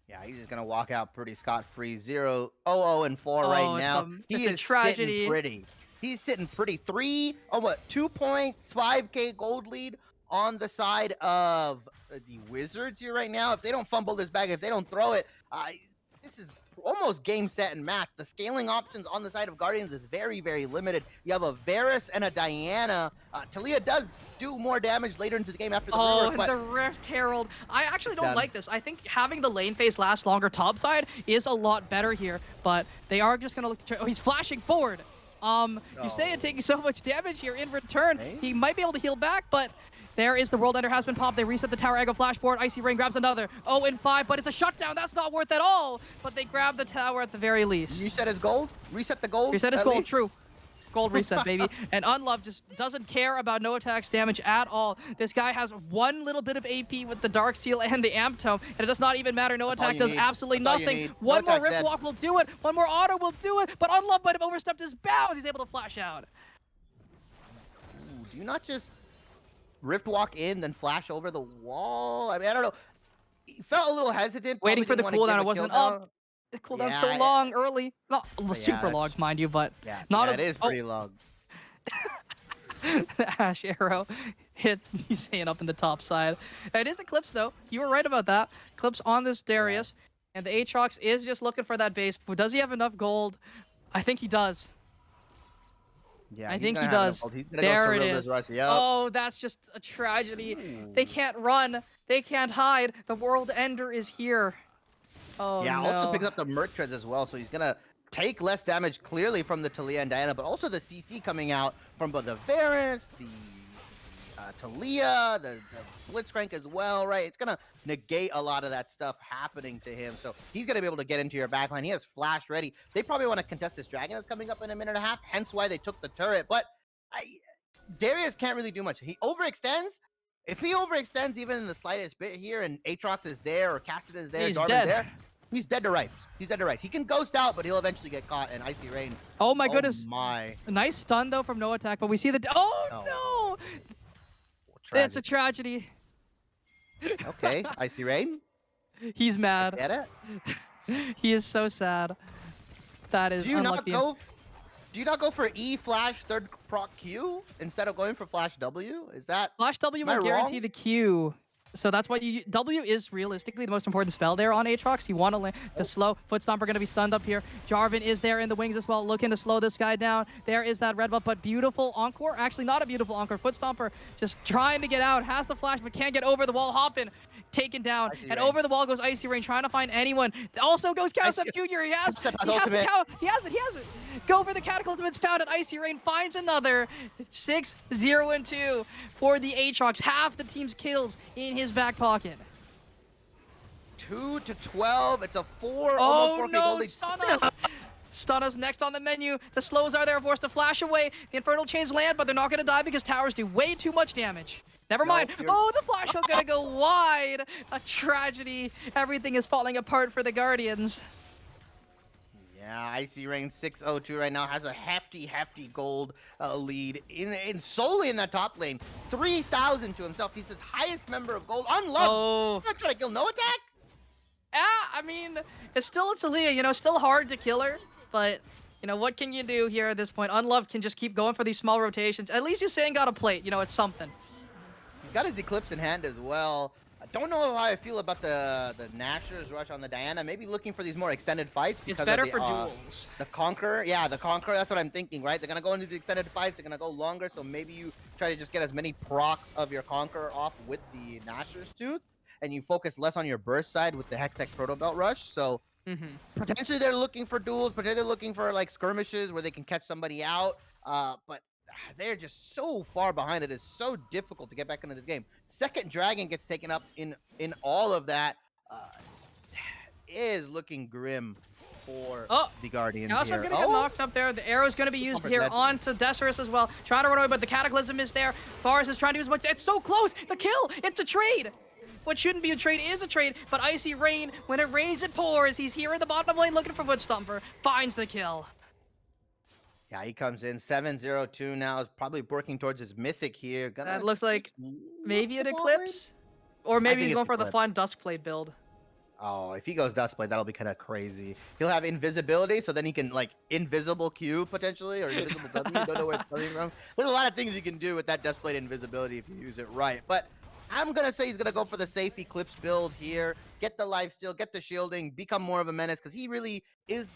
Yeah, he's just gonna walk out pretty scot-free. 0-0-4
Oh,
right
it's
now.
it's
He
a
is
tragedy.
sitting pretty. He's sitting pretty. 2.5k gold lead on the side of the Wizards here right now. If they don't fumble this bag, if they don't throw it, this is almost game, set, and match. The scaling options on the side of Guardians is very, very limited. You have a Varus and a Diana. Talia does do more damage later into the game after the
Oh,
rework,
and
but
the Rift Herald. I actually don't
Done.
like this. I think having the lane phase last longer topside is a lot better here, but they are just gonna look to. Oh, he's flashing forward. Usain taking so much damage here in return.
Hey.
He might be able to heal back, but there is the World Ender has been popped. They reset the tower, Ego flash forward. Icy Rain grabs another. 0-5, but it's a shutdown. That's not worth at all. But they grab the tower at the very least.
reset his gold. Reset the gold.
Reset his
at
gold,
least.
true. Gold reset, baby. And Unloved just doesn't care about no attacks damage at all. This guy has one little bit of AP with the Dark Seal and the Amp Tome, and it does not even matter. No
That's all
attack
you
does
need.
absolutely
That's all you
nothing.
need.
One
No
more
attack
Rift
dead.
Walk will do it. One more Auto will do it, but Unloved might have overstepped his bounds. He's able to flash out.
Ooh, do you not just Rift Walk in, then flash over the wall? I mean, I don't know. He felt a little hesitant.
Waiting
probably
for the
didn't wanna
cooldown.
give
It
a
wasn't
cooldown.
up. The cooldown's
Yeah,
so long early. Not
yeah,
super long,
that's-
mind you, but
Yeah,
not
yeah,
as
it is pretty long.
the Ash Arrow hit Usain up in the top side. It is Eclipse, though. You were right about that. Eclipse on this Darius, and the Aatrox is just looking for that base. But does he have enough gold? I think he does.
Yeah,
I
he's
think
gonna
he
have enough
does.
gold. He's gonna
There
go
it
Cyrilda's
is.
Rush. Yep.
Oh, that's just a tragedy. They can't run. They can't hide. The World Ender is here. Oh,
yeah,
no.
also picks up the Merc Treads as well, so he's gonna take less damage clearly from the Talia and Diana, but also the CC coming out from both the Varus, the Talia, the Blitzcrank as well, right? It's gonna negate a lot of that stuff happening to him, so he's gonna be able to get into your backline. He has Flash ready. They probably want to contest this Dragon that's coming up in a minute and a half, hence why they took the turret, but Darius can't really do much. He overextends. If he overextends even in the slightest bit here, and Aatrox is there, or Cassidy is there,
He's
Darwin's
dead.
there, he's dead to rights. He's dead to rights. He can ghost out, but he'll eventually get caught, and Icy Rain.
Oh my goodness.
My.
A nice stun though from no attack, but we see the. Oh no! It's a tragedy.
Okay, Icy Rain.
He's mad.
Get it?
He is so sad. That is
Do you not
unlucky.
do you not go for E flash third proc Q instead of going for flash W? Is that
Flash W
am I
will guarantee
wrong?
the Q. So that's why W is realistically the most important spell there on Aatrox. You want to land the slow. Foot Stomper going to be stunned up here. Jarvan is there in the wings as well, looking to slow this guy down. There is that red buff, but beautiful Encore. Actually, not a beautiful Encore. Foot Stomper just trying to get out. Has the flash, but can't get over the wall. Hopping. Taken down,
Icy
and
Rain.
over the wall goes Icy Rain, trying to find anyone. Also goes Cowstep
Icy-
Jr. He has
Step
the
ultimate.
he has it. Go for the Cataclysm. It's found, and Icy Rain finds another 6-0-2 for the Aatrox. Half the team's kills in his back pocket.
2 to 12. It's a 4.
Oh
almost 4K
no,
gold lead.
Stunna! Stunna's next on the menu. The slows are there, forced to flash away. The Infernal Chains land, but they're not going to die because towers do way too much damage. Never mind.
you're-
Oh, the flash hook going to go wide. A tragedy. Everything is falling apart for the Guardians.
Yeah, Icy Rain 602 right now has a hefty gold lead in solely in that top lane. 3,000 to himself. He's his highest member of gold. Unloved.
Oh.
Not trying to kill no attack.
I mean, it's still a Talia, still hard to kill her, but, what can you do here at this point? Unloved can just keep going for these small rotations. At least Hussein got a plate, it's something.
He's got his Eclipse in hand as well. I don't know how I feel about the Nashor's rush on the Diana. Maybe looking for these more extended fights.
It's
because
better
of the,
for duels.
The Conqueror, yeah, the Conqueror, that's what I'm thinking, right? They're going to go into the extended fights, they're going to go longer, so maybe you try to just get as many procs of your Conqueror off with the Nashor's Tooth, and you focus less on your burst side with the Hextech Proto Belt Rush, so potentially they're looking for duels, potentially they're looking for, like, skirmishes where they can catch somebody out, but they're just so far behind. It is so difficult to get back into this game. Second Dragon gets taken up in all of that. Is looking grim for the Guardians
Also,
here.
going to get knocked up there. The arrow's going to be used here
dead.
onto Decerus as well. Trying to run away, but the Cataclysm is there. Forest is trying to use much. It's so close. The kill. It's a trade. What shouldn't be a trade is a trade, but Icy Rain, when it rains, it pours. He's here in the bottom lane looking for Foot Stomper. Finds the kill.
Yeah, he comes in 7-0-2 now. Is probably working towards his mythic here.
That looks like maybe an
the bot lane?
Eclipse? Or maybe
think
he's
it's
going for the
Eclipse.
fun Duskblade build.
Oh, if he goes Duskblade, that'll be kind of crazy. He'll have invisibility, so then he can, like, invisible Q, potentially, or invisible W. Don't know where it's coming from. There's a lot of things you can do with that Duskblade invisibility if you use it right. But I'm going to say he's going to go for the safe Eclipse build here. Get the lifesteal, get the shielding, become more of a menace, because he really is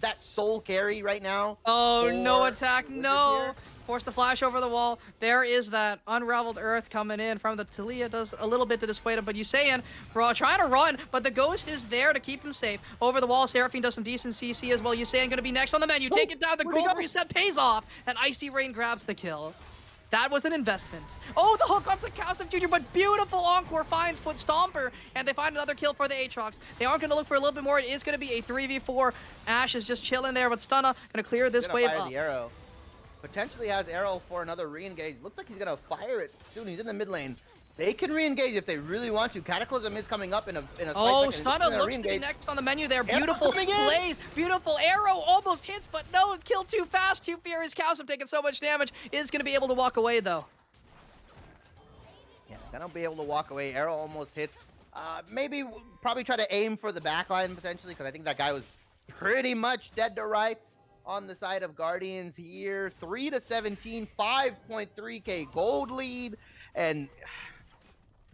that soul carry right now.
Oh, no
for
attack,
Wizard
no!
here.
Force the flash over the wall. There is that Unraveled Earth coming in from the Talia. Does a little bit to dissuade him, but Usain, trying to run, but the Ghost is there to keep him safe. Over the wall, Seraphine does some decent CC as well. Usain going to be next on the menu. Take it down. The
where'd he
gold
go?
reset pays off, and Icy Rain grabs the kill. That was an investment. Oh, the hook onto Cowstep Jr., but beautiful Encore finds Foot Stomper, and they find another kill for the Aatrox. They aren't going to look for a little bit more. It is going to be a 3v4. Ash is just chilling there, but Stunna going to clear this
Gonna
wave
fire
up.
the arrow. Potentially has arrow for another re-engage. Looks like he's gonna fire it soon. He's in the mid lane. They can re-engage if they really want to. Cataclysm is coming up in a
Oh,
split second.
Stunna
He's gonna
looks to be
re-engage.
next on the menu there.
Arrow's
Beautiful
coming in.
plays. Beautiful arrow. Almost hits, but no. Killed too fast. Too furious. Cowstep taking so much damage. Is going to be able to walk away, though.
Yeah, gonna be able to walk away. Arrow almost hit. Maybe probably try to aim for the backline potentially, because I think that guy was pretty much dead to rights on the side of Guardians here. 3-17, 5.3k gold lead, and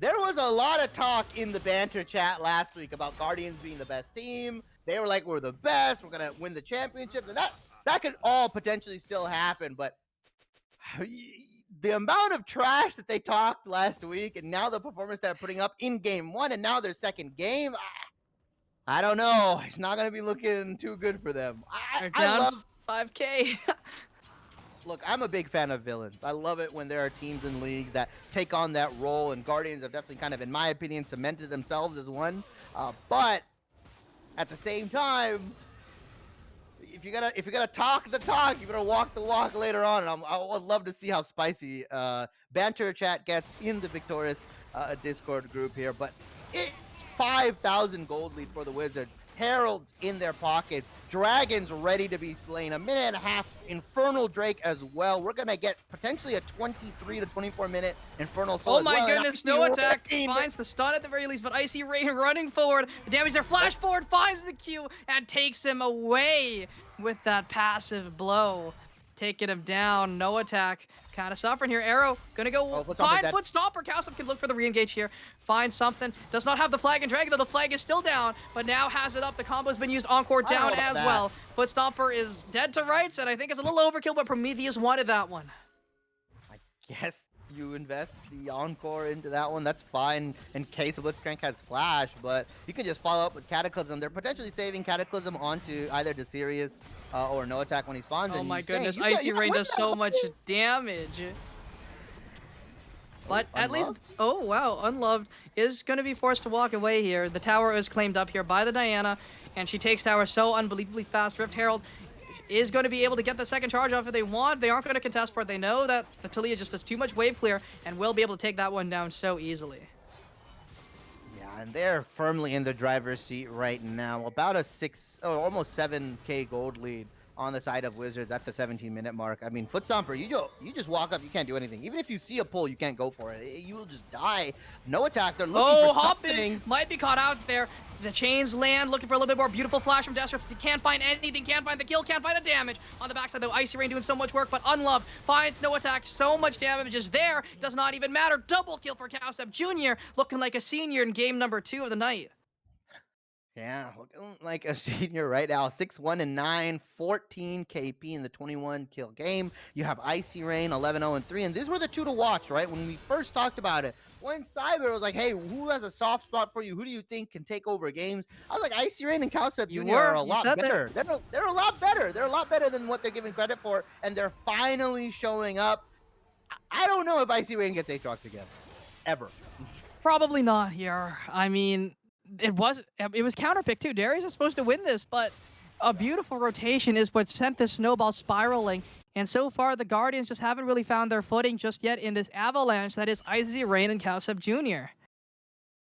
there was a lot of talk in the banter chat last week about Guardians being the best team. They were like, we're the best, we're gonna win the championship, and that could all potentially still happen, but the amount of trash that they talked last week, and now the performance they're putting up in game one, and now their second game, I don't know. It's not going to be looking too good for them.
They're
I
down
love.
5k.
Look, I'm a big fan of villains. I love it when there are teams in league that take on that role, and Guardians have definitely kind of, in my opinion, cemented themselves as one. But at the same time, if you gotta talk the talk, you gotta walk the walk later on. And I would love to see how spicy banter chat gets in the Victoris Discord group here. But it's 5,000 gold lead for the Wizards. Heralds in their pockets. Dragons ready to be slain. A minute and a half. Infernal Drake as well. We're gonna get potentially a 23 to 24 minute Infernal Soul.
Oh my goodness, no attack
Rain.
finds the stun at the very least, but Icy Rain running forward. The damage there, flash forward, finds the Q, and takes him away with that passive blow. Taking him down, no attack. Kind of suffering here. Arrow gonna go find foot stomper. Cowsum can look for the re-engage here. Find something. Does not have the flag and dragon, though the flag is still down, but now has it up. The combo's been used. Encore down as well. Foot stomper is dead to rights, and I think it's a little overkill, but Prometheus wanted that one.
I guess you invest the Encore into that one. That's fine in case Blitzcrank has flash, but you can just follow up with Cataclysm. They're potentially saving Cataclysm onto either Desirius or no attack when he spawns.
Oh
and
my goodness,
saying,
Icy Rain does so much damage. But at least, oh wow, Unloved is going to be forced to walk away here. The tower is claimed up here by the Diana, and she takes tower so unbelievably fast. Rift Herald is going to be able to get the second charge off if they want. They aren't going to contest for it. They know that the Talia just does too much wave clear and will be able to take that one down so easily.
Yeah, and they're firmly in the driver's seat right now. About a almost 7k gold lead on the side of Wizards at the 17-minute mark. I mean, Foot Stomper, you just walk up, you can't do anything. Even if you see a pull, you can't go for it. You will just die. No attack. They're looking for something.
Might be caught out there. The chains land, looking for a little bit more. Beautiful flash from Desert. Can't find anything, can't find the kill, can't find the damage. On the backside, though, Icy Rain doing so much work, but Unloved finds no attack. So much damage is there. Does not even matter. Double kill for Cowstep Jr., looking like a senior in game number 2 of the night.
Yeah, looking like a senior right now. 6-1-9, 14 KP in the 21 kill game. You have Icy Rain, 11-0-3, and these were the two to watch, right? When we first talked about it, when Cyber was like, hey, who has a soft spot for you? Who do you think can take over games? I was like, Icy Rain and Cowstep Jr. are a lot better. They're a lot better. They're a lot better than what they're giving credit for, and they're finally showing up. I don't know if Icy Rain gets Aatrox again. Ever.
Probably not here. I mean, it was counterpick too. Darius is supposed to win this, but a beautiful rotation is what sent this snowball spiraling. And so far, the Guardians just haven't really found their footing just yet in this avalanche that is Icy Rain and Cowstep Jr.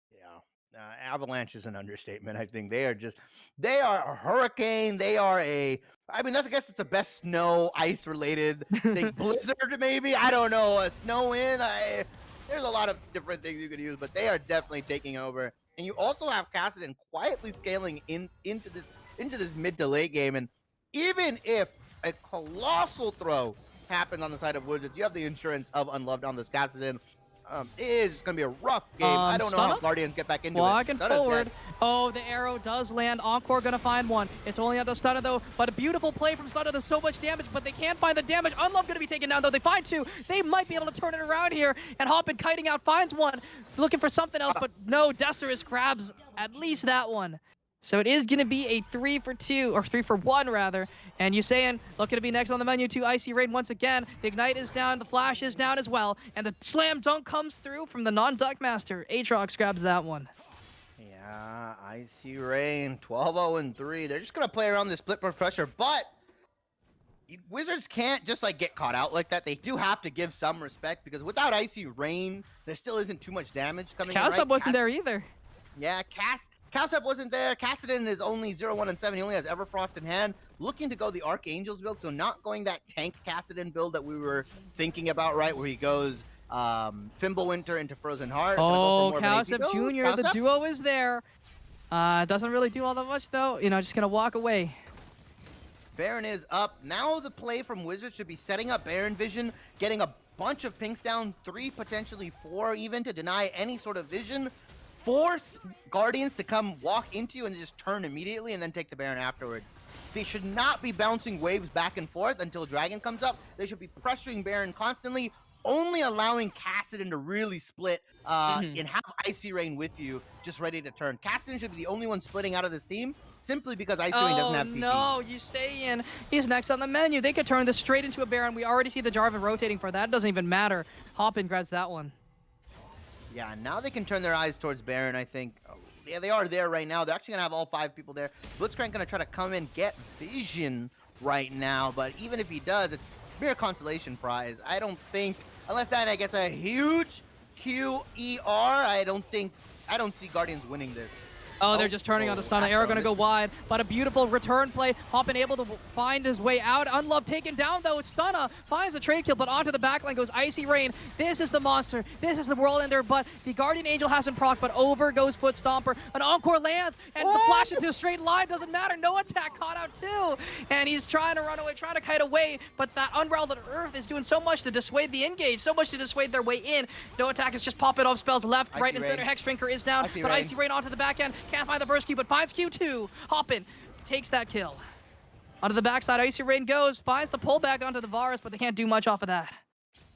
Yeah, avalanche is an understatement. I think they are a hurricane. They are I guess it's the best snow, ice related thing. Blizzard, maybe? I don't know. A snow in? There's a lot of different things you could use, but they are definitely taking over. And you also have Kassadin quietly scaling into this mid to late game. And even if a colossal throw happens on the side of Wizards, you have the insurance of Unloved on this Kassadin. It is going to be a rough game. I don't know how Guardians get back into it.
Walking forward. Oh, the arrow does land. Encore going to find one. It's only on the Stunner, though. But a beautiful play from Stunner does so much damage, but they can't find the damage. Unloved going to be taken down, though. They find two. They might be able to turn it around here. And Hoppin kiting out finds one. Looking for something else, but no. Desirus grabs at least that one. So it is going to be a 3-for-2, or 3-for-1, rather. And Usain looking to be next on the menu too. Icy Rain once again. The Ignite is down. The Flash is down as well. And the Slam Dunk comes through from the non-Duck Master. Aatrox grabs that one.
Yeah, Icy Rain, 12-0-3. They're just going to play around this split pressure, but Wizards can't just get caught out like that. They do have to give some respect, because without Icy Rain, there still isn't too much damage coming in.
Cowstep wasn't there either.
Yeah, Cowstep wasn't there. Kassadin is only 0-1-7. He only has Everfrost in hand. Looking to go the Archangels build, so not going that tank Kassadin build that we were thinking about, right? Where he goes Fimbulwinter into Frozen Heart.
Oh, Cowstep Jr., the duo is there. Doesn't really do all that much, though. Just going to walk away.
Baron is up. Now the play from Wizards should be setting up Baron Vision, getting a bunch of pinks down, 3, potentially 4 even, to deny any sort of vision. Force Guardians to come walk into you and just turn immediately and then take the Baron afterwards. They should not be bouncing waves back and forth until Dragon comes up. They should be pressuring Baron constantly, only allowing Kassadin to really split and have Icy Rain with you, just ready to turn. Kassadin should be the only one splitting out of this team, simply because Icy Rain doesn't have TP.
Oh no, Usain. He's next on the menu. They could turn this straight into a Baron. We already see the Jarvan rotating for that. It doesn't even matter. Hoppin grabs that one.
Yeah, now they can turn their eyes towards Baron, I think. Yeah, they are there right now. They're actually gonna have all 5 people there. Blitzcrank gonna try to come in, get vision right now, but even if he does, it's mere consolation prize. I don't think, unless Diana gets a huge QER, I don't see Guardians winning this.
Oh, they're just turning on the stun. Arrow gonna go wide, but a beautiful return play. Hoppin able to find his way out. Unloved taken down though. Stunna finds the trade kill, but onto the backline goes Icy Rain. This is the monster. This is the Whirlender, but the Guardian Angel hasn't proc, but over goes Foot Stomper. An Encore lands, and the flash into a straight line doesn't matter. No attack caught out too, and he's trying to run away, trying to kite away, but that Unraveled Earth is doing so much to dissuade the engage, so much to dissuade their way in. No attack is just popping off spells left, right, and center. Hex Drinker is down, but Icy Rain onto the back end. Can't find the burst Q, but finds Q2. Hoppin takes that kill. Onto the backside, Icy Rain goes, finds the pullback onto the Varus, but they can't do much off of that.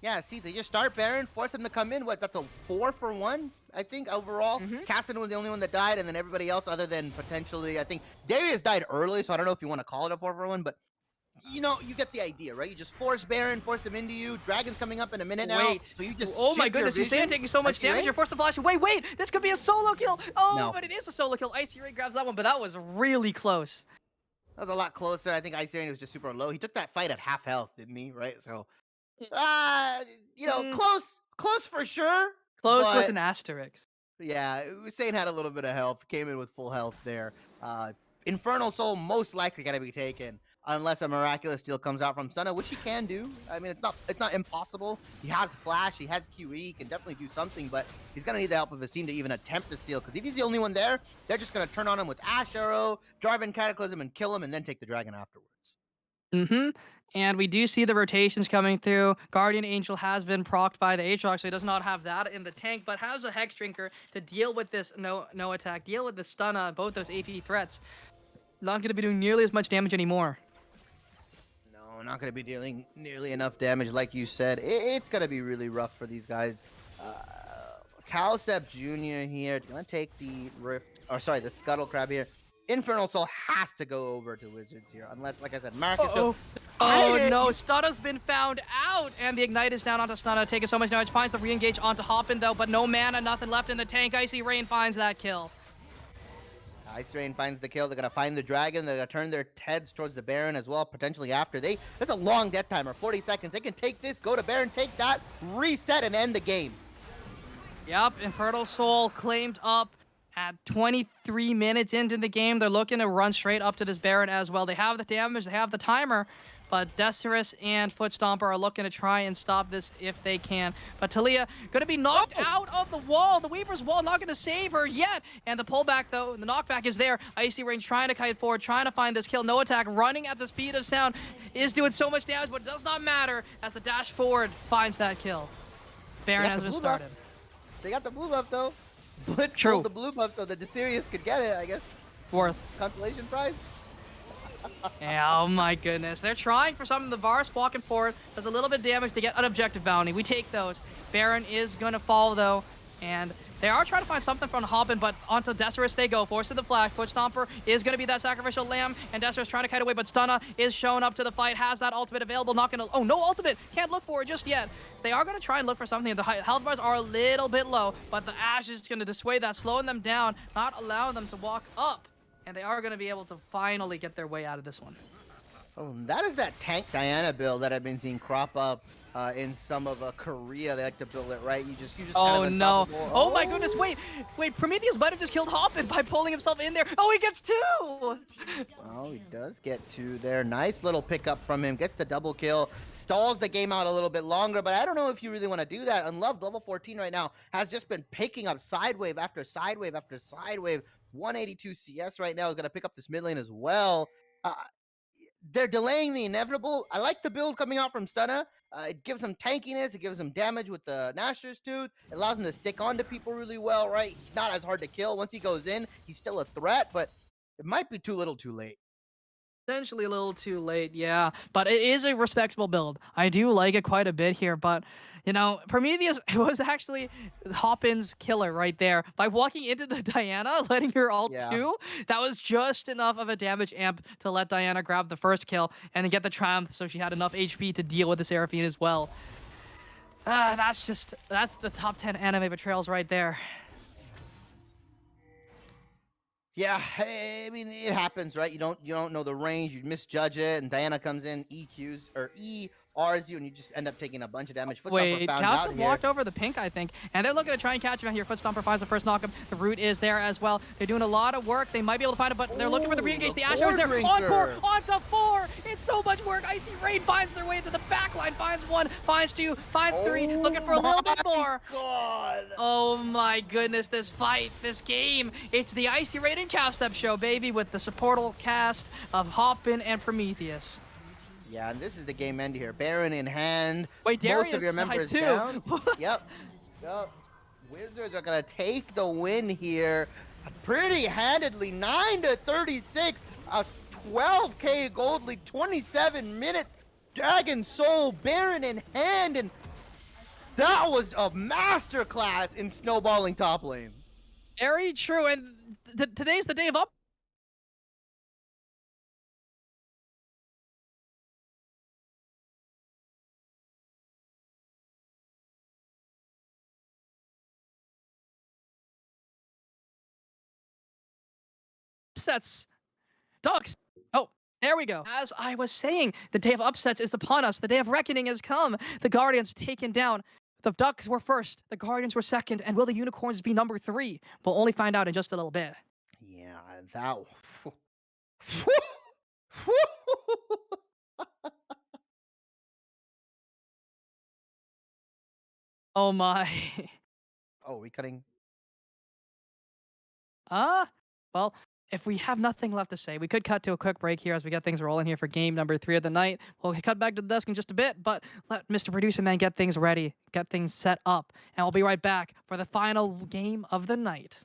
Yeah, see, they just start Baron, force them to come in. What, that's a 4-for-1, I think, overall. Cassidon was the only one that died, and then everybody else, other than potentially, I think, Darius died early, so I don't know if you want to call it a 4-for-1, but you know, you get the idea, right? You just force Baron, force him into you. Dragon's coming up in a minute now.
Wait.
So you just
oh my goodness, you're taking so much damage. You're forced to flash. Wait, this could be a solo kill. Oh,
No.
but it is a solo kill. Icy Rain grabs that one, but that was really close.
That was a lot closer. I think Icy Rain was just super low. He took that fight at half health, didn't he? Right? So, you know, close for sure.
Close
but,
with an asterisk.
Yeah, Hussein had a little bit of health. Came in with full health there. Infernal Soul most likely gonna be taken unless a miraculous steal comes out from Stunna, which he can do. I mean, it's not impossible. He has flash, he has QE, he can definitely do something, but he's gonna need the help of his team to even attempt to steal. Because if he's the only one there, they're just gonna turn on him with Ash Arrow, drive in Cataclysm, and kill him, and then take the dragon afterwards.
And we do see the rotations coming through. Guardian Angel has been procced by the Aatrox, so he does not have that in the tank, but has a Hex Drinker to deal with this no attack, deal with the stun on both those AP threats. Not going to be doing nearly as much damage anymore.
No, not going to be dealing nearly enough damage, like you said. It's going to be really rough for these guys. Calcep Jr. here, going to take the the Scuttle Crab here. Infernal Soul has to go over to Wizards here, unless, like I said, Marcus.
Oh no, Stunna's been found out, and the Ignite is down onto Stunna, taking so much damage. Finds the re-engage onto Hoppin though, but no mana, nothing left in the tank. Icy Rain finds that kill.
Icy Rain finds the kill. They're gonna find the dragon. They're gonna turn their heads towards the Baron as well, potentially after. That's a long death timer, 40 seconds. They can take this, go to Baron, take that, reset, and end the game.
Yep, Infernal Soul claimed up at 23 minutes into the game. They're looking to run straight up to this Baron as well. They have the damage, they have the timer, but Decimus and Foot Stomper are looking to try and stop this if they can. But Talia going to be knocked out of the wall. The Weaver's wall not going to save her yet. And the pullback, though, the knockback is there. Icy Rain trying to kite forward, trying to find this kill. No attack, running at the speed of sound, is doing so much damage, but it does not matter as the dash forward finds that kill. Baron has been started.
They got the blue buff, though. Blitz
True.
pulled the blue buff so the Victoris could get it, I guess.
Worth.
Consolation prize.
Yeah, oh my goodness. They're trying for something. The Varus walking forward. Does a little bit of damage to get an objective bounty. We take those. Baron is going to fall, though. And they are trying to find something from Hoppin, but onto Decimus they go. Force to the flash. Foot Stomper is going to be that sacrificial lamb. And Decimus trying to kite away, but Stunna is showing up to the fight. Has that ultimate available. Not going to... Oh, no ultimate. Can't look for it just yet. They are going to try and look for something. The health bars are a little bit low, but the Ash is going to dissuade that, slowing them down, not allowing them to walk up. And they are going to be able to finally get their way out of this one.
Oh, that is that tank Diana build that I've been seeing crop up in some of Korea. They like to build it, right? You just
oh
kind of
no. Oh my goodness, wait, Prometheus might have just killed Hoppin by pulling himself in there. Oh, he gets 2!
Oh, he does get 2 there. Nice little pickup from him. Gets the double kill. Stalls the game out a little bit longer, but I don't know if you really want to do that. Unloved, level 14 right now, has just been picking up side wave after side wave after side wave. 182 CS right now is going to pick up this mid lane as well. They're delaying the inevitable. I like the build coming out from Stunna. It gives him tankiness. It gives him damage with the Nashor's Tooth. It allows him to stick onto people really well, right? He's not as hard to kill. Once he goes in, he's still a threat, but it might be too little too late.
Essentially a little too late, yeah. But it is a respectable build. I do like it quite a bit here, but, you know, Prometheus was actually Hoppin's killer right there. By walking into the Diana, letting her ult too, that was just enough of a damage amp to let Diana grab the first kill and get the triumph, so she had enough HP to deal with the Seraphine as well. That's the top 10 anime betrayals right there.
Yeah, I mean it happens, right? You don't know the range, you misjudge it, and Diana comes in, EQs or ERs you, and you just end up taking a bunch of damage. Foot Stomper
Wait,
found out
Calcium
here.
walked over the pink, I think, and they're looking to try and catch him out here. Foot Stomper finds the first knock him. The root is there as well. They're doing a lot of work. They might be able to find it, but they're looking for the
Ooh,
re-engage.
the
The Asher is there.
core
Encore,
drinker.
onto 4. It's so much work. Icy Rain finds their way into the back line. Finds 1, finds 2, finds 3. Looking for a little bit more.
God.
Oh my goodness, this fight, this game. It's the Icy Rain and Cowstep show, baby, with the supportal cast of Hoppin and Prometheus.
Yeah, and this is the game end here. Baron in hand.
Wait,
Most
Darius
of your
died
members
too.
down. Yep. Yep. Wizards are gonna take the win here, pretty handedly. 9-36. A 12K gold league. 27 minutes. Dragon Soul, Baron in hand, and that was a masterclass in snowballing top lane.
Very true, and today's the day of upsets. Ducks. Oh, there we go. As I was saying, the day of upsets is upon us. The day of reckoning has come. The Guardians taken down. The Ducks were first. The Guardians were second. And will the Unicorns be number 3? We'll only find out in just a little bit.
Yeah, that.
Oh my.
Oh, we cutting?
Well, if we have nothing left to say, we could cut to a quick break here as we get things rolling here for game number 3 of the night. We'll cut back to the desk in just a bit, but let Mr. Producer Man get things ready, get things set up, and we'll be right back for the final game of the night.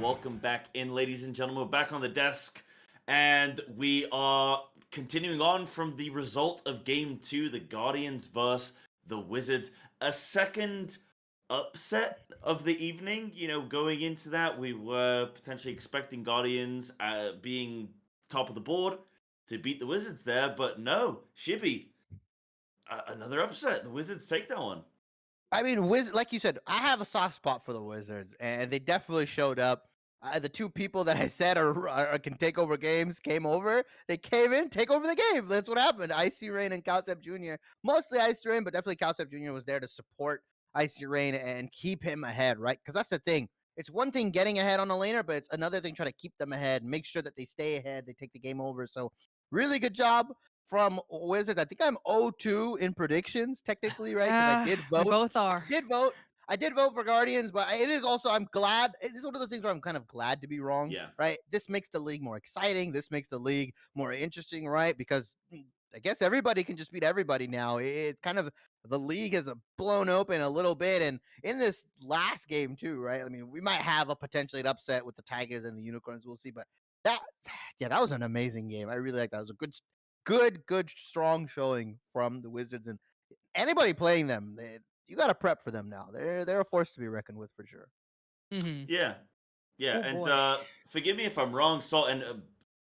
welcome back in, ladies and gentlemen. We're back on the desk, and we are continuing on from the result of Game 2, the Guardians versus the Wizards. A second upset of the evening. Going into that, we were potentially expecting Guardians being top of the board to beat the Wizards there, but no, Shibby, another upset. The Wizards take that one.
I mean, like you said, I have a soft spot for the Wizards, and they definitely showed up. The two people that I said can take over games came over. They came in, take over the game. That's what happened. Icy Rain and Calcep Jr. Mostly Icy Rain, but definitely Calcep Jr. was there to support Icy Rain and keep him ahead, right? Because that's the thing. It's one thing getting ahead on a laner, but it's another thing trying to keep them ahead, make sure that they stay ahead, they take the game over. So really good job from Wizards. I think I'm 0-2 in predictions, technically, right? Because I did
We
vote.
both are.
I did vote for Guardians, but it is also, I'm glad. It's one of those things where I'm kind of glad to be wrong,
Yeah.
right? This makes the league more exciting. This makes the league more interesting, right? Because I guess everybody can just beat everybody now. It kind of, the league has blown open a little bit. And in this last game, too, right? I mean, we might have a potentially an upset with the Tigers and the Unicorns. We'll see. But that was an amazing game. I really like that. It was a good, strong showing from the Wizards. And anybody playing them, you got to prep for them now. They're a force to be reckoned with for sure.
Mm-hmm.
Yeah. Yeah.
Oh,
And
boy.
forgive me if I'm wrong, Salt, and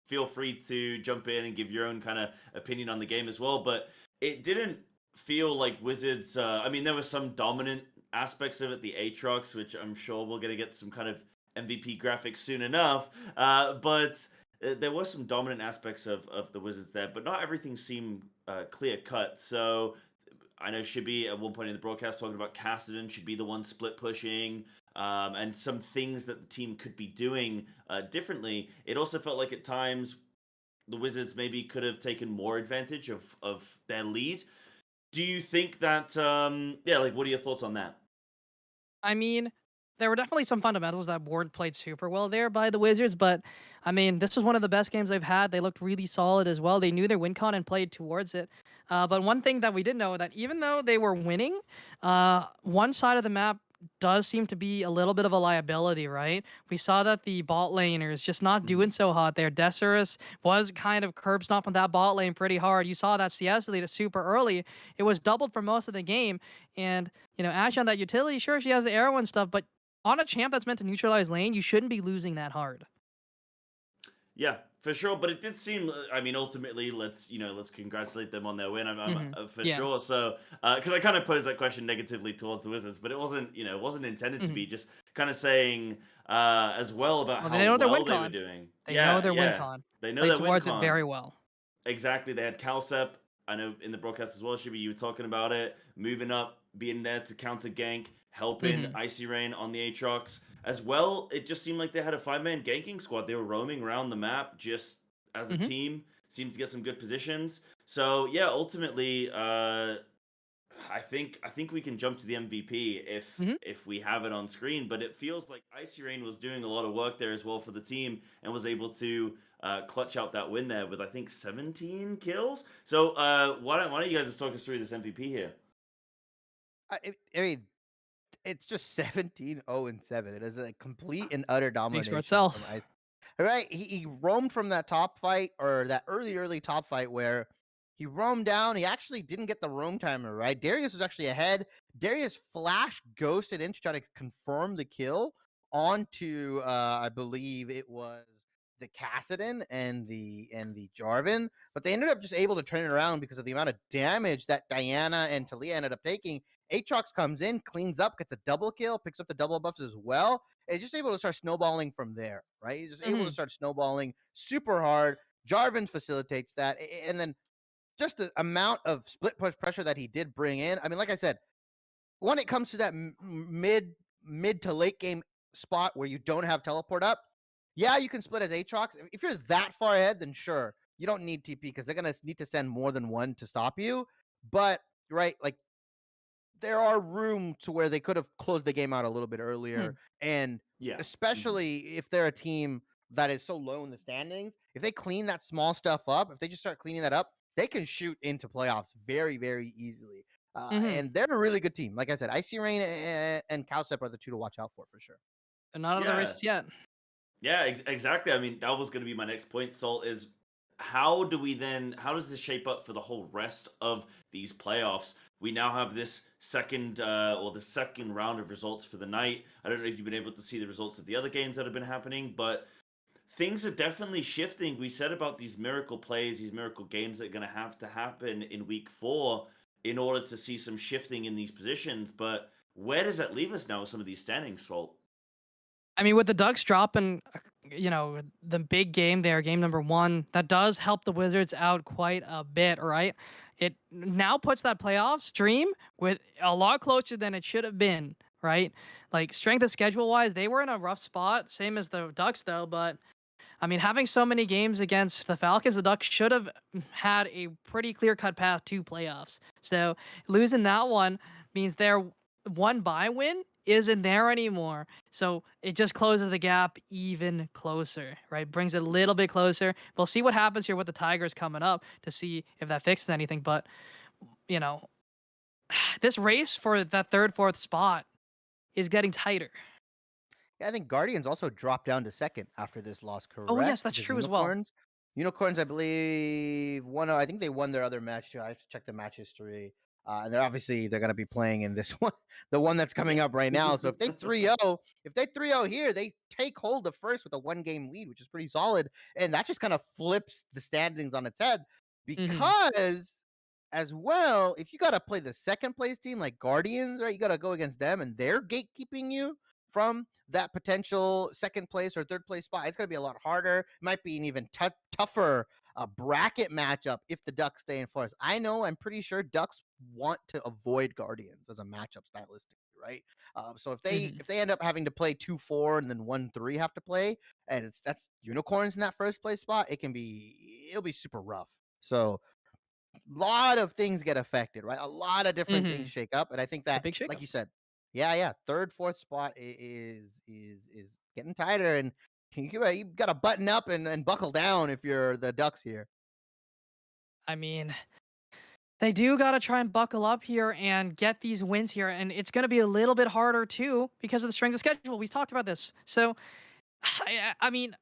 feel free to jump in and give your own kind of opinion on the game as well. But it didn't feel like Wizards. I mean, there were some dominant aspects of it, the Aatrox, which I'm sure we're going to get some kind of MVP graphics soon enough. But there were some dominant aspects of the Wizards there, but not everything seemed clear cut. So I know Shibby at one point in the broadcast talking about Cassidy should be the one split pushing, and some things that the team could be doing differently. It also felt like at times the Wizards maybe could have taken more advantage of their lead. Do you think that, yeah, like, what are your thoughts on that?
I mean, there were definitely some fundamentals that weren't played super well there by the Wizards, but I mean, this was one of the best games they've had. They looked really solid as well. They knew their win con and played towards it. But one thing that we did know that even though they were winning, one side of the map does seem to be a little bit of a liability, right? We saw that the bot laners just not doing so hot there. Decerus was kind of curb stomping that bot lane pretty hard. You saw that CS lead super early. It was doubled for most of the game. And Ashe on that utility, sure, she has the arrow and stuff, but on a champ that's meant to neutralize lane, you shouldn't be losing that hard.
Yeah, for sure. But it did seem. I mean, ultimately, let's congratulate them on their win. For
Yeah.
sure. So, because I kind of posed that question negatively towards the Wizards, but it wasn't intended to be. Just kind of saying as well about
Well,
how
they know their
well
win
they were
con.
doing.
They know their win
Yeah.
con.
They know
Played
their win
towards it
con.
very well.
Exactly. They had Calcep. I know in the broadcast as well, Shibi, you were talking about it, moving up, being there to counter gank, helping Icy Rain on the Aatrox. As well, it just seemed like they had a 5-man ganking squad. They were roaming around the map just as a team, seemed to get some good positions. So yeah, ultimately, I think we can jump to the MVP if we have it on screen. But it feels like Icy Rain was doing a lot of work there as well for the team and was able to clutch out that win there with I think 17 kills. So why don't you guys just talk us through this MVP here?
I mean, it's just 17-0-7. It is a complete and utter
Speaks
domination
for itself.
from Ice. Right, he roamed from that top fight, or that early top fight where he roamed down. He actually didn't get the roam timer, right? Darius was actually ahead. Darius flash ghosted in to try to confirm the kill onto I believe it was the Cassidon and the Jarvan, but they ended up just able to turn it around because of the amount of damage that Diana and Talia ended up taking. Aatrox comes in, cleans up, gets a double kill, picks up the double buffs as well. It's just able to start snowballing from there, right? He's just able to start snowballing super hard. Jarvan facilitates that. And then just the amount of split push pressure that he did bring in. I mean, like I said, when it comes to that mid to late game spot where you don't have teleport up, yeah, you can split as Aatrox. If you're that far ahead, then sure, you don't need TP because they're going to need to send more than one to stop you. But, right, like, there are room to where they could have closed the game out a little bit earlier. And
Yeah.
especially if they're a team that is so low in the standings, if they clean that small stuff up, if they just start cleaning that up, they can shoot into playoffs very, very easily. And they're a really good team. Like I said, Icy Rain and Calcep are the two to watch out for sure.
They're not out of the
Yeah.
race yet.
Yeah, exactly. I mean, that was going to be my next point, Salt, is how does this shape up for the whole rest of these playoffs? We now have this the second round of results for the night. I don't know if you've been able to see the results of the other games that have been happening, but things are definitely shifting. We said about these miracle plays, these miracle games that are going to happen in week 4 in order to see some shifting in these positions. But where does that leave us now with some of these standings, Salt?
I mean, with the Ducks dropping, the big game there, game number 1, that does help the Wizards out quite a bit, right? It now puts that playoff stream with a lot closer than it should have been, right? Like strength of schedule wise, they were in a rough spot, same as the Ducks though, but I mean, having so many games against the Falcons, the Ducks should have had a pretty clear-cut path to playoffs. So losing that one means their one bye win isn't there anymore. So it just closes the gap even closer, right? Brings it a little bit closer. We'll see what happens here with the Tigers coming up to see if that fixes anything. But, you know, this race for that third, fourth spot is getting tighter.
Yeah, I think Guardians also dropped down to second after this loss,
Oh, yes,
correct?
that's
Because
true as well.
Unicorns, I believe, won. I think they won their other match too. I have to check the match history. And they're going to be playing in this one, the one that's coming up right now. So if they 3-0, here, they take hold of first with a 1-game lead, which is pretty solid, and that just kind of flips the standings on its head
Hmm.
because. As well, if you got to play the second place team like Guardians, right? You got to go against them and they're gatekeeping you from that potential second place or third place spot. It's going to be a lot harder. It might be an even tougher bracket matchup if the Ducks stay in first. I know, I'm pretty sure Ducks want to avoid Guardians as a matchup stylistically, right? So
Hmm.
if they end up having to play 2-4 and then 1-3 have to play, and that's Unicorns in that first place spot, it'll be super rough. So a lot of things get affected, right? A lot of different things
Hmm.
shake up, and I think
It's a
that,
big
like
shakeup.
you said, yeah, third, fourth spot is getting tighter, and you got to button up and buckle down if you're the Ducks here.
I mean, they do got to try and buckle up here and get these wins here. And it's going to be a little bit harder too because of the strength of schedule. We talked about this. So, I mean,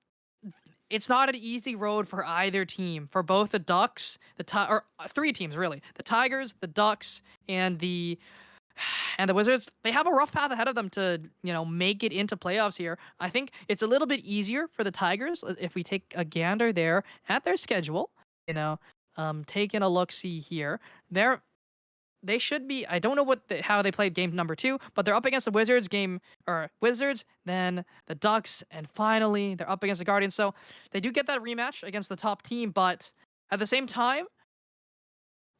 it's not an easy road for either team. For both the Ducks, or 3 teams really, the Tigers, the Ducks, and the Wizards. They have a rough path ahead of them to make it into playoffs here. I think it's a little bit easier for the Tigers if we take a gander there at their schedule. You know, taking a look see here, they should be. I don't know how they played game number 2, but they're up against the Wizards, then the Ducks, and finally they're up against the Guardians. So they do get that rematch against the top team, but at the same time,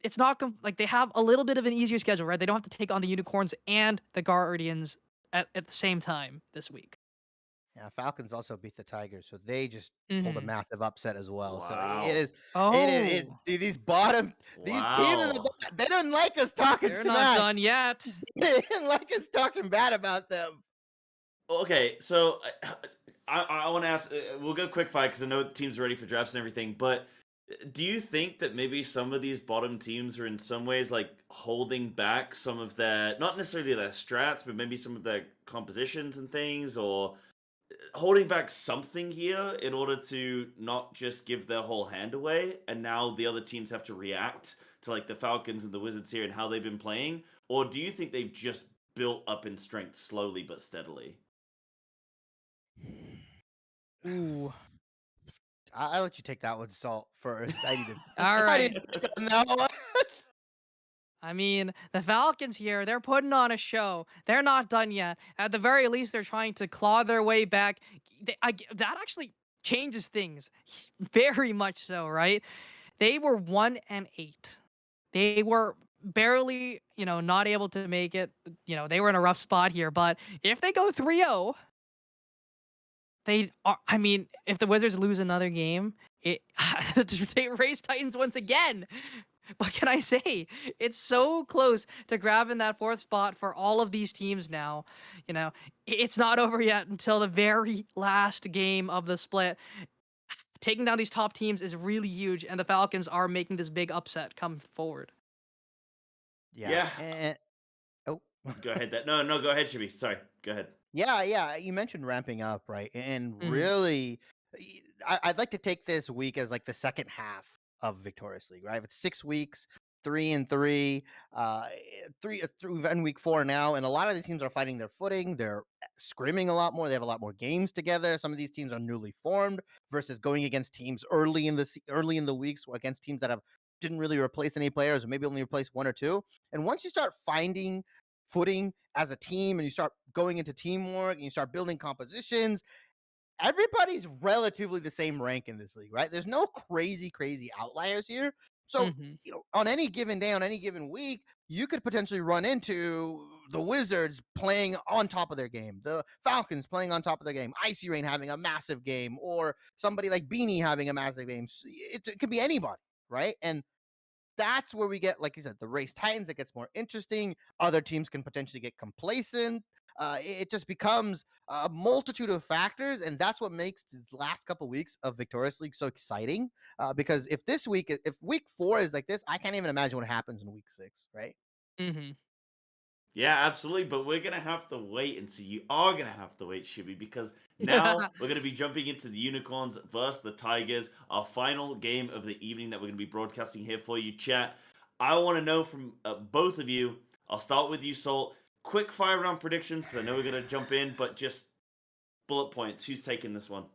it's not like they have a little bit of an easier schedule, right? They don't have to take on the Unicorns and the Guardians at the same time this week.
Yeah, Falcons also beat the Tigers, so they just pulled a
Hmm.
massive upset as well. So
Wow.
it
Oh,
dude, these teams in the
Wow.
bottom, they don't like us talking
they're not
smack.
done yet.
They didn't like us talking bad about them.
Okay, so I want to ask. We'll go quick fire because I know the teams are ready for drafts and everything. But do you think that maybe some of these bottom teams are in some ways like holding back some of their, not necessarily their strats, but maybe some of their compositions and things, or holding back something here in order to not just give their whole hand away? And now the other teams have to react to like the Falcons and the Wizards here and how they've been playing, or do you think they've just built up in strength slowly but steadily?
Ooh.
I'll let you take that one, Salt, first. I need to
All
I need
right.
to think on that one.
I mean, the Falcons here, they're putting on a show. They're not done yet. At the very least, they're trying to claw their way back. That actually changes things very much so, right? They were 1-8. They were barely, not able to make it. They were in a rough spot here, but if they go 3-0, they are. I mean, if the Wizards lose another game, they raise Titans once again. What can I say? It's so close to grabbing that fourth spot for all of these teams now. It's not over yet until the very last game of the split. Taking down these top teams is really huge, and the Falcons are making this big upset come forward.
Yeah.
Yeah,
And oh,
go ahead. No, go ahead, Shibi. Sorry, go ahead.
Yeah. You mentioned ramping up, right? And
Mhm.
really, I'd like to take this week as like the second half of Victorious League, right? With 6 weeks, 3-3, we've in week 4 now, and a lot of these teams are finding their footing. They're scrimming a lot more. They have a lot more games together. Some of these teams are newly formed versus going against teams early in the weeks against teams that have didn't really replace any players or maybe only replace one or two. And once you start finding footing as a team and you start going into teamwork and you start building compositions, everybody's relatively the same rank in this league, right? There's no crazy outliers here. So,
Mhm.
on any given day, on any given week, you could potentially run into the Wizards playing on top of their game, the Falcons playing on top of their game, Icy Rain having a massive game, or somebody like Beanie having a massive game. It could be anybody, right? And that's where we get, like you said, the race tightens. It gets more interesting. Other teams can potentially get complacent. It just becomes a multitude of factors, and that's what makes the last couple weeks of Victorious League so exciting. Because if week 4 is like this, I can't even imagine what happens in week 6, right?
Mhm.
Yeah, absolutely. But we're gonna have to wait and see. You are gonna have to wait, Shibby, because
Yeah.
now we're gonna be jumping into the Unicorns versus the Tigers, our final game of the evening that we're gonna be broadcasting here for you, chat. I want to know from both of you. I'll start with you, Salt. Quick fire round predictions, because I know we're gonna jump in, but just bullet points. Who's taking this one?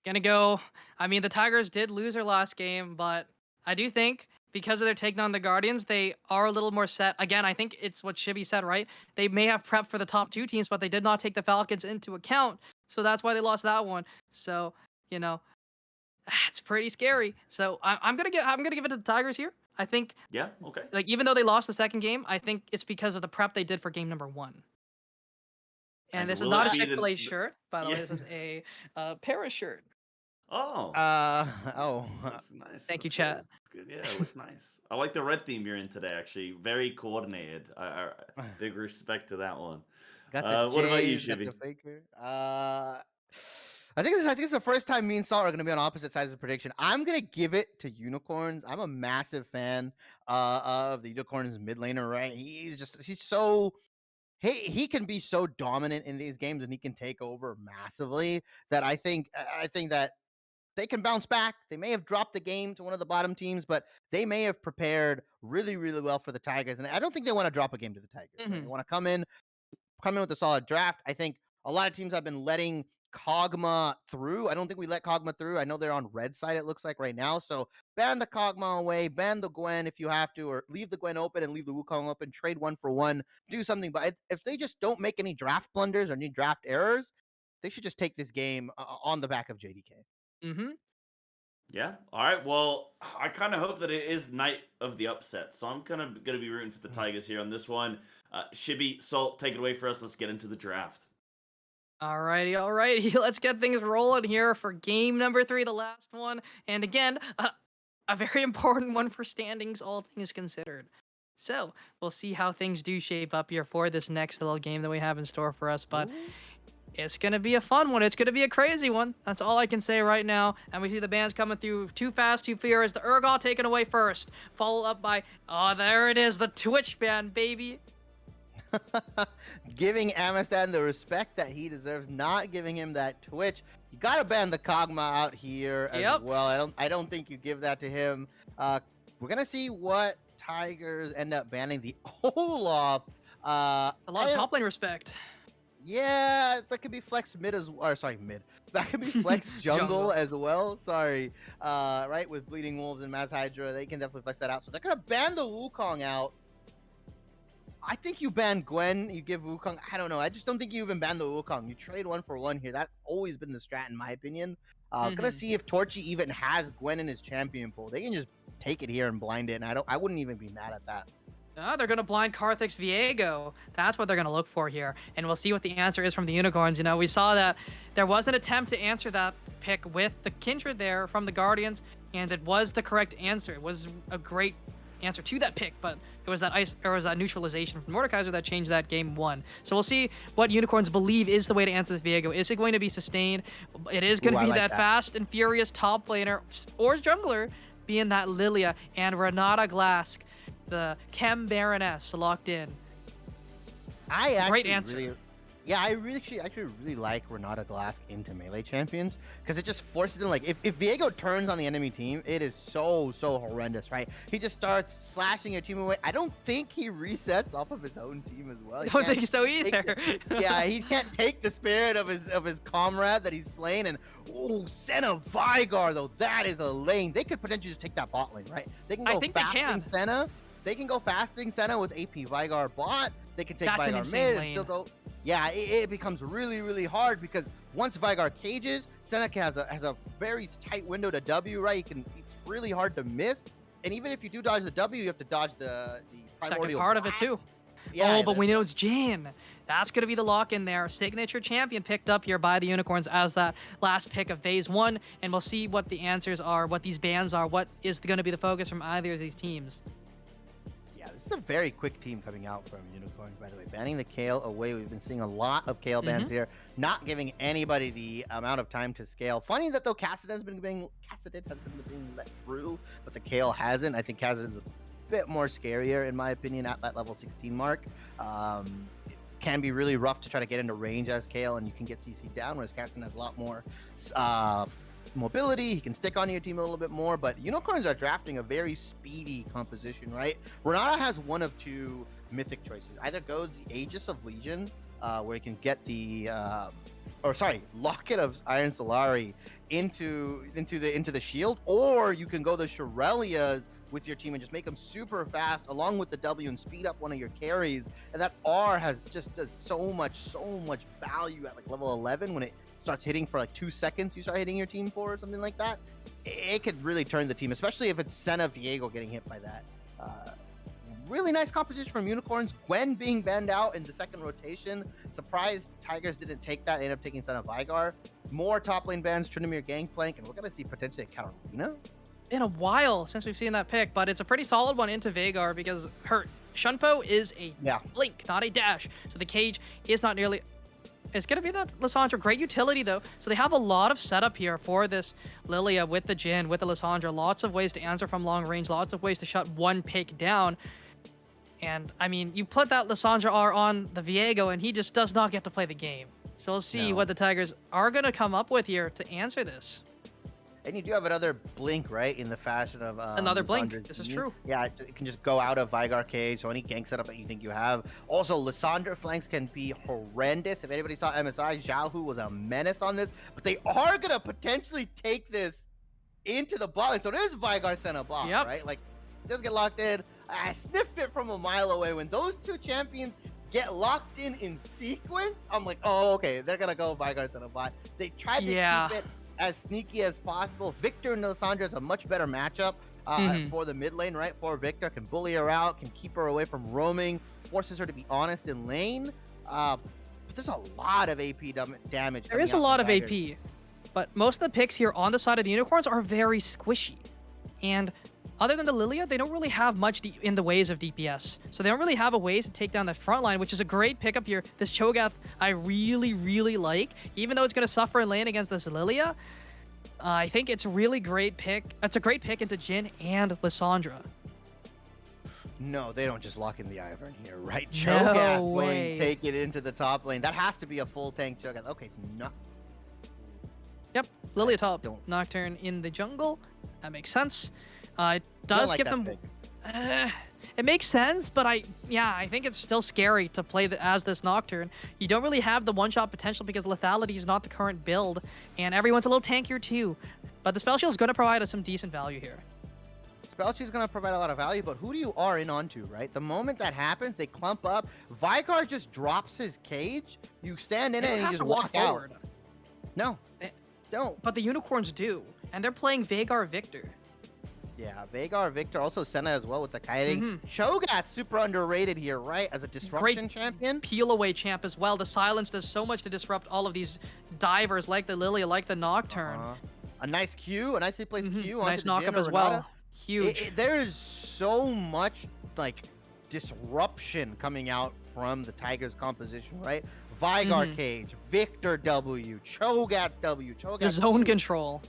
Gonna go. I mean, the Tigers did lose their last game, but I do think because of their taking on the Guardians, they are a little more set. Again, I think it's what Shibby said, right? They may have prepped for the top 2 teams, but they did not take the Falcons into account, so that's why they lost that one. So, you know, it's pretty scary. So I'm gonna give it to the Tigers here. I think,
Yeah. Okay.
like, even though they lost the second game, I think it's because of the prep they did for game number 1. And
And
this is
will
not
it
a
be
Chick-fil-A
the
shirt, by the way.
yeah?
This is a Paris shirt.
Oh.
Uh oh,
That's nice.
Thank you,
That's good.
chat.
That's good. Yeah, it looks nice. I like the red theme you're in today. Actually, very coordinated. Big respect to that one.
got the
What about you,
Jays, got the
Shibby?
faker. I think it's the first time me and Salt are gonna be on opposite sides of the prediction. I'm gonna give it to Unicorns. I'm a massive fan of the Unicorns mid laner, right? He's so he can be so dominant in these games and he can take over massively that I think that they can bounce back. They may have dropped the game to one of the bottom teams, but they may have prepared really well for the Tigers. And I don't think they want to drop a game to the Tigers, right? They
Mhm.
want to come in with a solid draft. I think a lot of teams have been letting Kog'Maw through. I don't think we let Kog'Maw through. I know they're on red side, it looks like right now. So ban the Kog'Maw away, ban the Gwen if you have to, or leave the Gwen open and leave the Wukong open, trade 1 for 1, do something. But if they just don't make any draft blunders or any draft errors, they should just take this game on the back of JDK.
Mhm.
Yeah. All right. Well, I kind of hope that it is night of the upset, so I'm kind of gonna be rooting for the Tigers here on this one. Shibby, Salt, take it away for us. Let's get into the draft.
Alrighty. Let's get things rolling here for game number 3, the last one. And again, a very important one for standings, all things considered. So we'll see how things do shape up here for this next little game that we have in store for us. But
Ooh.
it's going to be a fun one. It's going to be a crazy one. That's all I can say right now. And we see the bands coming through too fast, too furious. The Urgot taken away first, followed up by, oh, there it is, the Twitch band, baby.
Giving Amistad the respect that he deserves, not giving him that Twitch. You gotta ban the Kog'Maw out here as
Yep.
well. I don't think you give that to him. We're gonna see what Tigers end up banning the Olaf.
A lot of top lane respect.
Yeah, that could be flex mid as or sorry, mid. That could be flex jungle as well. Sorry. Right, with Bleeding Wolves and Maz Hydra, they can definitely flex that out. So they're gonna ban the Wukong out. I think you ban Gwen, you give Wukong. I don't know. I just don't think you even ban the Wukong. You trade 1 for 1 here. That's always been the strat in my opinion. Gonna see if Torchy even has Gwen in his champion pool. They can just take it here and blind it, and I wouldn't even be mad at that.
They're going to blind Karthik's Viego. That's what they're going to look for here. And we'll see what the answer is from the Unicorns. You know, we saw that there was an attempt to answer that pick with the Kindred there from the Guardians, and it was the correct answer. It was a great answer to that pick, but it was that neutralization from Mordekaiser that changed that game 1. So we'll see what Unicorns believe is the way to answer this Viego. Is it going to be sustained? It is going to be
like
that fast and furious top laner or jungler, being that Lilia and Renata Glask, the Chem Baroness, locked in.
I actually
Great answer.
Yeah, I really actually really like Renata Glask into melee champions because it just forces them. Like if Viego turns on the enemy team, it is so horrendous, right? He just starts slashing your team away. I don't think he resets off of his own team as well.
I
He
don't
can't
think so
take
either.
yeah, he can't take the spirit of his comrade that he's slain. And ooh, Senna Vigar though, that is a lane. They could potentially just take that bot lane, right? They can go
I think they
fasting
can.
Senna. They can go fasting Senna with AP Vigar bot. They can take
That's an
Vigar
insane
mid and
lane.
still go. Yeah, it becomes really hard because once Vigar cages, Seneca has a very tight window to W, right? It's really hard to miss. And even if you do dodge the W, you have to dodge the
Second
primordial
part of it
blast.
too.
Yeah,
But we know it's Jin. That's going to be the lock in there. Signature champion picked up here by the Unicorns as that last pick of phase 1. And we'll see what the answers are, what these bans are, what is going to be the focus from either of these teams.
Yeah, this is a very quick team coming out from Unicorns, by the way. Banning the Kale away. We've been seeing a lot of Kale bans here, not giving anybody the amount of time to scale. Funny that though Cassidon has been being let through, but the Kale hasn't. I think Cassidon's a bit more scarier in my opinion at that level 16 mark. It can be really rough to try to get into range as Kale, and you can get CC down, whereas Cassidon has a lot more mobility. He can stick on your team a little bit more, but Unicorns are drafting a very speedy composition, right? Renata has one of two mythic choices. Either go the Aegis of Legion, where you can get the Locket of Iron Solari into the shield, or you can go the Shirelias with your team and just make them super fast along with the W and speed up one of your carries. And that R has just does so much value at like level 11 when it starts hitting for like 2 seconds. You start hitting your team for or something like that. It could really turn the team, especially if it's Senna Viego getting hit by that. Really nice composition from Unicorns. Gwen being banned out in the second rotation. Surprised Tigers didn't take that. They ended up taking Senna Vigar. More top lane bans, Trinamir Gangplank, and we're gonna see potentially a Katarina.
Been a while since we've seen that pick, but it's a pretty solid one into Vagar because her Shunpo is a blink, not a dash. So the cage is not nearly... It's going to be that Lissandra. Great utility, though. So they have a lot of setup here for this Lilia with the Jhin, with the Lissandra. Lots of ways to answer from long range. Lots of ways to shut one pick down. And, I mean, you put that Lissandra R on the Viego, and he just does not get to play the game. So we'll see what the Tigers are going to come up with here to answer this.
And you do have another blink, right, in the fashion of
another blink.
Lissandra's
This is
team.
true.
Yeah, it can just go out of Vigar cage, so any gank setup that you think you have. Also, Lissandra flanks can be horrendous. If anybody saw MSI, Zhao Hu was a menace on this, but they are gonna potentially take this into the bot lane. So there's Vigar Senna bot, right? Like, just get locked in. I sniffed it from a mile away. When those two champions get locked in sequence, I'm like, oh, okay, they're gonna go Vigar Senna bot. They tried to keep it as sneaky as possible. Victor and Lissandra is a much better matchup for the mid lane, right? For Victor, can bully her out, can keep her away from roaming, forces her to be honest in lane. But there's a lot of AP damage.
There is a lot of AP, but most of the picks here on the side of the Unicorns are very squishy. And other than the Lilia, they don't really have much in the ways of DPS. So they don't really have a way to take down the front line, which is a great pickup here. This Cho'Gath I really like. Even though it's going to suffer in lane against this Lilia, I think it's a really great pick. It's a great pick into Jhin and Lissandra.
No, they don't just lock in the Ivern here, right? Cho'Gath
No way.
going to take it into the top lane. That has to be a full tank Cho'Gath. Okay, it's not.
Yep, Lilia top, Nocturne in the jungle. That makes sense. It does give them... it makes sense, but I think it's still scary to play as this Nocturne. You don't really have the one-shot potential because lethality is not the current build, and everyone's a little tankier too. But the Spell Shield is going to provide us some decent value here.
Spell Shield is going to provide a lot of value, but who do you R in onto, right? The moment that happens, they clump up. Vigar just drops his cage. You stand in it and you just walk out. No, don't.
But the Unicorns do, and they're playing Vagar Victor.
Yeah, Vagar, Victor, also Senna as well with the kiting. Cho'Gath, super underrated here, right? As a disruption champion.
Peel away champ as well. The silence does so much to disrupt all of these divers like the Lilia, like the Nocturne.
A nice Q, a nicely placed Q.
Nice knockup as well. Huge.
There is so much like disruption coming out from the Tigers composition, right? Vigar cage, Victor W, Cho'Gath W, Cho'Gath
the zone control.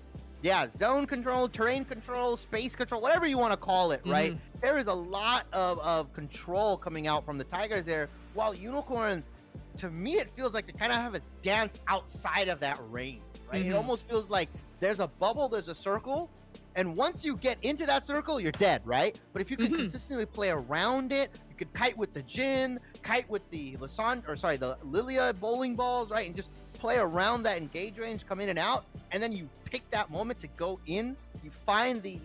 Yeah, zone control, terrain control, space control, whatever you want to call it, right? There is a lot of control coming out from the Tigers there, while Unicorns, to me, it feels like they kind of have a dance outside of that range, right? It
Mhm.
almost feels like there's a bubble, there's a circle, and once you get into that circle, you're dead, right? But if you can
Mhm.
consistently play around it, you could kite with the Jin, kite with the the Lilia bowling balls, right? And just play around that engage range, come in and out, and then you pick that moment to go in. You find the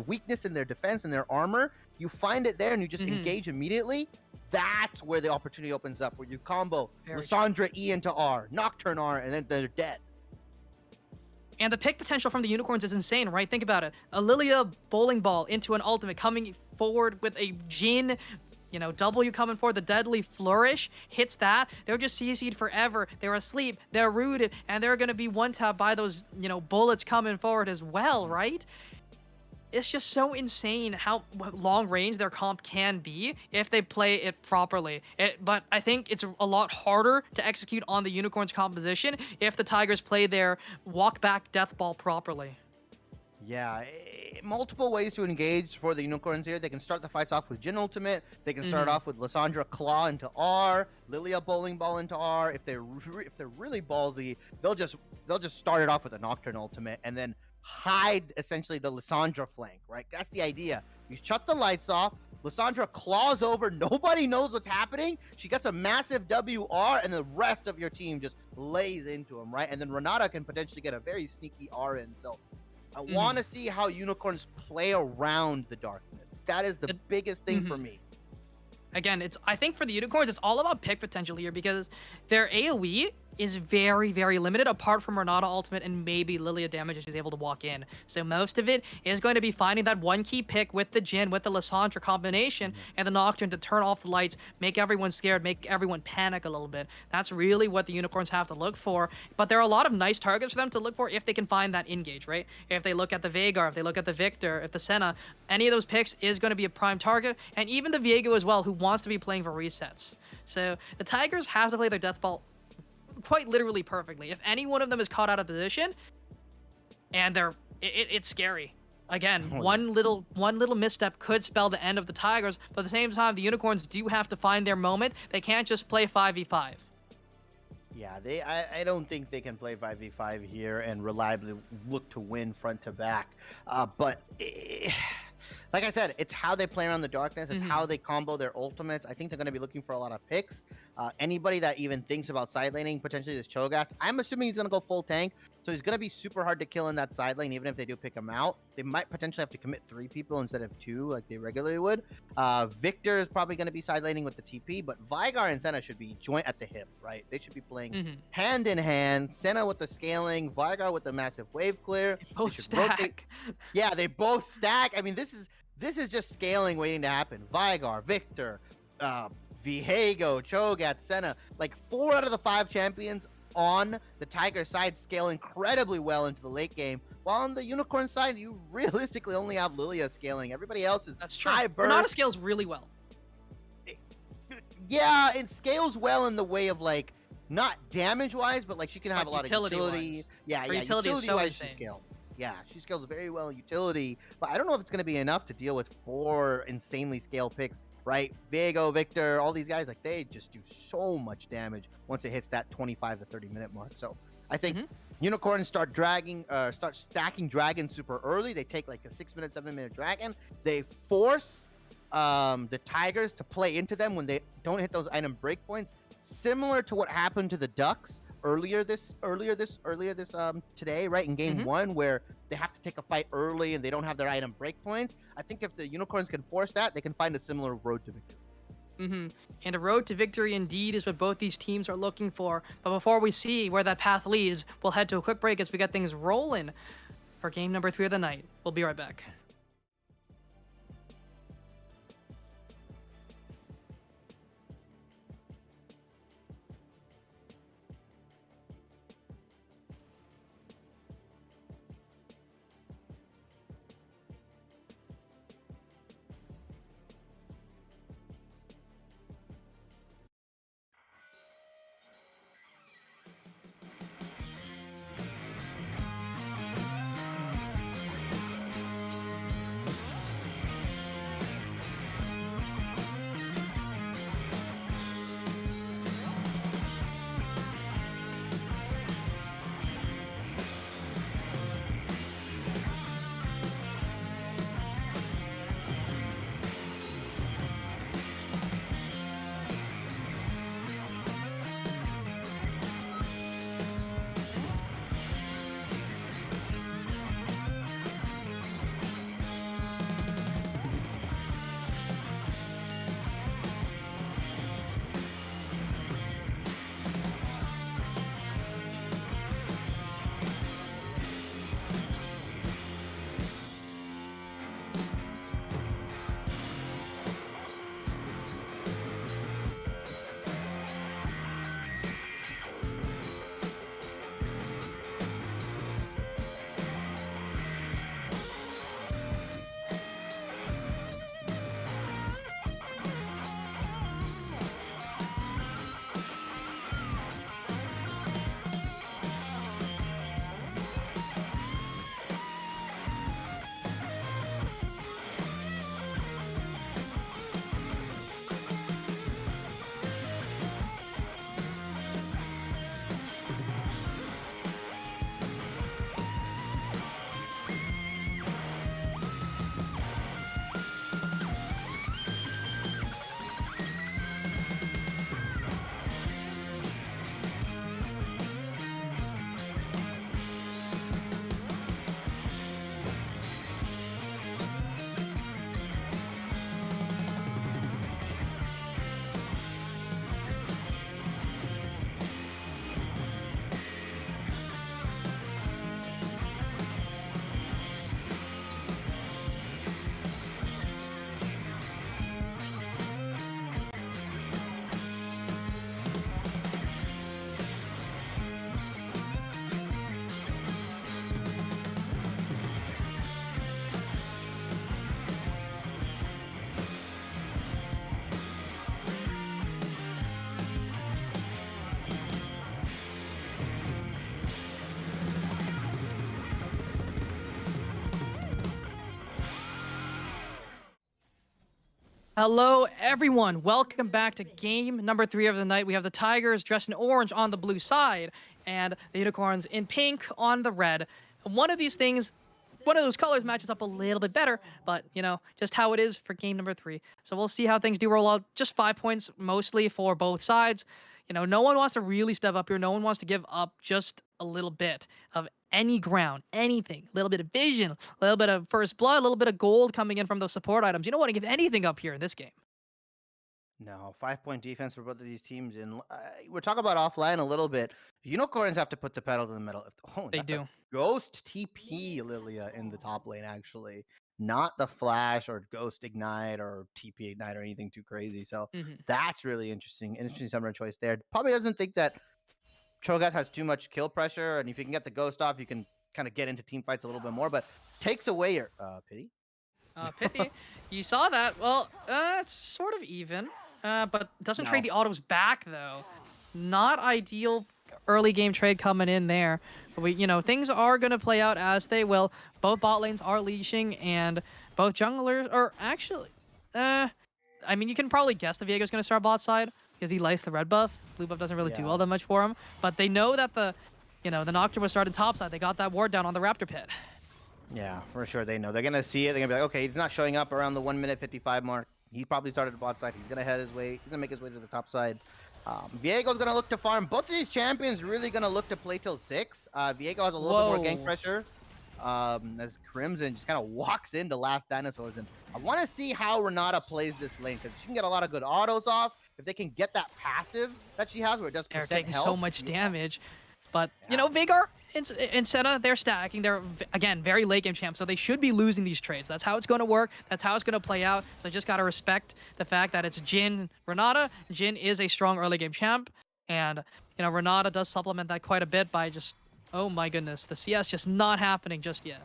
weakness in their defense and their armor. You find it there, and you just
Mhm.
engage immediately. That's where the opportunity opens up, where you combo
Very
Lissandra E into R, Nocturne R, and then they're dead.
And the pick potential from the Unicorns is insane, right? Think about it. A Lilia bowling ball into an ultimate coming forward with a Jin, W coming forward, the deadly flourish hits that. They're just CC'd forever. They're asleep, they're rooted, and they're going to be one-tapped by those, bullets coming forward as well, right? It's just so insane how long range their comp can be if they play it properly. But I think it's a lot harder to execute on the Unicorns composition if the Tigers play their walk back death ball properly.
Yeah, multiple ways to engage for the Unicorns here. They can start the fights off with Jin Ultimate. They can start off with Lissandra Claw into R, Lilia Bowling Ball into R. If they're really ballsy, they'll just start it off with a Nocturne Ultimate and then hide essentially the Lissandra flank, right? That's the idea. You shut the lights off. Lissandra claws over. Nobody knows what's happening. She gets a massive WR, and the rest of your team just lays into him, right? And then Renata can potentially get a very sneaky R in. So I want to see how Unicorns play around the darkness. That is the biggest thing for me.
Again, I think for the Unicorns, it's all about pick potential here because their AoE is very, very limited apart from Renata ultimate and maybe Lilia damage if she's able to walk in. So most of it is going to be finding that one key pick with the Jin, with the Lissandra combination, and the Nocturne to turn off the lights, make everyone scared, make everyone panic a little bit. That's really what the Unicorns have to look for. But there are a lot of nice targets for them to look for if they can find that engage, right? If they look at the Veigar, if they look at the Victor, if the Senna, any of those picks is going to be a prime target, and even the Viego as well, who wants to be playing for resets. So the Tigers have to play their death ball quite literally perfectly. If any one of them is caught out of position, and it's scary. Again, one little misstep could spell the end of the Tigers, but at the same time, the Unicorns do have to find their moment. They can't just play 5v5.
Yeah, I don't think they can play 5v5 here and reliably look to win front to back. But like I said, it's how they play around the darkness. It's how they combo their ultimates. I think they're going to be looking for a lot of picks. Anybody that even thinks about side laning, potentially this Cho'Gath, I'm assuming he's going to go full tank. So he's going to be super hard to kill in that side lane, even if they do pick him out. They might potentially have to commit 3 people instead of 2 like they regularly would. Victor is probably going to be side laning with the TP, but Veigar and Senna should be joint at the hip, right? They should be playing hand in hand. Senna with the scaling, Veigar with the massive wave clear.
Both stack.
Yeah, they both stack. I mean, this is just scaling waiting to happen. Veigar, Victor, Viego, Cho'Gath, Senna, like 4 out of the 5 champions on the Tiger side scale incredibly well into the late game. While on the Unicorn side, you realistically only have Lilia scaling. Everybody else is high burst.
Renata scales really well.
Yeah, it scales well in the way of like not damage wise, but like she can have a lot of utility. Yeah, utility wise she scales. Yeah, she scales very well in utility, but I don't know if it's going to be enough to deal with 4 insanely scale picks, right? Viego, Victor, all these guys, like they just do so much damage once it hits that 25 to 30 minute mark. So I think Unicorns start stacking dragons super early. They take like a 6 minute, 7 minute dragon. They force the Tigers to play into them when they don't hit those item breakpoints, similar to what happened to the Ducks earlier this today, right, in game 1, where they have to take a fight early and they don't have their item breakpoints. I think if the Unicorns can force that, they can find a similar road to victory.
And a road to victory indeed is what both these teams are looking for. But before we see where that path leads, we'll head to a quick break as we get things rolling for game number 3 of the night. We'll be right back. Hello, everyone. Welcome back to game number 3 of the night. We have the Tigers dressed in orange on the blue side, and the Unicorns in pink on the red. One of these things, one of those colors matches up a little bit better, but, you know, just how it is for game number 3. So we'll see how things do roll out. Just 5 points mostly for both sides. You know, no one wants to really step up here. No one wants to give up just a little bit of any ground, anything. A little bit of vision, a little bit of first blood, a little bit of gold coming in from those support items. You don't want to give anything up here in this game.
No, 5-point defense for both of these teams. And we're talking about offline a little bit. Unicorns have to put the pedal to the metal. Oh,
They
that's
do.
a Ghost TP Lilia in the top lane, actually. Not the Flash or Ghost Ignite or TP Ignite or anything too crazy. So that's really interesting. Interesting summoner choice there. Probably doesn't think that Cho'Gath has too much kill pressure. And if you can get the Ghost off, you can kind of get into team fights a little bit more. But takes away your... Pity?
Pity, you saw that. Well, it's sort of even, but doesn't trade the
No.
autos back, though. Not ideal early game trade coming in there. But we, you know, things are going to play out as they will. Both bot lanes are leashing, and both junglers are actually... I mean, you can probably guess the Viego's going to start bot side because he likes the red buff. Blue buff doesn't really do all that much for him. But they know that the Nocturne was started top side. They got that ward down on the Raptor pit.
Yeah, for sure. They know. They're going to see it. They're going to be like, okay, he's not showing up around the 1 minute 55 mark. He probably started the bot side. He's going to head his way. He's going to make his way to the top side. Viego's going to look to farm. Both of these champions really going to look to play till 6. Viego has a little bit more gank pressure as Crimson just kind of walks into Last Dinosaurs. And I want to see how Renata plays this lane because she can get a lot of good autos off. If they can get that passive that she has where it does
They're
percent
taking
health.
so much damage. But, you know, Veigar and Senna, they're stacking. They're, again, very late game champs, so they should be losing these trades. That's how it's going to work. That's how it's going to play out. So I just got to respect the fact that it's Jhin, Renata. Jhin is a strong early game champ, and, you know, Renata does supplement that quite a bit by just, oh my goodness, the CS just not happening just yet.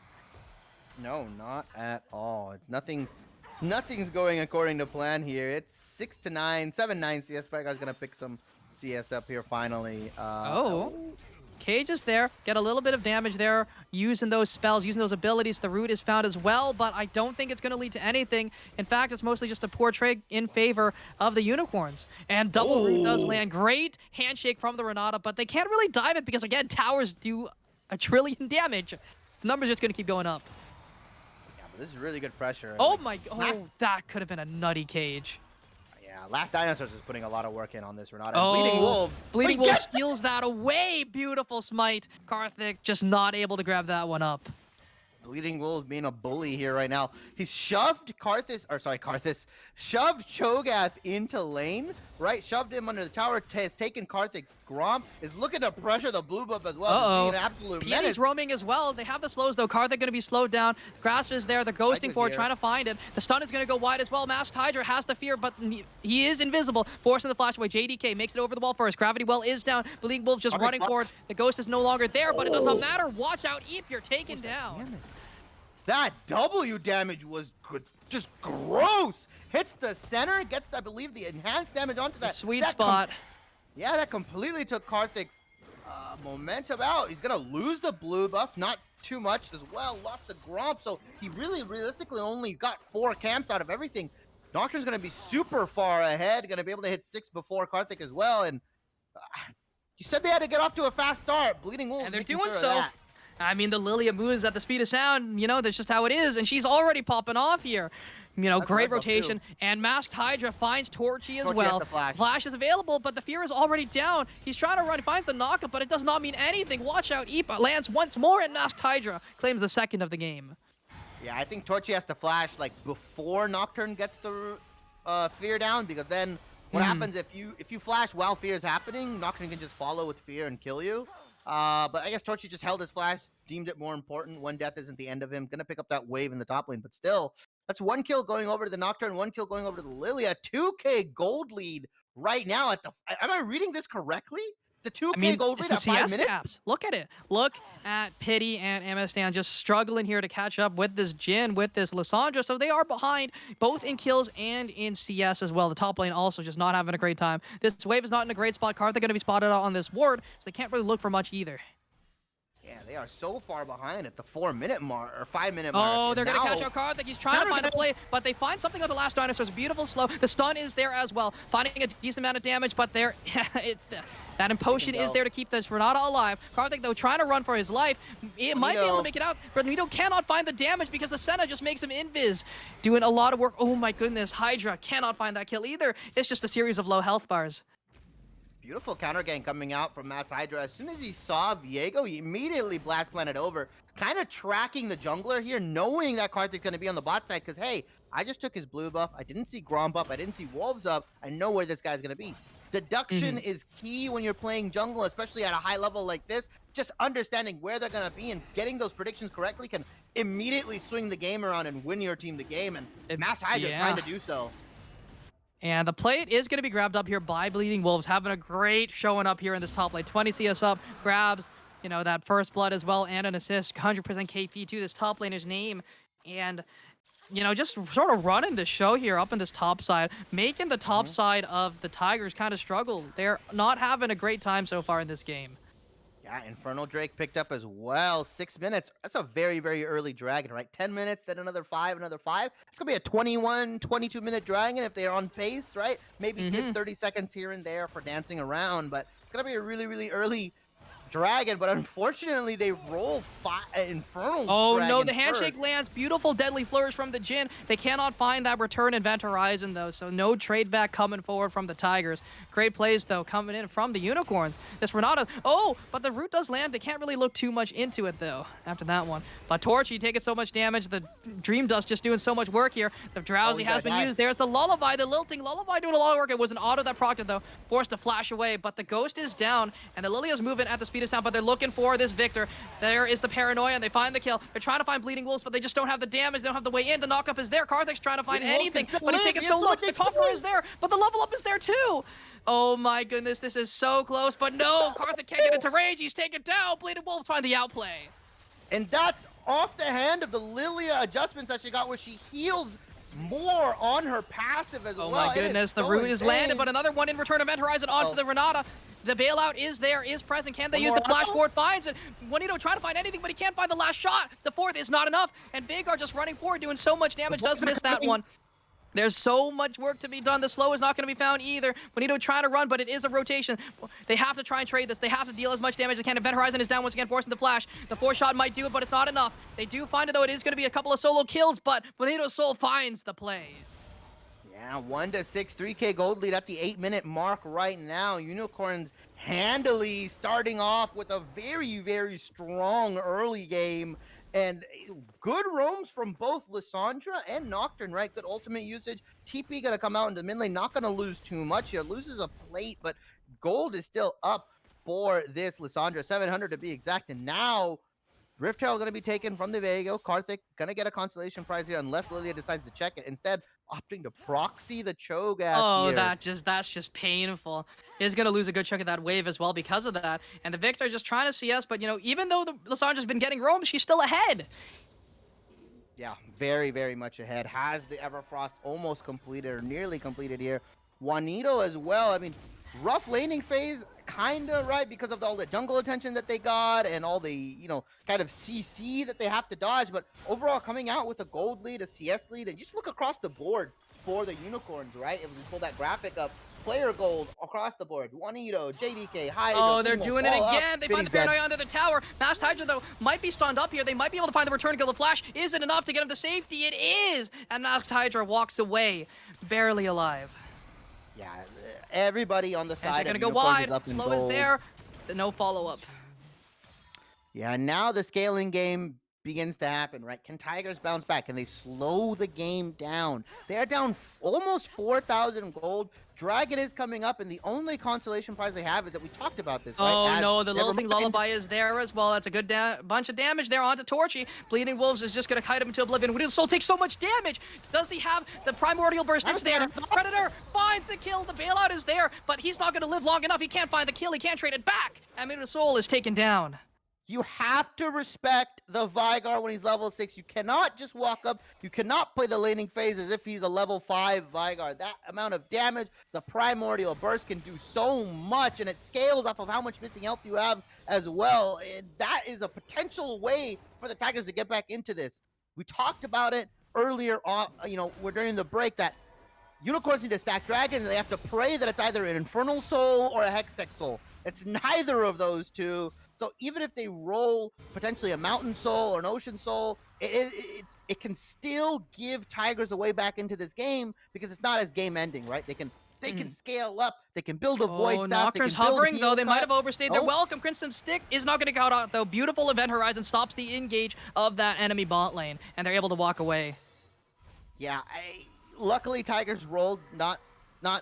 No, not at all. It's nothing's going according to plan here. It's 6-9, 7-9 CS. Vigar's going to pick some CS up here finally.
Cage is there. Get a little bit of damage there using those spells, using those abilities. The root is found as well, but I don't think it's going to lead to anything. In fact, it's mostly just a poor trade in favor of the Unicorns. And double root does land. Great handshake from the Renata, but they can't really dive it because, again, towers do a trillion damage. The number's just going to keep going up.
Yeah, but this is really good pressure.
Oh my, that could have been a nutty Cage.
Yeah, Last Dinosaurs is putting a lot of work in on this Renata.
Oh,
Bleeding Wolves.
Bleeding Wolves steals that away. Beautiful smite. Karthik just not able to grab that one up.
Bleeding Wolves being a bully here right now. He's shoved shoved Cho'Gath into lane, right? Shoved him under the tower, has taken Karthik's Gromp, is looking to pressure the blue buff as well. Being an absolute menace.
He's roaming as well. They have the slows though. Karthik going to be slowed down. Grasp is there. They're ghosting for it, trying to find it. The stun is going to go wide as well. Masked Hydra has the fear, but he is invisible. Forcing the flash away. JDK makes it over the wall first. Gravity Well is down. Bleeding Wolves just running forward. The ghost is no longer there, but it does not matter. Watch out, Eep. You're taken down.
That W damage was just gross. Hits the center, gets, I believe, the enhanced damage onto that.
Sweet spot.
Yeah, that completely took Karthik's momentum out. He's going to lose the blue buff, not too much as well. Lost the Gromp, so he really realistically only got 4 camps out of everything. Nocturne's going to be super far ahead, going to be able to hit 6 before Karthik as well. And you said they had to get off to a fast start. Bleeding Wolves,
and they're doing so. I mean, the Lilia moves at the speed of sound. You know, that's just how it is. And she's already popping off here. You know, great rotation. And Masked Hydra finds Torchy as well. Flash is available, but the Fear is already down. He's trying to run, finds the knockup, but it does not mean anything. Watch out, Ipa lands once more, and Masked Hydra claims the second of the game.
Yeah, I think Torchy has to flash, like, before Nocturne gets the Fear down, because then what happens if you flash while Fear is happening, Nocturne can just follow with Fear and kill you. But I guess Torchy just held his flash, deemed it more important. 1 death isn't the end of him. Gonna pick up that wave in the top lane, but still, that's 1 kill going over to the Nocturne, 1 kill going over to the Lilia. 2K gold lead right now at the... Am I reading this correctly? It's a 2K gold lead at 5 minutes?
Caps. Look at it. Look at Pity and Amastan just struggling here to catch up with this Jhin, with this Lissandra. So they are behind both in kills and in CS as well. The top lane also just not having a great time. This wave is not in a great spot. Karthik going to be spotted out on this ward, so they can't really look for much either.
Yeah, they are so far behind at the 4-minute mark or 5-minute mark.
Oh,
and
they're going to
now-
catch out Karthik. He's trying to find a play, but they find something on the last dinosaur. It's beautiful slow. The stun is there as well, finding a decent amount of damage, but there, that Impotion is there to keep this Renata alive. Karthik, though, trying to run for his life. It might be able to make it out, but Nito cannot find the damage because the Senna just makes him invis. Doing a lot of work. Oh my goodness, Hydra cannot find that kill either. It's just a series of low health bars.
Beautiful counter gang coming out from Mass Hydra. As soon as he saw Viego, he immediately blast planted over, kind of tracking the jungler here, knowing that Karthik's going to be on the bot side, because, hey, I just took his blue buff. I didn't see Gromp up. I didn't see Wolves up. I know where this guy's going to be. Deduction is key when you're playing jungle, especially at a high level like this. Just understanding where they're going to be and getting those predictions correctly can immediately swing the game around and win your team the game, and Mass Hydra trying to do so.
And the plate is going to be grabbed up here by Bleeding Wolves, having a great showing up here in this top lane. 20 CS up, grabs, you know, that first blood as well, and an assist, 100% KP to this top laner's name. And, you know, just sort of running the show here up in this top side, making the top side of the Tigers kind of struggle. They're not having a great time so far in this game.
Yeah, Infernal Drake picked up as well. 6 minutes. That's a very, very early dragon, right? 10 minutes, then another 5, another 5. It's going to be a 21, 22-minute dragon if they're on pace, right? Maybe give 30 seconds here and there for dancing around, but it's going to be a really, really early dragon, but unfortunately they roll Infernal
Oh
Dragon
no, the handshake
first.
lands. Beautiful deadly flourish from the Jhin. They cannot find that return Event Horizon though, so no trade back coming forward from the Tigers. Great plays though coming in from the Unicorns. This Renata, oh, but the root does land. They can't really look too much into it though after that one. But Torchy taking so much damage. The Dream Dust just doing so much work here. The Drowsy has been used. There's the Lullaby, the Lilting Lullaby doing a lot of work. It was an auto that procced it though, forced to flash away, but the Ghost is down and the Lilia's moving at the speed of sound, but they're looking for this Victor. There is the Paranoia and they find the kill. They're trying to find Bleeding Wolves, but they just don't have the damage. They don't have the way in. The knockup is there. Karthik's trying to find anything, but he's taking so long. The Conqueror is there, but the level up is there too. Oh my goodness, this is so close, but no, Karthik can't get into range. He's taken down. Bleeding Wolves find the outplay.
And that's off the hand of the Lilia adjustments that she got where she heals more on her passive as well.
Oh my goodness, the root is landed, but another one in return. Event Horizon onto the Renata. The bailout is there, is present. Can they use the flash forward? Finds it. Juanito trying to find anything, but he can't find the last shot. The fourth is not enough, and Vagar just running forward, doing so much damage, does miss that one. There's so much work to be done. The slow is not going to be found either. Juanito trying to run, but it is a rotation. They have to try and trade this. They have to deal as much damage as they can. Event Horizon is down once again, forcing the flash. The 4-shot might do it, but it's not enough. They do find it, though. It is going to be a couple of solo kills, but Juanito's soul finds the play.
Yeah, 1-6, 3K gold lead at the 8-minute mark right now. Unicorns handily starting off with a very, very strong early game. And good roams from both Lissandra and Nocturne, right? Good ultimate usage. TP gonna come out into mid lane, not gonna lose too much here. Loses a plate, but gold is still up for this Lissandra. 700 to be exact. And now Rift Herald gonna be taken from the Viego. Karthik gonna get a consolation prize here unless Lilia decides to check it. Instead, opting to proxy the Cho'Gath here.
That's just painful. He's gonna lose a good chunk of that wave as well because of that. And the Victor just trying to CS, but you know, even though the Lissandra's been getting roamed, she's still ahead.
Yeah, very, very much ahead. Has the Everfrost almost completed or nearly completed here. Juanito as well. I mean, rough laning phase, kinda, right? Because of all the jungle attention that they got and all the, you know, kind of CC that they have to dodge. But overall, coming out with a gold lead, a CS lead, and just look across the board for the Unicorns, right? If we pull that graphic up, player gold across the board. Juanito, JDK, Hydra.
Oh, they're doing it again. They find the
Paranoia
Paranoia under the tower. Masked Hydra, though, might be stunned up here. They might be able to find the return kill. The flash isn't enough to get him to safety. It is! And Masked Hydra walks away, barely alive.
Yeah, everybody on the side.
They're gonna go wide. Slow is there. No follow-up.
Yeah, now the scaling game begins to happen, right? Can Tigers bounce back? Can they slow the game down? They're down almost 4,000 gold. Dragon is coming up, and the only consolation prize they have is that we talked about this, right?
Oh no, the Lilting Lullaby is there as well. That's a good bunch of damage there onto Torchy. Bleeding Wolves is just going to kite him into oblivion. Winning Soul takes so much damage. Does he have the Primordial Burst? It's there. Predator finds the kill. The bailout is there, but he's not going to live long enough. He can't find the kill. He can't trade it back. And Winning Soul is taken down.
You have to respect the Vigar when he's level 6. You cannot just walk up. You cannot play the laning phase as if he's a level 5 Vigar. That amount of damage, the Primordial Burst can do so much, and it scales off of how much missing health you have as well. And that is a potential way for the Tigers to get back into this. We talked about it earlier on, we're during the break, that Unicorns need to stack dragons, and they have to pray that it's either an Infernal Soul or a Hextech Soul. It's neither of those two. So even if they roll potentially a Mountain Soul or an Ocean Soul, it can still give Tigers a way back into this game because it's not as game ending, right? They can scale up. They can build a Void Staff.
Knocker's
they can build
hovering, though. They might
cut.
have overstayed their welcome. Crimson Stick is not going to count out, though. Beautiful Event Horizon stops the engage of that enemy bot lane, and they're able to walk away.
Yeah, luckily Tigers rolled not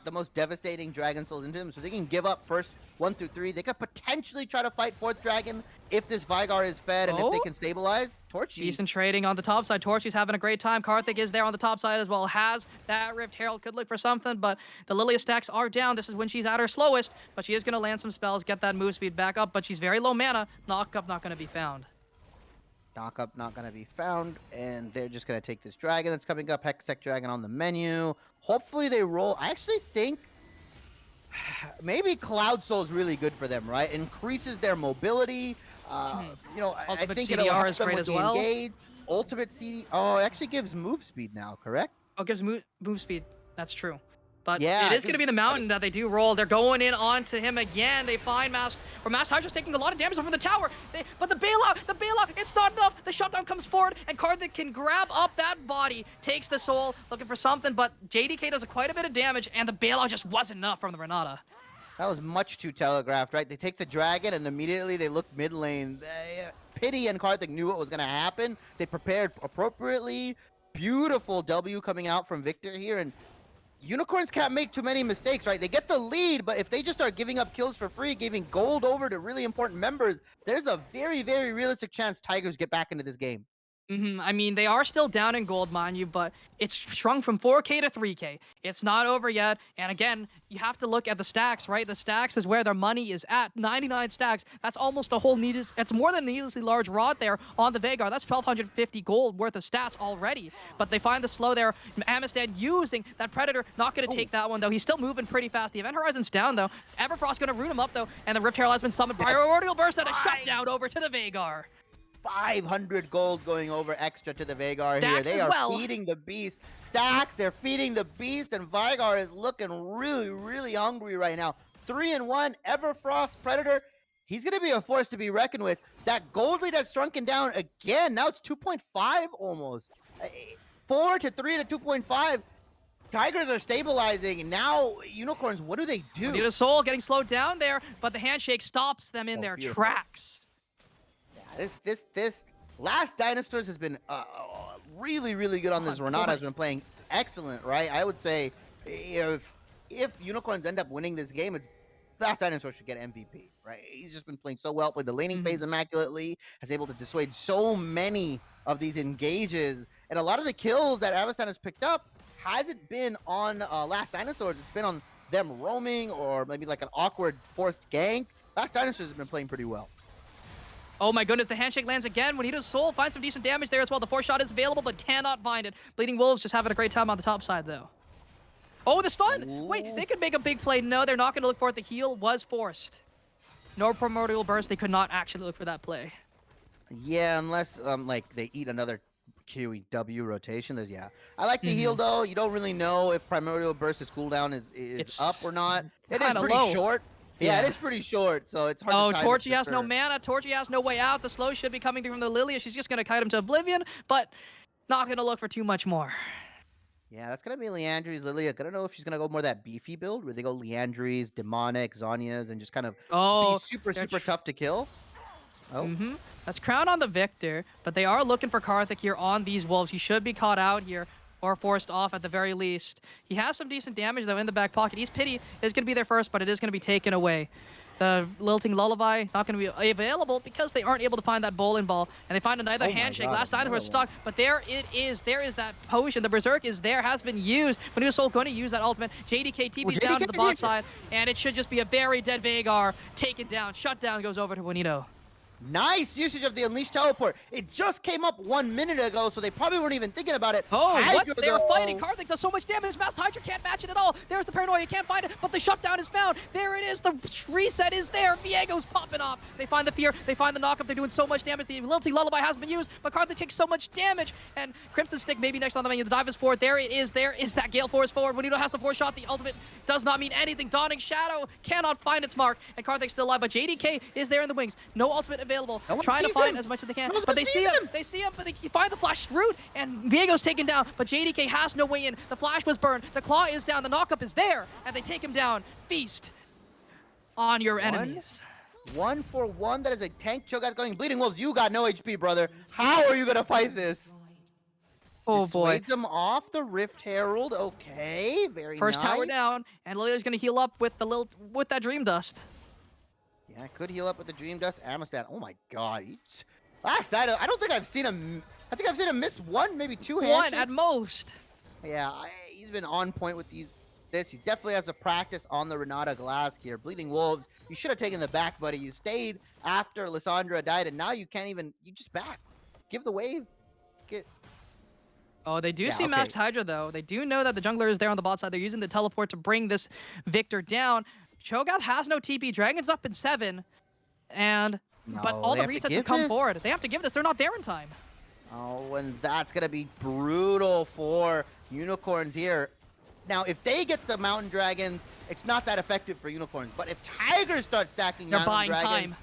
the most devastating Dragon Souls into them, so they can give up first 1 through 3. They could potentially try to fight 4th Dragon if this Vigar is fed and if they can stabilize. Torchy.
Decent trading on the top side. Torchy's having a great time. Karthik is there on the top side as well. Has that Rift Herald. Could look for something, but the Lilia stacks are down. This is when she's at her slowest, but she is going to land some spells, get that move speed back up, but she's very low mana. Knock up not going to be found.
Knock up not going to be found, and they're just going to take this dragon that's coming up. Hextech Dragon on the menu. Hopefully they roll. I actually think maybe Cloud Soul is really good for them, right? Increases their mobility. I think
CDR
it'll help
is
them
great
with
as
the
well.
engage. Ultimate CD. Oh, it actually gives move speed now, correct?
Oh, it gives move speed. That's true. But
Yeah,
it is going to be the mountain that they do roll. They're going in onto him again. They find Mask Hydra's taking a lot of damage over the tower. But the bailout, it's not enough. The shutdown comes forward, and Karthik can grab up that body, takes the soul, looking for something, but JDK does quite a bit of damage, and the bailout just wasn't enough from the Renata.
That was much too telegraphed, right? They take the dragon, and immediately they look mid lane. Pity and Karthik knew what was going to happen. They prepared appropriately. Beautiful W coming out from Victor here, and Unicorns can't make too many mistakes, right? They get the lead, but if they just start giving up kills for free, giving gold over to really important members, there's a very, very realistic chance Tigers get back into this game.
I mean, they are still down in gold, mind you, but it's shrunk from 4K to 3K. It's not over yet. And again, you have to look at the stacks, right? The stacks is where their money is at. 99 stacks. That's almost a whole that's more than a needlessly large rod there on the Vagar. That's 1,250 gold worth of stats already. But they find the slow there. Amistad using that Predator. Not going to take that one, though. He's still moving pretty fast. The Event Horizon's down, though. Everfrost going to rune him up, though. And the Rift Herald has been summoned. Primordial Burst and a shutdown over to the Vagar.
500 gold going over extra to the Vagar here.
Stacks
They
as
are
well.
feeding the beast. Stacks, they're feeding the beast, and Vigar is looking really, really hungry right now. 3-1, Everfrost, Predator. He's going to be a force to be reckoned with. That gold lead has shrunken down again. Now it's 2.5 almost. 4 to 3 to 2.5. Tigers are stabilizing. Now, Unicorns, what do they do?
Need a soul getting slowed down there, but the handshake stops them in their
beautiful.
tracks.
This last Dinosaurs has been really, really good on this. Renata has been playing excellent, right? I would say if Unicorns end up winning this game, it's last Dinosaur should get MVP, right? He's just been playing so well, played the laning phase immaculately, has able to dissuade so many of these engages, and a lot of the kills that Avastan has picked up hasn't been on last Dinosaurs. It's been on them roaming or maybe like an awkward forced gank. Last Dinosaurs has been playing pretty well.
Oh my goodness, the handshake lands again. When he does soul, finds some decent damage there as well. The 4-shot is available, but cannot bind it. Bleeding Wolves just having a great time on the top side, though. Oh, the stun!
Ooh.
Wait, they could make a big play. No, they're not going to look for it. The heal was forced. No Primordial Burst. They could not actually look for that play.
Yeah, unless like they eat another QEW rotation. I like the heal though. You don't really know if Primordial Burst's cooldown is up or not. It is pretty
low.
short. Yeah, it is pretty short, so it's hard to time
Torchy
it
has
for
no
sure.
mana. Torchy has no way out. The slow should be coming through from the Lilia. She's just going to kite him to oblivion, but not going to look for too much more.
Yeah, that's gonna be Leandri's Lilia. Gonna know if she's gonna go more that beefy build where they go Leandri's, Demonic, Zhonya's, and just kind of be super tough to kill. Oh.
That's Crown on the Victor, but they are looking for Karthik here on these Wolves. He should be caught out here or forced off at the very least. He has some decent damage, though, in the back pocket. East Pity is going to be there first, but it is going to be taken away. The Lilting Lullaby not going to be available because they aren't able to find that bowling ball, and they find another handshake. Last Dinosaur is stuck, but there it is. There is that potion. The Berserk is there, has been used. Menuda Soul going to use that ultimate. JDK TP's down to the bot side, and it should just be a very dead Vagar taken down. Shutdown goes over to Juanito.
Nice usage of the Unleashed Teleport. It just came up 1 minute ago, so they probably weren't even thinking about it.
Oh,
Hydra,
what? They were
though-
fighting. Karthik does so much damage. Mass Hydra can't match it at all. There's the paranoia. You can't find it, but the shutdown is found. There it is. The reset is there. Viego's popping off. They find the fear. They find the knockup. They're doing so much damage. The Lilty Lullaby has been used, but Karthik takes so much damage. And Crimson Stick maybe next on the menu. The dive is forward. There it is. There is that Gale Force forward. Bonito has the 4-shot. The ultimate does not mean anything. Dawning Shadow cannot find its mark, and Karthik's still alive, but JDK is there in the wings. No ultimate available.
No one
Trying to
sees
find
him.
as much as they can,
No one
but they
sees
see him.
him.
They see him, but they find the flash route, and Viego's taken down, but JDK has no way in. The flash was burned. The claw is down. The knockup is there, and they take him down. Feast on your enemies.
1-for-1. That is a tank. Cho'Gath going. Bleeding Wolves, you got no HP, brother. How are you going to fight this?
Oh boy.
Dissuades him off the Rift Herald. Okay, very
First
nice.
tower down, and Lilia's gonna heal up with that Dream Dust.
Yeah, could heal up with the Dream Dust. Amistad. Oh my god. Last night, I don't think I've seen him. I think I've seen him miss one, maybe two handshakes.
One at most.
Yeah, he's been on point with He definitely has a practice on the Renata Glass here. Bleeding Wolves, you should have taken the back, buddy. You stayed after Lissandra died, and now you can't even. You just back. Give the wave.
Oh, they do
Yeah,
see
okay.
Matched Hydra, though. They do know that the jungler is there on the bot side. They're using the teleport to bring this Victor down. Cho'Gath has no TP. Dragon's up in 7. But all
they
the
have to
resets have
give
come
this.
forward. They have to give this. They're not there in time.
Oh, and that's going to be brutal for Unicorns here. Now, if they get the Mountain Dragons, it's not that effective for Unicorns. But if Tigers start stacking
They're
Mountain
buying
Dragons,
time.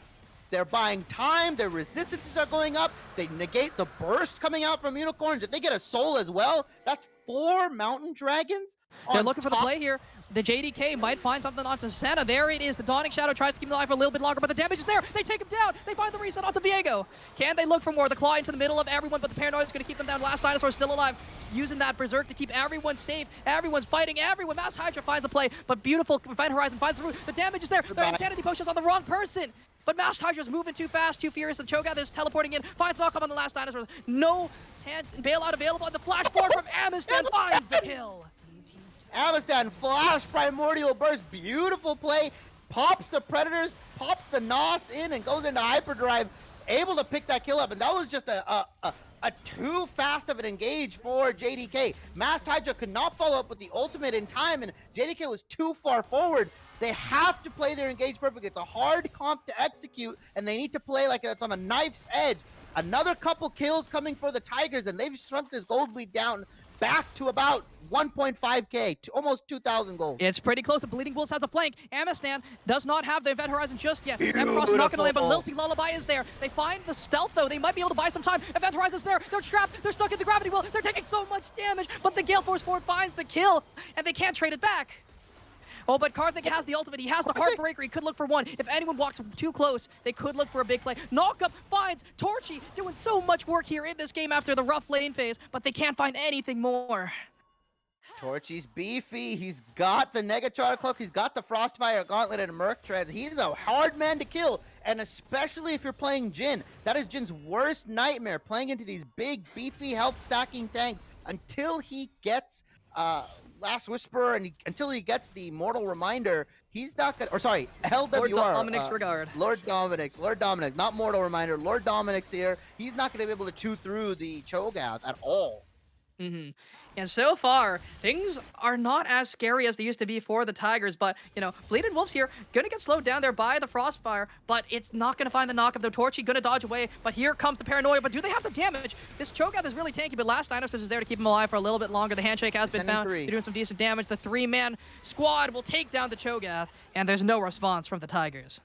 they're buying time. Their resistances are going up. They negate the burst coming out from Unicorns. If they get a soul as well, that's 4 Mountain Dragons.
They're
on
looking for the
top-
play here. The JDK might find something onto Senna. There it is. The Dawning Shadow tries to keep him alive for a little bit longer, but the damage is there. They take him down. They find the reset onto Viego. Can they look for more? The claw into the middle of everyone, but the Paranoia is going to keep them down. Last Dinosaur still alive. Using that Berserk to keep everyone safe. Everyone's fighting everyone. Mass Hydra finds the play, but beautiful Event Horizon finds the route. The damage is there. Their Insanity Potion's on the wrong person. But Mass Hydra's moving too fast, too furious. The Cho'Gath is teleporting in. Finds the knockup on the last Dinosaur. No hand bailout available. And the flash forward from Amistad finds the kill.
Amistad, flash primordial burst, beautiful play, pops the Predators, pops the Nos in, and goes into hyperdrive, able to pick that kill up, and that was just a too fast of an engage for JDK. Masked Hydra could not follow up with the ultimate in time, and JDK was too far forward. They have to play their engage perfect. It's a hard comp to execute, and they need to play like it's on a knife's edge. Another couple kills coming for the Tigers, and they've shrunk this gold lead down back to about 1.5k, to almost 2,000 gold.
It's pretty close. The Bleeding Wolves has a flank. Amistan does not have the Event Horizon just yet. Emperor's not going to land, but Lilty Lullaby is there. They find the stealth, though. They might be able to buy some time. Event Horizon's there. They're trapped. They're stuck in the gravity well. They're taking so much damage, but the Gale Force 4 finds the kill, and they can't trade it back. Oh, but Karthik has the ultimate. He has the Heartbreaker. He could look for one. If anyone walks too close, they could look for a big play. Knockup finds Torchy doing so much work here in this game after the rough lane phase, but they can't find anything more.
Torchy's beefy. He's got the Negatron Cloak. He's got the Frostfire Gauntlet and Merc Treads. He's a hard man to kill, and especially if you're playing Jhin. That is Jin's worst nightmare, playing into these big, beefy, health stacking tanks until he gets Last Whisperer and until he gets the Mortal Reminder. He's not gonna, or sorry, LWR.
Lord Dominic's regard.
Lord Dominic, not Mortal Reminder. Lord Dominic's here. He's not gonna be able to chew through the Cho'Gath at all.
Mm-hmm. And so far, things are not as scary as they used to be for the Tigers, but, you know, Bleeding Wolves here, gonna get slowed down there by the Frostfire, but it's not gonna find the knockup. The Torchy gonna dodge away, but here comes the Paranoia, but do they have the damage? This Cho'Gath is really tanky, but last Dinosaurs is there to keep him alive for a little bit longer. The Handshake has been found. They're doing some decent damage. The 3-man squad will take down the Cho'Gath, and there's no response from the Tigers.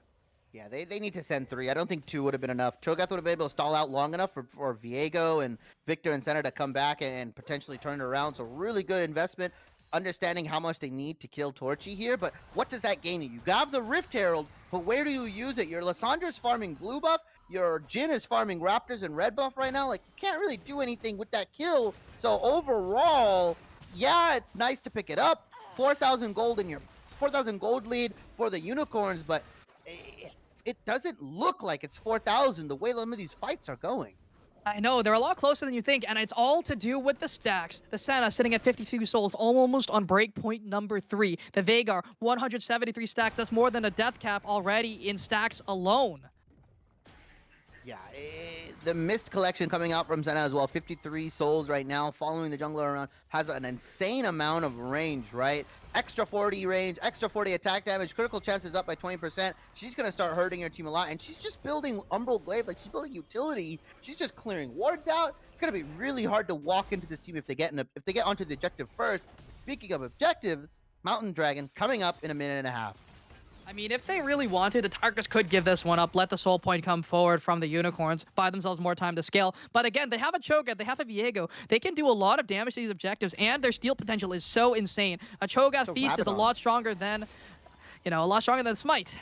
Yeah, they need to send 3. I don't think 2 would have been enough. Cho'Gath would have been able to stall out long enough for Viego and Victor and Senna to come back and potentially turn it around. So really good investment, understanding how much they need to kill Torchy here. But what does that gain you? You have the Rift Herald, but where do you use it? Your Lissandra's farming blue buff. Your Jhin is farming Raptors and red buff right now. Like, you can't really do anything with that kill. So overall, yeah, it's nice to pick it up. 4,000 gold in your 4,000 gold lead for the Unicorns, but it doesn't look like it's 4,000 the way some of these fights are going.
I know, they're a lot closer than you think, and it's all to do with the stacks. The Senna sitting at 52 souls, almost on breakpoint number 3. The Veigar, 173 stacks. That's more than a death cap already in stacks alone.
Yeah, the Mist collection coming out from Senna as well. 53 souls right now, following the jungler around. Has an insane amount of range, right? Extra 40 range, extra 40 attack damage, critical chances up by 20%. She's going to start hurting her team a lot, and she's just building Umbral Blade. Like, she's building utility. She's just clearing wards out. It's going to be really hard to walk into this team if they get onto the objective first. Speaking of objectives, Mountain Dragon coming up in a minute and a half.
I mean, if they really wanted, the Tigers could give this one up, let the soul point come forward from the Unicorns, buy themselves more time to scale. But again, they have a Cho'Gath, they have a Viego. They can do a lot of damage to these objectives, and their steal potential is so insane. A Cho'Gath Feast is a lot stronger than, Smite.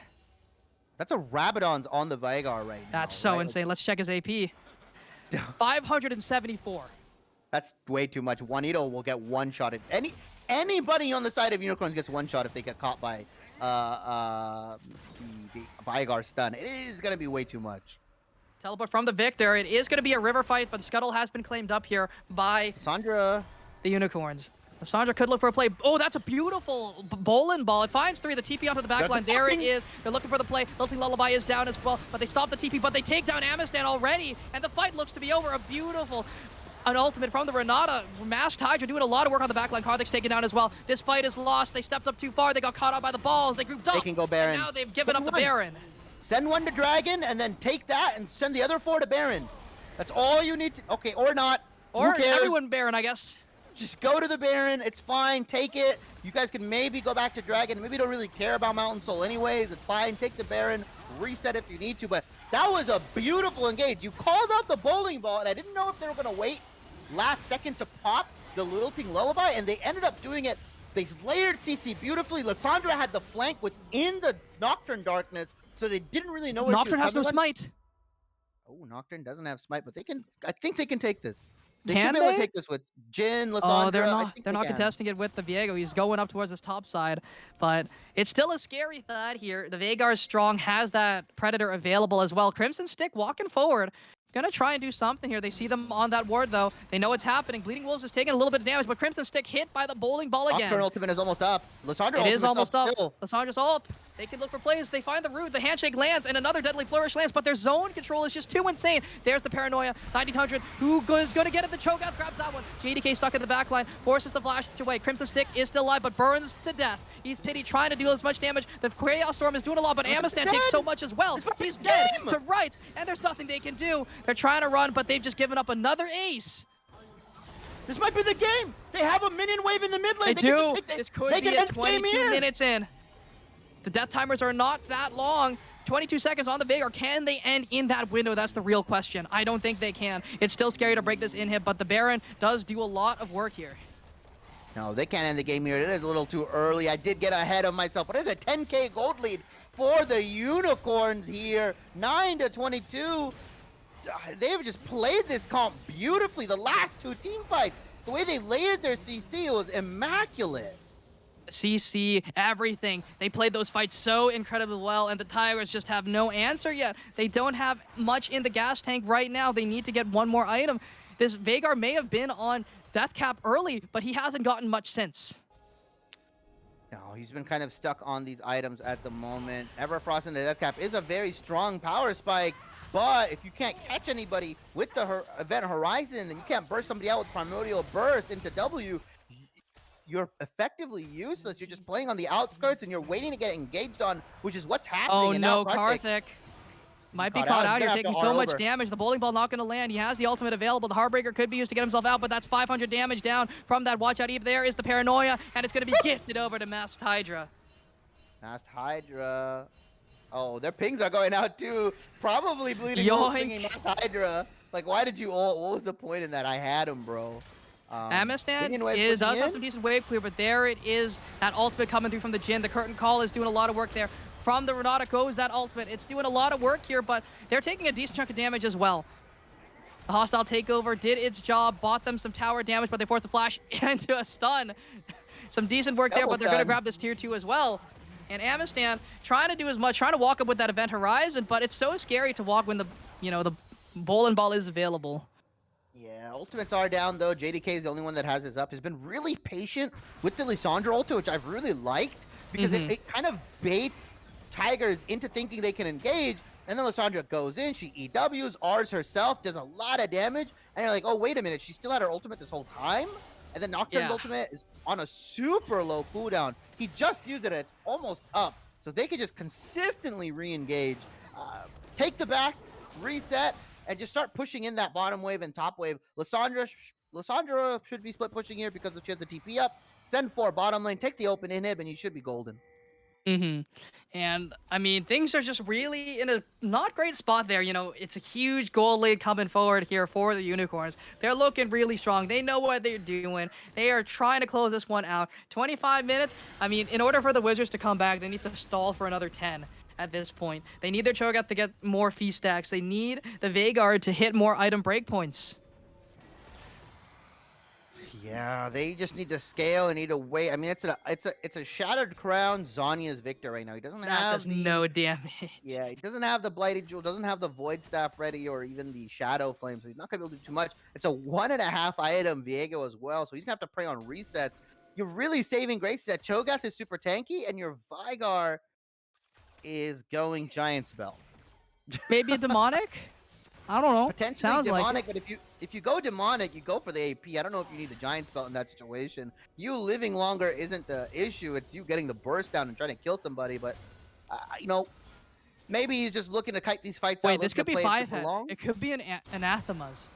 That's a Rabadon's on the Veigar right now.
That's so
right?
insane. Let's check his AP. 574.
That's way too much. Juanito will get one shot. Anybody on the side of Unicorns gets one shot if they get caught by the Veigar stun. It is going to be way too much.
Teleport from the Victor. It is going to be a river fight, but Scuttle has been claimed up here by
Sandra.
The Unicorns. Sandra could look for a play. Oh, that's a beautiful bowling ball. It finds 3. The TP onto the back line. There it is. They're looking for the play. Lilting Lullaby is down as well, but they stop the TP, but they take down Amistan already, and the fight looks to be over. A beautiful ultimate from the Renata. Masked Hydra doing a lot of work on the backline. Karthik's taken down as well. This fight is lost. They stepped up too far. They got caught out by the ball. They grouped up.
They can go Baron.
And now they've given up the Baron.
Send one to Dragon, and then take that, and send the other 4 to Baron. That's all you need to... Okay, or not.
Or
who cares?
everyone Baron, I guess.
Just go to the Baron. It's fine. Take it. You guys can maybe go back to Dragon. Maybe don't really care about Mountain Soul anyways. It's fine. Take the Baron. Reset if you need to. But that was a beautiful engage. You called out the bowling ball, and I didn't know if they were going to wait last second to pop the Lilting Lullaby, and they ended up doing it. They layered CC beautifully. Lissandra had the flank within the Nocturne darkness, so they didn't really know where
Nocturne
she was
has no
coming.
smite.
Oh, Nocturne doesn't have smite, but they can. I think they can take this. They
Can
should be able
they?
to take this with Jin, Lissandra.
Oh, they're
I
not.
think
They're
they
not
can.
contesting it with the Viego. He's going up towards this top side, but it's still a scary threat here. The Veigar is strong, has that Predator available as well. Crimson Stick walking forward. Gonna try and do something here. They see them on that ward, though. They know what's happening. Bleeding Wolves is taking a little bit of damage, but Crimson Stick hit by the bowling ball again.
Nocturne ultimate is almost up. Lissandra
It is almost up.
Still.
Lissandra's ult. They can look for plays. They find the root. The handshake lands, and another deadly flourish lands, but their zone control is just too insane. There's the Paranoia. 1900. Who is going to get it? The Cho'Gath grabs that one. JDK stuck in the back line. Forces the flash away. Crimson Stick is still alive, but burns to death. He's Pity trying to deal as much damage. The Chaos Storm is doing a lot, but Amistan takes so much as well. He's dead to right, and there's nothing they can do. They're trying to run, but they've just given up another ace.
This might be the game. They have a minion wave in the mid lane.
They do.
Can
This could
they
be
can
at
end the game
22
here.
minutes in. The death timers are not that long. 22 seconds on the Veigar. Can they end in that window? That's the real question. I don't think they can. It's still scary to break this inhib, but the Baron does do a lot of work here.
No, they can't end the game here. It is a little too early. I did get ahead of myself, but it's a 10K gold lead for the Unicorns here. 9-22. They've just played this comp beautifully. The last 2 team fights, the way they layered their CC was immaculate.
CC, everything. They played those fights so incredibly well, and the Tigers just have no answer yet. They don't have much in the gas tank right now. They need to get one more item. This Veigar may have been on death cap early, but he hasn't gotten much since.
No, he's been kind of stuck on these items at the moment. Everfrost in the death cap is a very strong power spike, but if you can't catch anybody with the event horizon, then you can't burst somebody out with primordial burst into W. You're effectively useless. You're just playing on the outskirts and you're waiting to get engaged on, which is what's happening.
Oh
and
no,
now
Karthik might be
caught
caught
out.
out
He's
here,
gonna have
taking
to
so
R
much
over.
damage. The bowling ball not going to land. He has the ultimate available. The Heartbreaker could be used to get himself out, but that's 500 damage down from that watch out Eve. There is the Paranoia, and it's going to be gifted over to Masked Hydra.
Masked Hydra. Oh, their pings are going out too. Probably bleeding Wolf
Yoink.
pinging Masked Hydra. Like, why did you ult? What was the point in that? I had him, bro.
Amistan
Minion wave
does
pushing
have
in.
some decent wave clear, but there it is. That ultimate coming through from the Jhin. The Curtain Call is doing a lot of work there. From the Renata goes that ultimate. It's doing a lot of work here, but they're taking a decent chunk of damage as well. The hostile takeover did its job, bought them some tower damage, but they forced the flash into a stun. Some decent work there, but they're going to grab this tier 2 as well. And Amistan trying to do as much, trying to walk up with that event horizon, but it's so scary to walk when the bowling ball is available.
Yeah, ultimates are down though. JDK is the only one that has his up. He's been really patient with the Lissandra ulti, which I've really liked because it kind of baits Tigers into thinking they can engage. And then Lissandra goes in, she EWs, R's herself, does a lot of damage, and you're like, oh, wait a minute, she still had her ultimate this whole time? And then Nocturne's
Yeah.
ultimate is on a super low cooldown. He just used it, and it's almost up. So they could just consistently re-engage, take the back, reset, and just start pushing in that bottom wave and top wave. Lissandra should be split pushing here because she has the TP up. Send 4 bottom lane, take the open inhib, and you should be golden.
And I mean, things are just really in a not great spot there. It's a huge gold lead coming forward here for the Unicorns. They're looking really strong. They know what they're doing. They are trying to close this one out. 25 minutes. I mean, in order for the Wizards to come back, they need to stall for another 10 at this point. They need their Cho'Gath to get more feast stacks. They need the Veigar to hit more item breakpoints.
Yeah, they just need to scale and need to wait. I mean, it's a Shattered Crown Zhonya's Victor right now. He doesn't
That
have
does
the
no damage.
yeah, he doesn't have the Blighted Jewel, doesn't have the Void Staff ready, or even the Shadow Flame, so he's not gonna be able to do too much. It's a 1.5 item Viego as well, so he's gonna have to prey on resets. You're really saving grace that Cho'Gath is super tanky, and your Veigar is going Giant Spell.
Maybe a demonic? I don't know.
Potentially
Sounds
demonic,
like it.
but if you go demonic, you go for the AP. I don't know if you need the Giant Spell in that situation. You living longer isn't the issue. It's you getting the burst down and trying to kill somebody. But maybe he's just looking to kite these fights out.
Wait, this could be
play
5
super
head.
long.
It could be an anathemas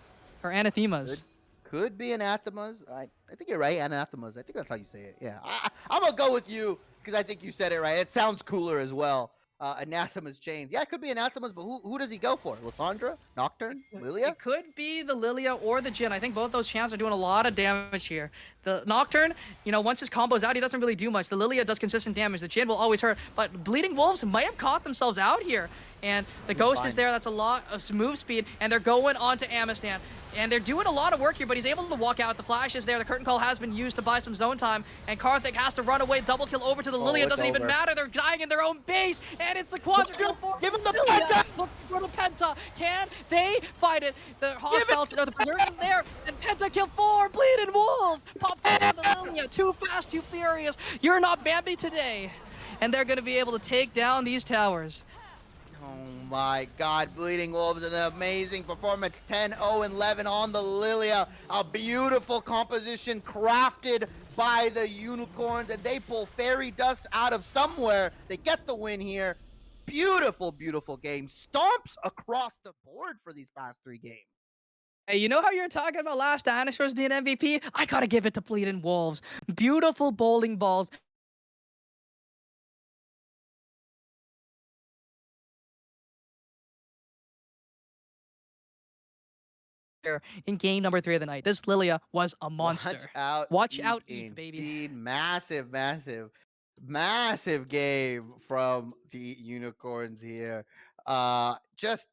or anathemas.
Could be anathemas. I think you're right. Anathemas. I think that's how you say it. Yeah, I'm gonna go with you because I think you said it right. It sounds cooler as well. Anathema's chains. Yeah, it could be Anathema's, but who does he go for? Lissandra? Nocturne? Lilia?
It could be the Lilia or the Jhin. I think both those champs are doing a lot of damage here. The Nocturne, once his combo's out, he doesn't really do much. The Lilia does consistent damage. The Jhin will always hurt, but Bleeding Wolves might have caught themselves out here. And the Ghost is there. That's a lot of move speed, and they're going on to Amistan. And they're doing a lot of work here, but he's able to walk out. The flash is there. The curtain call has been used to buy some zone time, and Karthik has to run away. Double kill over to the Lilia. Doesn't even matter. They're dying in their own base, and it's the quadra kill for
Give him the
Lilia.
penta!
Looking for the penta. Can they fight it? The hostiles are the berserkers there, and penta kill 4. Bleeding Wolves pops out the Lilia. Too fast, too furious. You're not Bambi today, and they're going to be able to take down these towers.
Oh my god, Bleeding Wolves with an amazing performance. 10-0-11 on the Lilia. A beautiful composition crafted by the Unicorns, and they pull fairy dust out of somewhere. They get the win here. Beautiful, beautiful game. Stomps across the board for these past 3 games.
Hey, you know how you're talking about Last Dinosaurs being MVP? I gotta give it to Bleeding Wolves. Beautiful bowling balls. In game number 3 of the night. This Lilia was a monster. Watch out, Eve, baby.
Indeed, massive, massive, massive game from the Unicorns here. Just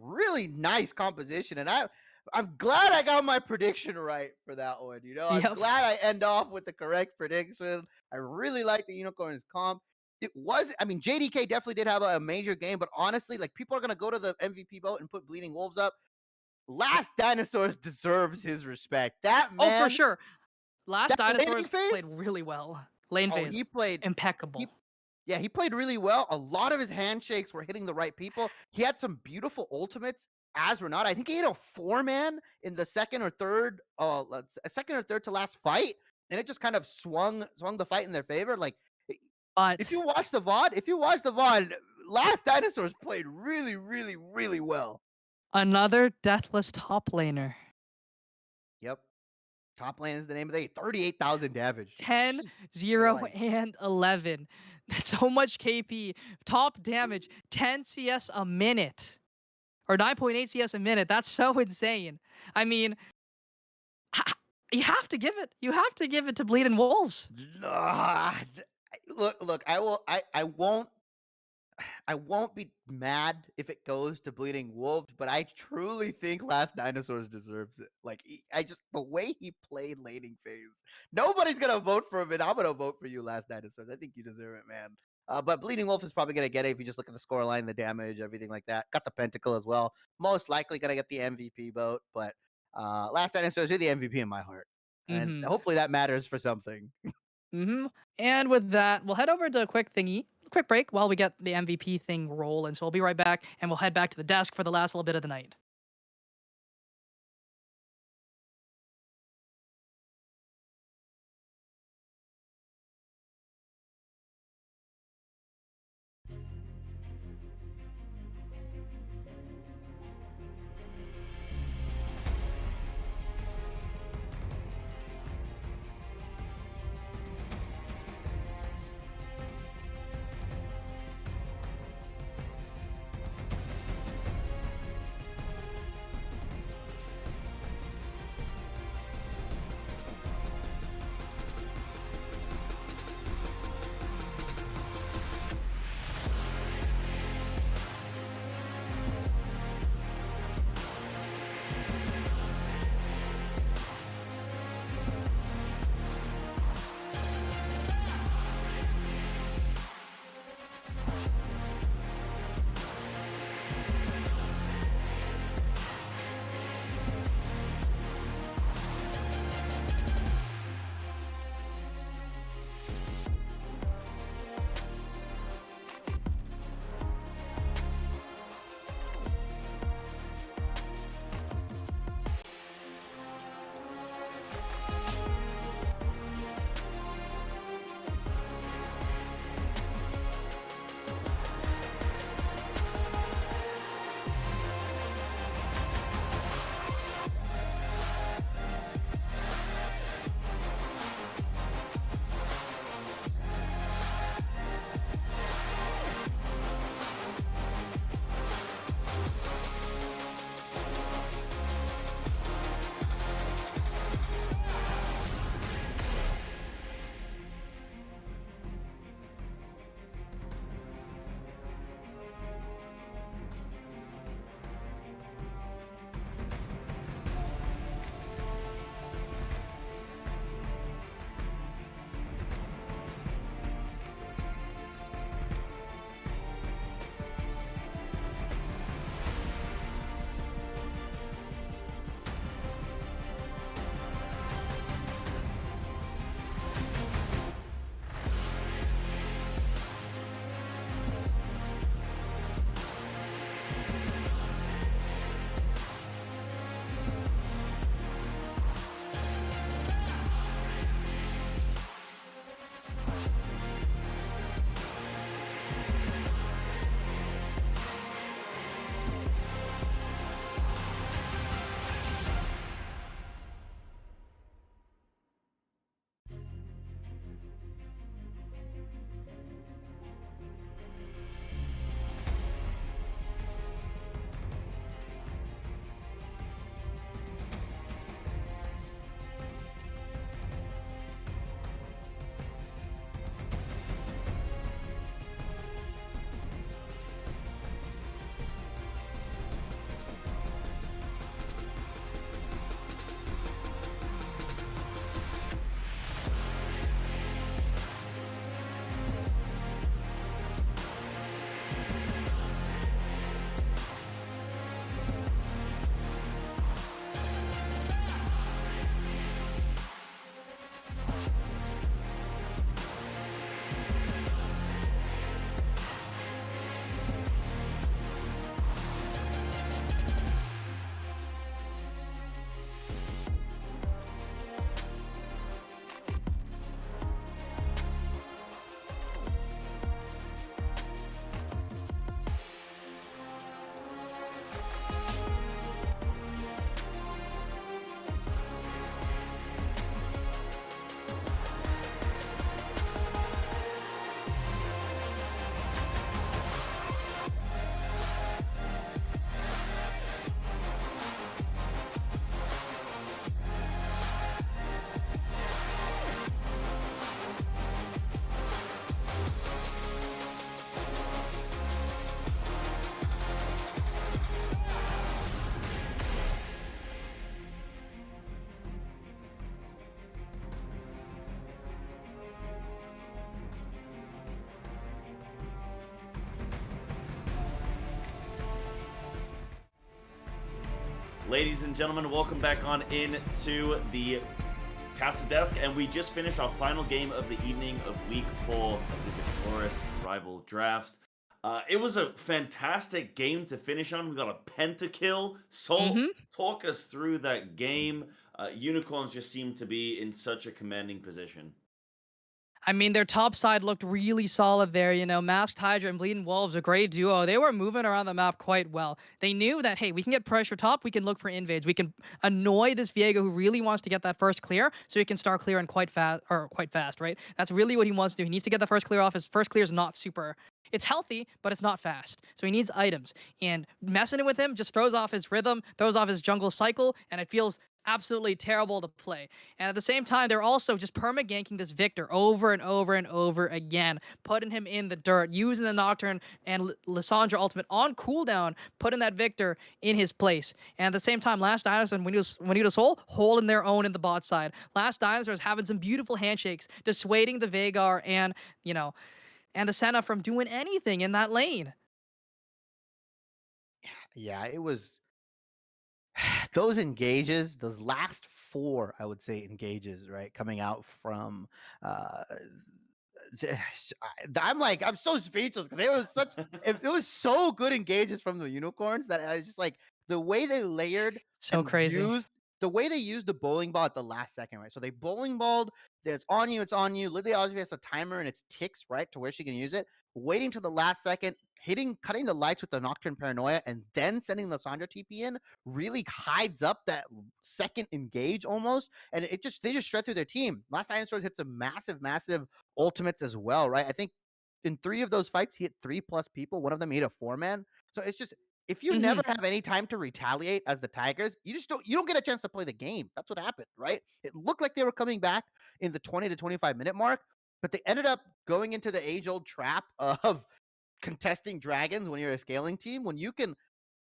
really nice composition, and I'm glad I got my prediction right for that one. I'm
Yep.
glad I end off with the correct prediction. I really like the Unicorns comp. JDK definitely did have a major game, but honestly, people are gonna go to the MVP vote and put Bleeding Wolves up. Last Dinosaurs deserves his respect. That man.
Oh, for sure. Last Dinosaurs
phase?
played really well. Lane phase.
He played
impeccable.
He played really well. A lot of his handshakes were hitting the right people. He had some beautiful ultimates as Renata. I think he hit a 4-man in the second or third to last fight, and it just kind of swung the fight in their favor.
But
if you watch the VOD, Last Dinosaurs played really, really, really well.
another deathless top laner.
Yep. Top lane is the name of the day. 38,000 damage.
10, 0, and 11. That's so much KP. Top damage, 10 CS a minute. Or 9.8 CS a minute. That's so insane. I mean, you have to give it. You have to give it to Bleeding Wolves.
Look, I won't be mad if it goes to Bleeding Wolves, but I truly think Last Dinosaurs deserves it. The way he played laning phase, nobody's gonna vote for him, and I'm gonna vote for you, Last Dinosaurs. I think you deserve it, man. But Bleeding Wolf is probably gonna get it if you just look at the scoreline, the damage, everything like that. Got the Pentacle as well. Most likely gonna get the MVP vote, but Last Dinosaurs, you're the MVP in my heart, and hopefully that matters for something.
And with that, we'll head over to a quick thingy. quick break while we get the MVP thing rolling. So we'll be right back, and we'll head back to the desk for the last little bit of the night.
Ladies and gentlemen, welcome back on into the Casa Desk, and we just finished our final game of the evening of week 4 of the Victoris rival draft. It was a fantastic game to finish on. We got a pentakill. Salt, talk us through that game. Unicorns just seem to be in such a commanding position.
I mean, their top side looked really solid there. You know, Masked Hydra and Bleeding Wolves, a great duo. They were moving around the map quite well. They knew that, hey, we can get pressure top. We can look for invades. We can annoy this Viego who really wants to get that first clear, so he can start clearing quite fast, right? That's really what he wants to do. He needs to get the first clear off. His first clear is not super. It's healthy, but it's not fast. So he needs items. And messing with him just throws off his rhythm, throws off his jungle cycle, and it feels absolutely terrible to play. And at the same time, they're also just perma-ganking this Victor over and over and over again, putting him in the dirt, using the Nocturne and Lissandra ultimate on cooldown, putting that Victor in his place. And at the same time, Last Dinosaur and Juanito Soul holding their own in the bot side. Last Dinosaur is having some beautiful handshakes, dissuading the Veigar and, and the Senna from doing anything in that lane.
Yeah, it was those engages, those last 4, I would say, engages, right, coming out from uh I'm so speechless because it was so good engages from the unicorns that I was just like the way they layered
So
and
crazy.
used the bowling ball at the last second, right? So they bowling balled, it's on you, it's on you. Lily obviously has a timer and it's ticks, right, to where she can use it. Waiting to the last second, cutting the lights with the Nocturne Paranoia, and then sending the Sandra TP in really hides up that second engage almost, and they just shred through their team. Last Dinosaurs hits a massive ultimates as well, right? I think in 3 of those fights, he hit 3+ people. One of them hit a 4-man. So it's just if you never have any time to retaliate as the Tigers, you don't get a chance to play the game. That's what happened, right? It looked like they were coming back in the 20 to 25 minute mark, but they ended up going into the age-old trap of contesting dragons when you're a scaling team. When you can,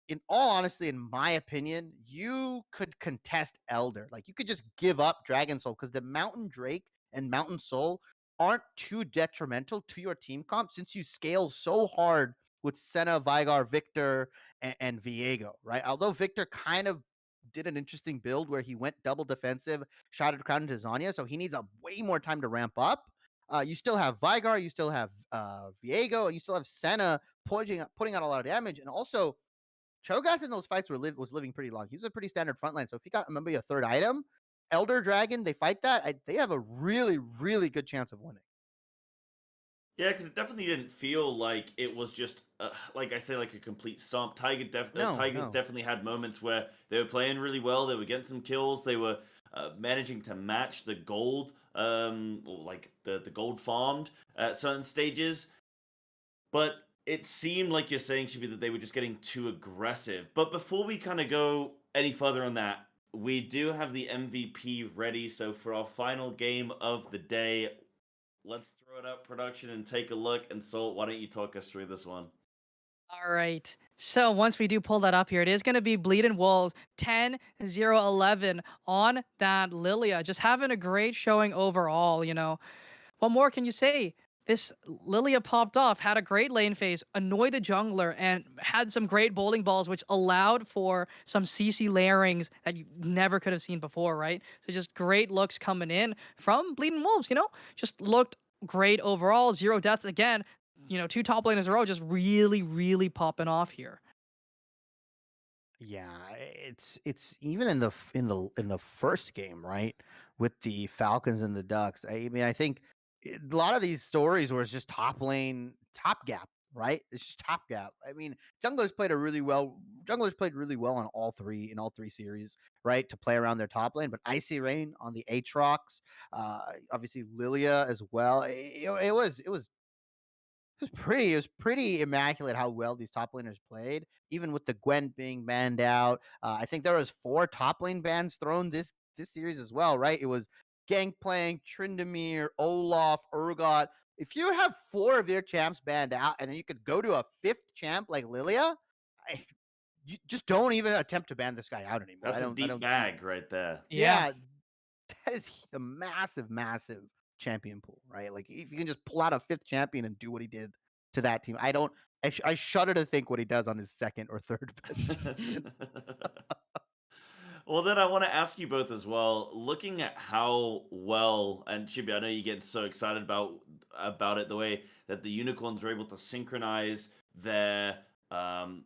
in all honesty, in my opinion, you could contest Elder. Like you could just give up Dragon Soul because the Mountain Drake and Mountain Soul aren't too detrimental to your team comp since you scale so hard with Senna, Vigar, Victor, and Viego, right? Although Victor kind of did an interesting build where he went double defensive, Shattered Crown into Zanya, so he needs a way more time to ramp up. You still have Vigar, you still have Viego, and you still have Senna putting out a lot of damage, and also Cho'Gath in those fights was living pretty long. He's a pretty standard frontline. So if he got maybe a third item, Elder Dragon, they fight that. They have a really good chance of winning.
Yeah, because it definitely didn't feel like it was just, like I say, like a complete stomp. Tigers
No.
definitely had moments where they were playing really well. They were getting some kills. They were managing to match the gold, or like the gold farmed at certain stages. But it seemed like you're saying, Shibi, that they were just getting too aggressive. But before we kind of go any further on that, we do have the MVP ready. So for our final game of the day, let's throw it up, production, and take a look. And Salt, why don't you talk us through this one?
All right. So once we do pull that up here, it is going to be Bleeding Wolves 10-0-11 on that Lilia. Just having a great showing overall, What more can you say? This Lilia popped off, had a great lane phase, annoyed the jungler, and had some great bowling balls, which allowed for some CC layerings that you never could have seen before, right? So just great looks coming in from Bleeding Wolves, Just looked great overall. 0 deaths again. 2 top laners in a row, just really popping off here.
Yeah, it's even in the first game, right? With the Falcons and the Ducks. I mean, I think a lot of these stories where it's just top lane, top gap, right? It's just top gap. I mean, Junglers played really well on all three series, right? To play around their top lane, but Icy Rain on the Aatrox, obviously Lilia as well. It was pretty immaculate how well these top laners played, even with the Gwent being banned out. I think there was 4 top lane bans thrown this series as well, right? It was Gangplank, Tryndamere, Olaf, Urgot. If you have 4 of your champs banned out, and then you could go to a 5th champ like Lilia, you just don't even attempt to ban this guy out anymore.
That's a
I
deep
don't
bag right there.
Yeah.
that is a massive champion pool, right? Like if you can just pull out a 5th champion and do what he did to that team, I shudder to think what he does on his 2nd or 3rd best champion.
Well, then I want to ask you both as well. Looking at how well, and Chibi, I know you're getting so excited about it, the way that the unicorns are able to synchronize their kind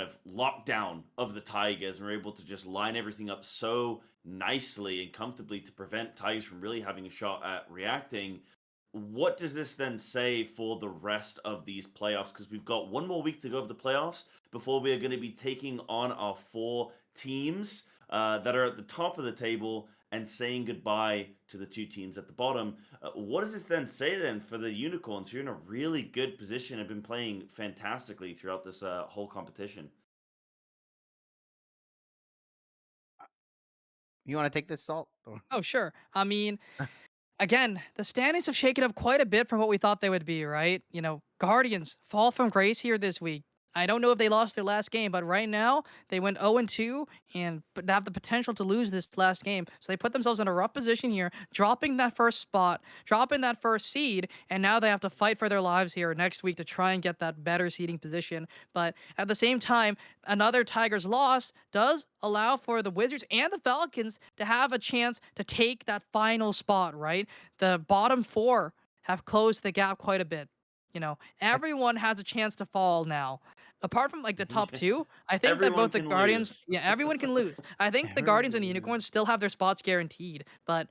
of lockdown of the tigers and are able to just line everything up so nicely and comfortably to prevent tigers from really having a shot at reacting. What does this then say for the rest of these playoffs? Because we've got one more week to go of the playoffs before we are going to be taking on our 4 teams that are at the top of the table and saying goodbye to the 2 teams at the bottom. What does this then say then for the unicorns, who are in a really good position, have been playing fantastically throughout this whole competition?
You want to take this, Salt?
Oh, sure. I mean, again, the standings have shaken up quite a bit from what we thought they would be, right? Guardians fall from grace here this week. I don't know if they lost their last game, but right now they went 0-2 and they have the potential to lose this last game. So they put themselves in a rough position here, dropping that first spot, dropping that first seed, and now they have to fight for their lives here next week to try and get that better seeding position. But at the same time, another Tigers loss does allow for the Wizards and the Falcons to have a chance to take that final spot, right? The bottom 4 have closed the gap quite a bit. Everyone has a chance to fall now. Apart from like the top
Yeah.
2, I think that
Everyone
both the
can
Guardians,
lose.
yeah, everyone can lose. I think the Guardians and the
Everybody.
Unicorns still have their spots guaranteed, but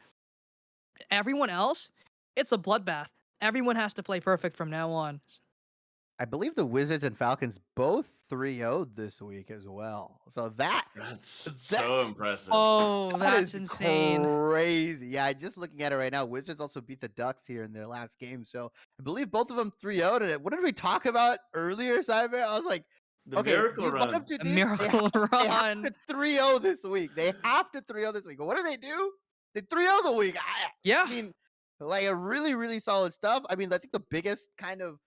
everyone else, it's a bloodbath. Everyone has to play perfect from now on.
I believe the Wizards and Falcons both 3-0'd this week as well. So
That's
that
so impressive.
Oh,
that
that's
is
insane.
crazy. Yeah, just looking at it right now, Wizards also beat the Ducks here in their last game. So I believe both of them 3-0'd. And what did we talk about earlier, Cyber? I was like,
The
okay,
miracle
these bottom
run.
2
A
teams,
miracle
they have
run.
to 3-0 this week. They have to 3-0 this week. But what do? They 3-0 the week.
Yeah.
I mean, like a really, really solid stuff. I mean, I think the biggest kind of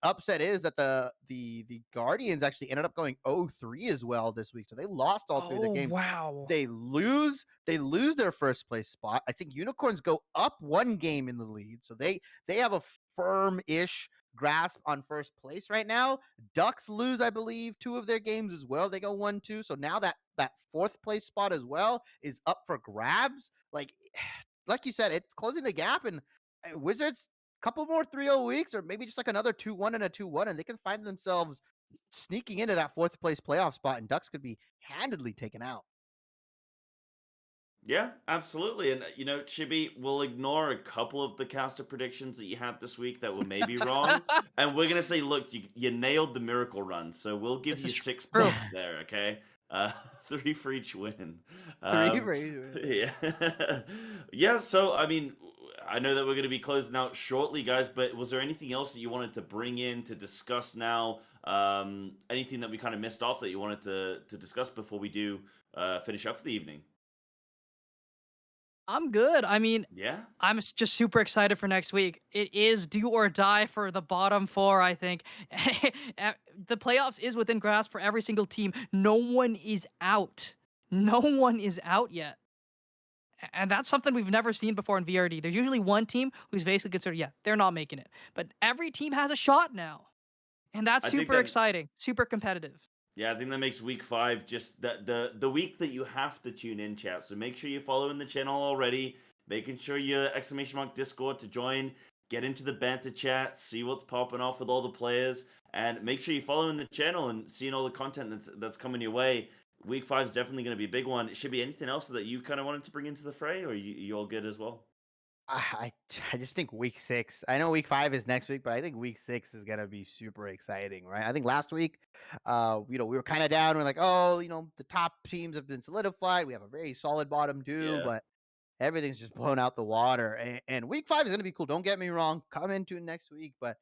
upset is that the Guardians actually ended up going 0-3 as well this week. So they lost all 3 of their
Oh,
games.
wow.
They lose their first place spot. I think Unicorns go up 1 game in the lead. So they have a firm-ish grasp on first place right now. Ducks lose, I believe, 2 of their games as well. They go 1-2. So now that 4th place spot as well is up for grabs. Like you said, it's closing the gap, and Wizards couple more 3-0 weeks, or maybe just like another 2-1 and a 2-1, and they can find themselves sneaking into that 4th place playoff spot, and Ducks could be handedly taken out.
Yeah, absolutely. And, Chibi, we'll ignore a couple of the caster predictions that you had this week that were maybe wrong. And we're going to say, look, you nailed the miracle run. So we'll give
This
you
is
6
true.
points there, okay? 3 for each win.
3 for each win.
Yeah. Yeah, so, I mean, I know that we're going to be closing out shortly, guys, but was there anything else that you wanted to bring in to discuss now? Anything that we kind of missed off that you wanted to discuss before we do finish up for the evening?
I'm good. I mean,
Yeah?
just super excited for next week. It is do or die for the bottom 4, I think. The playoffs is within grasp for every single team. No one is out. No one is out yet. And that's something we've never seen before in VRD. There's usually one team who's basically considered, yeah, they're not making it. But every team has a shot now. And that's
I think
super
that
exciting, super competitive.
Yeah, I think that makes week 5 just the week that you have to tune in, chat. So make sure you're following the channel already, making sure you're !Discord to join, get into the banter chat, see what's popping off with all the players, and make sure you're following the channel and seeing all the content that's coming your way. Week 5 is definitely going to be a big one. It should be anything else that you kind of wanted to bring into the fray, or you all good as well?
I just think week 6. I know week 5 is next week, but I think week 6 is gonna be super exciting, right? I think last week, we were kind of down. We're like, oh, the top teams have been solidified. We have a very solid bottom 2,
Yeah.
but everything's just blown out the water. And week 5 is gonna be cool. Don't get me wrong. Come into next week, but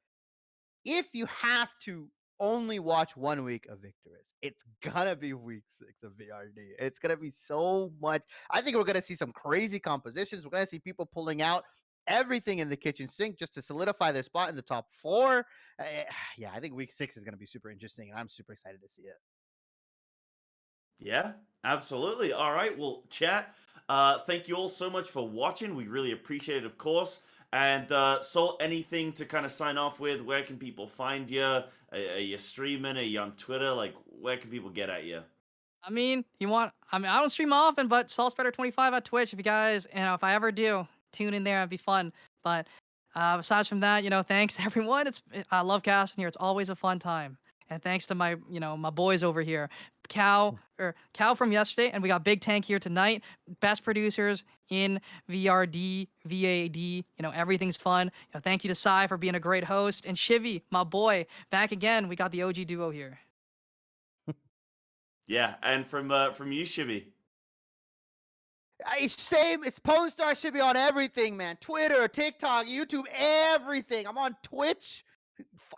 if you have to only watch 1 week of Victoris, it's gonna be week 6 of VRD. It's gonna be so much. I think we're gonna see some crazy compositions. We're gonna see people pulling out everything in the kitchen sink just to solidify their spot in the top 4. Yeah, I think week 6 is gonna be super interesting, and I'm super excited to see it.
Yeah, absolutely. All right. Well, chat, thank you all so much for watching. We really appreciate it, of course. And Salt, anything to kind of sign off with? Where can people find you? Are you streaming? Are you on Twitter? Like, where can people get at you?
I mean, I don't stream often, but SaltSpreader25 at Twitch. If you guys, if I ever do, tune in there. It'd be fun. But besides from that, thanks everyone. I love casting here. It's always a fun time. And thanks to my boys over here, Cow from yesterday, and we got Big Tank here tonight. Best producers in VRD, VAD. Everything's fun. Thank you to Sai for being a great host, and Shivy, my boy, back again. We got the OG duo here.
Yeah, and from you, Shibby.
Same. It's Pwn Star should be on everything, man. Twitter, TikTok, YouTube, everything. I'm on Twitch.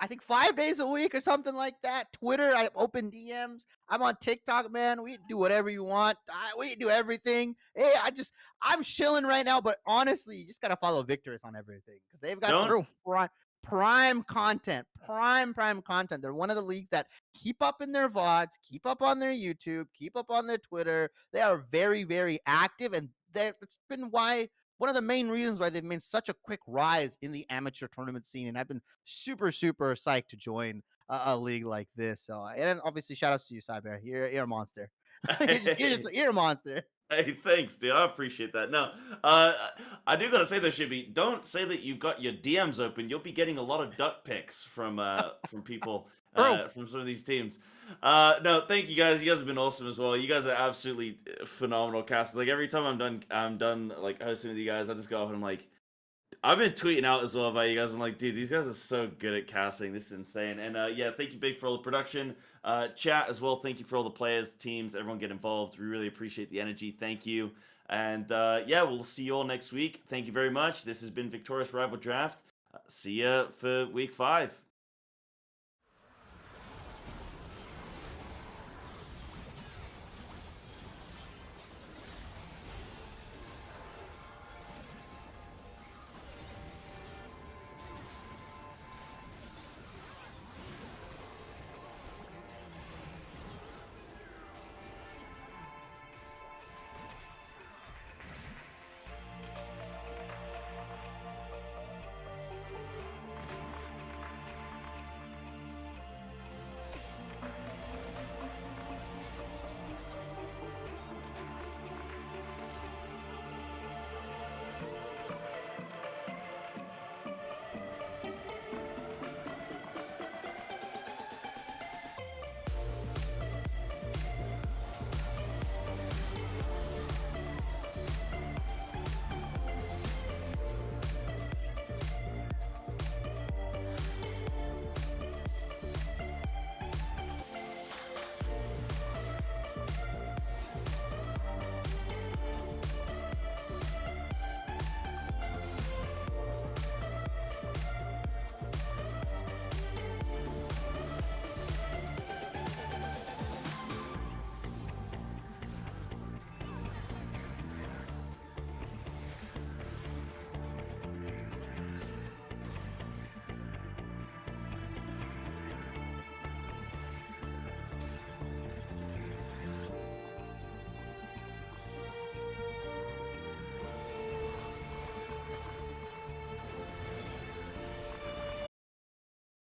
I think 5 days a week or something like that. Twitter, I open DMs. I'm on TikTok, man. We do whatever you want. We do everything. Hey, I'm chilling right now. But honestly, you just gotta follow Victoris on everything because they've got
Don't
prime content. Prime content. They're one of the leagues that keep up in their VODs, keep up on their YouTube, keep up on their Twitter. They are very, very active, and that's been one of the main reasons why they've made such a quick rise in the amateur tournament scene. And I've been super, super psyched to join a league like this. So, and then obviously, shout outs to you, Cyber. You're a monster. You're a monster.
Hey, thanks, dude. I appreciate that. No, I do gotta say though, Shibby, don't say that you've got your DMs open. You'll be getting a lot of duck pics from people from some of these teams. No, thank you guys. You guys have been awesome as well. You guys are absolutely phenomenal casters. Like every time I'm done like hosting with you guys, I just go up and I'm like, I've been tweeting out as well about you guys. I'm like, dude, these guys are so good at casting. This is insane. And yeah, thank you, Big, for all the production. Chat as well. Thank you for all the players, teams, everyone get involved. We really appreciate the energy. Thank you. And yeah, we'll see you all next week. Thank you very much. This has been Victorious Rival Draft. See ya for week 5.